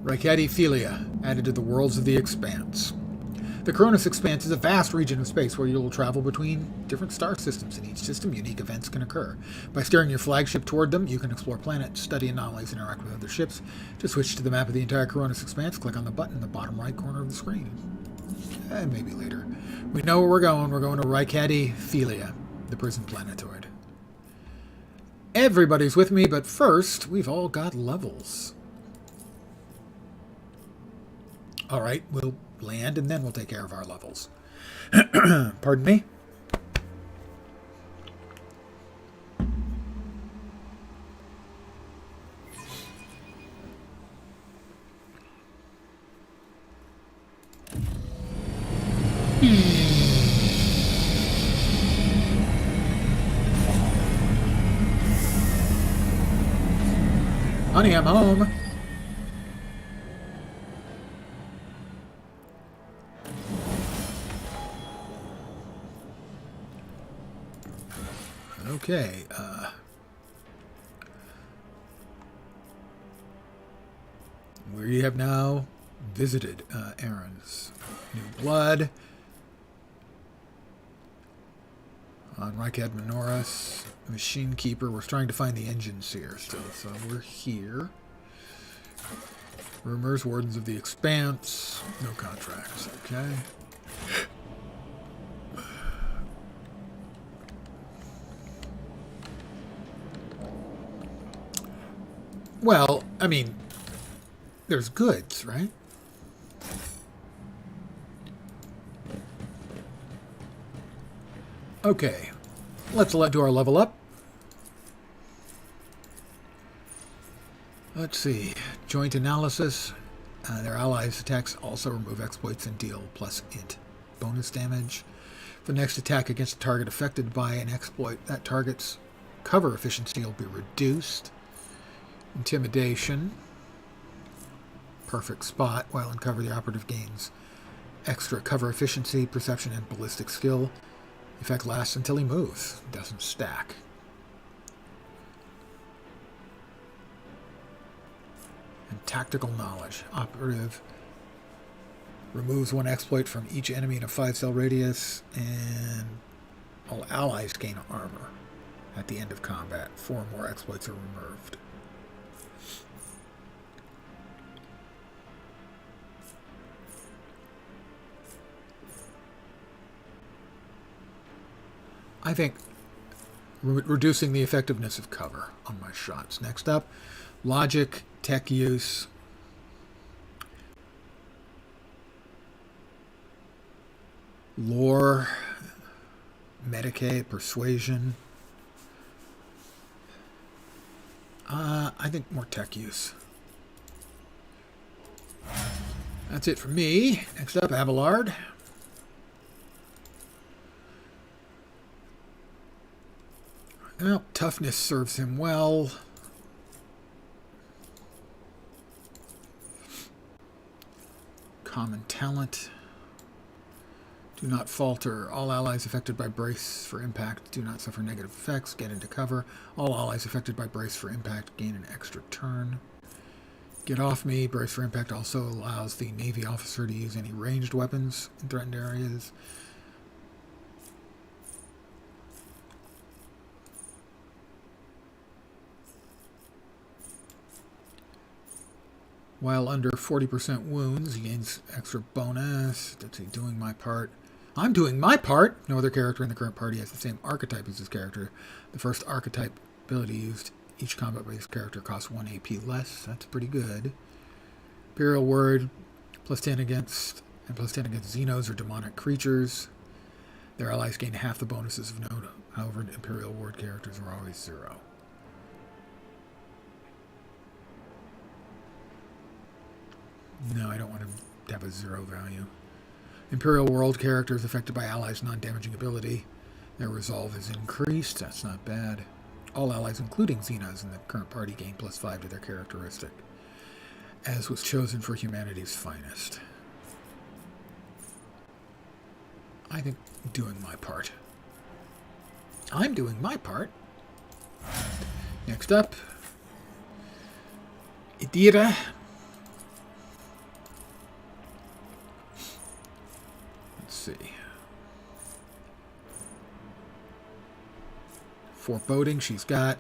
Rykadiphilia, added to the worlds of the Expanse. The Cronus Expanse is a vast region of space where you will travel between different star systems. In each system, unique events can occur. By steering your flagship toward them, you can explore planets, study anomalies, interact with other ships. To switch to the map of the entire Cronus Expanse, click on the button in the bottom right corner of the screen. Maybe later. We know where we're going. We're going to Rykadiphilia, the prison planetoid. Everybody's with me, but first, we've all got levels. All right, we'll land, and then we'll take care of our levels. Pardon me? Honey, I'm home. Okay, we have now visited Aaron's new blood on Rykad Minoris, Machine Keeper. We're trying to find the engine seer still, so we're here. Rumors, Wardens of the Expanse, no contracts, okay. Well, I mean, there's goods, right? Okay, let's do our level up. Let's see, joint analysis. Their allies' attacks also remove exploits and deal plus int bonus damage. For the next attack against a target affected by an exploit, that target's cover efficiency will be reduced. Intimidation. Perfect spot. While in cover, the operative gains extra cover efficiency, perception, and ballistic skill. Effect lasts until he moves. Doesn't stack. And tactical knowledge. Operative removes 1 exploit from each enemy in a 5-cell radius, and all allies gain armor at the end of combat. 4 more exploits are removed. I think reducing the effectiveness of cover on my shots. Next up, logic, tech use. Lore, Medicaid, persuasion. I think more tech use. That's it for me. Next up, Abelard. Well, toughness serves him well. Common talent. Do not falter. All allies affected by brace for impact do not suffer negative effects. Get into cover. All allies affected by brace for impact gain an extra turn. Get off me. Brace for impact also allows the Navy officer to use any ranged weapons in threatened areas. While under 40% wounds, he gains extra bonus. That's doing my part. I'm doing my part! No other character in the current party has the same archetype as this character. The first archetype ability used each combat-based character costs 1 AP less. That's pretty good. Imperial Word, plus 10 against Xenos or demonic creatures. Their allies gain half the bonuses of note. However, Imperial Ward characters are always 0. No, I don't want to have a 0 value. Imperial World characters affected by allies' non-damaging ability. Their resolve is increased. That's not bad. All allies, including Xenos in the current party, gain plus 5 to their characteristic, as was chosen for humanity's finest. I think doing my part. I'm doing my part. Next up, Idira. Let's see. Foreboding, she's got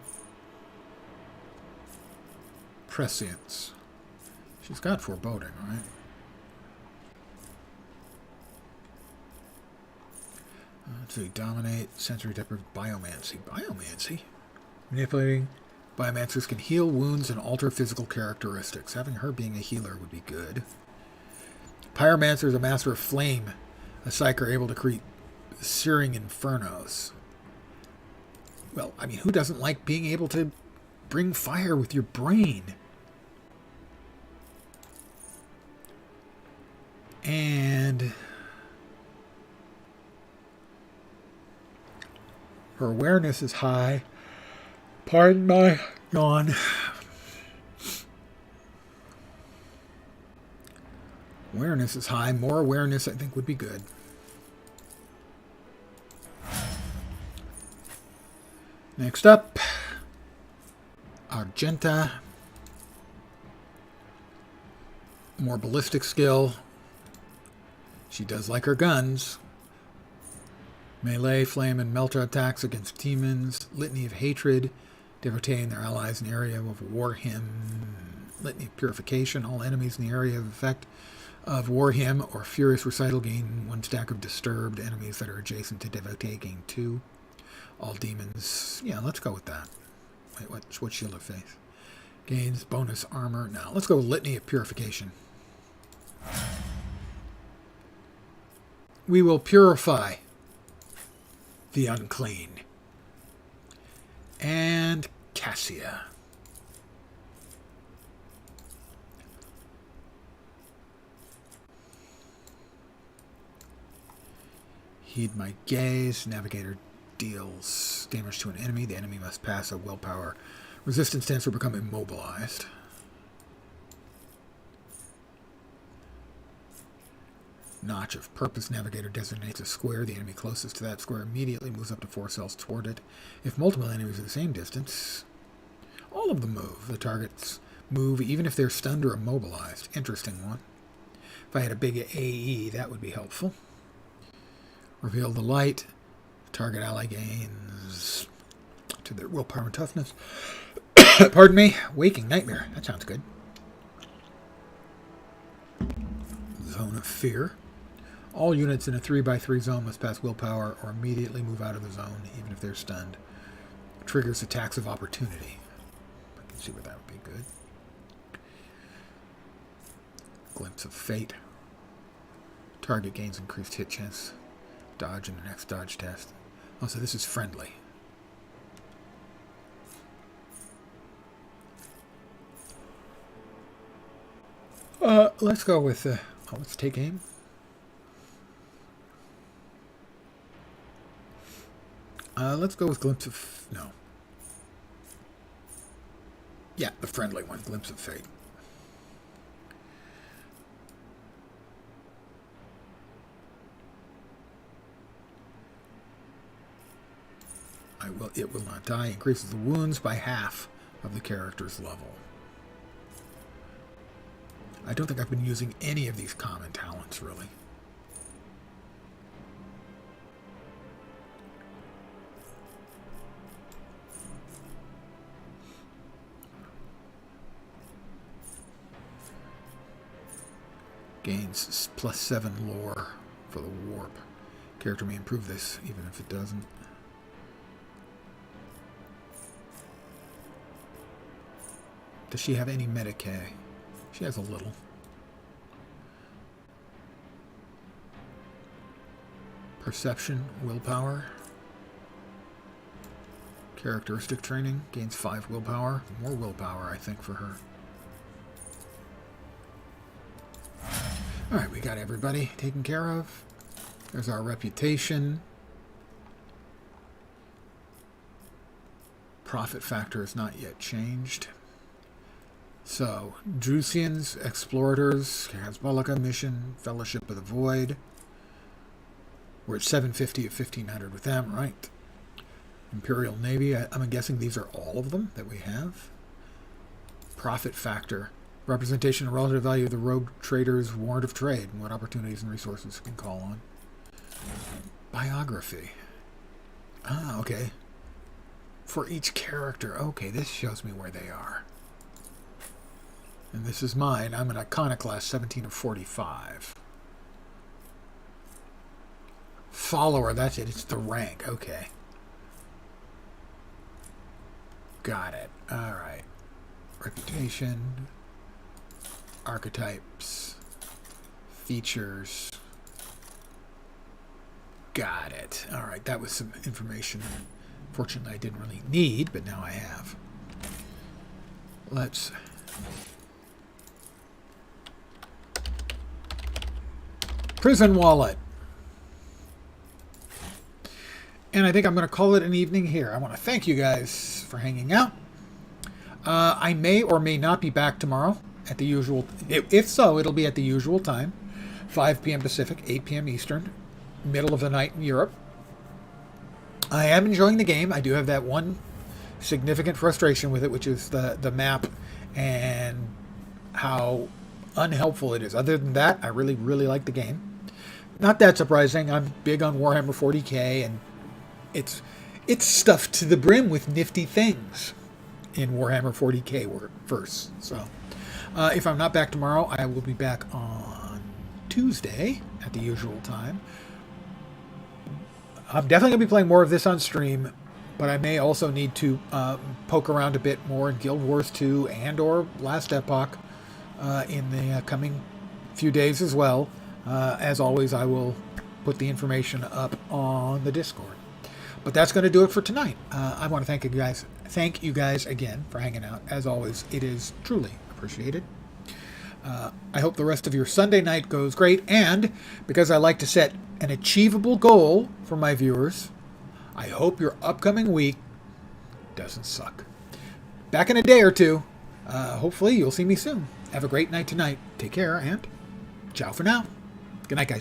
prescience. She's got foreboding, right? Let's see. Dominate, sensory deprivation, biomancy. Biomancy? Manipulating. Biomancers can heal wounds and alter physical characteristics. Having her being a healer would be good. Pyromancer is a master of flame. A psyker able to create searing infernos. Well, I mean, who doesn't like being able to bring fire with your brain? And her awareness is high. Pardon my yawn. Awareness is high. More awareness, I think, would be good. Next up, Argenta. More ballistic skill. She does like her guns. Melee, flame, and melta attacks against demons. Litany of hatred. Devotee and their allies in the area of war hymn. Litany of purification. All enemies in the area of effect of war hymn or furious recital gain 1 stack of disturbed. Enemies that are adjacent to devotee gain 2. All demons. Yeah, let's go with that. Wait, what shield of faith? Gains bonus armor. Now, let's go with Litany of Purification. We will purify the unclean. And Cassia. Heed my gaze. Navigator deals damage to an enemy. The enemy must pass a willpower resistance test or become immobilized. Notch of Purpose. Navigator designates a square. The enemy closest to that square immediately moves up to 4 cells toward it. If multiple enemies are the same distance, all of them move. The targets move even if they're stunned or immobilized. Interesting one. If I had a big AE, that would be helpful. Reveal the light. Target ally gains to their willpower and toughness. Pardon me. Waking Nightmare. That sounds good. Zone of Fear. All units in a 3x3 zone must pass willpower or immediately move out of the zone, even if they're stunned. Triggers attacks of opportunity. I can see where that would be good. Glimpse of Fate. Target gains increased hit chance. Dodge in the next dodge test. Oh, so this is friendly. Let's go with, let's take aim. Let's go with Glimpse of, no. Yeah, the friendly one, Glimpse of Fate. It will not die. Increases the wounds by half of the character's level. I don't think I've been using any of these common talents, really. Gains +7 lore for the warp. Character may improve this, even if it doesn't. Does she have any Medicae? She has a little. Perception, willpower. Characteristic training, gains 5 willpower. More willpower, I think, for her. Alright, we got everybody taken care of. There's our reputation. Profit factor is not yet changed. So, Drusians, Explorators, Hasbullica Mission, Fellowship of the Void. We're at 750 of 1500 with them, right? Imperial Navy, I'm guessing these are all of them that we have. Profit factor. Representation and relative value of the rogue trader's warrant of trade and what opportunities and resources it can call on. Biography. Ah, okay. For each character. Okay, this shows me where they are. And this is mine. I'm an Iconoclast, 17 of 45. Follower, that's it. It's the rank. Okay. Got it. All right. Reputation. Archetypes. Features. Got it. All right. That was some information. Fortunately, I didn't really need, but now I have. Let's... Prison wallet. And I think I'm going to call it an evening here. I want to thank you guys for hanging out. I may or may not be back tomorrow at the usual... If so, it'll be at the usual time. 5 p.m. Pacific, 8 p.m. Eastern. Middle of the night in Europe. I am enjoying the game. I do have that one significant frustration with it, which is the map and how unhelpful it is. Other than that, I really, really like the game. Not that surprising. I'm big on Warhammer 40k, and it's stuffed to the brim with nifty things in Warhammer 40k verse. So, if I'm not back tomorrow, I will be back on Tuesday at the usual time. I'm definitely going to be playing more of this on stream, but I may also need to poke around a bit more in Guild Wars 2 and or Last Epoch in the coming few days as well. As always, I will put the information up on the Discord. But that's going to do it for tonight. I want to thank you guys again for hanging out. As always, it is truly appreciated. I hope the rest of your Sunday night goes great. And because I like to set an achievable goal for my viewers, I hope your upcoming week doesn't suck. Back in a day or two. Hopefully you'll see me soon. Have a great night tonight. Take care and ciao for now. Good night, guys.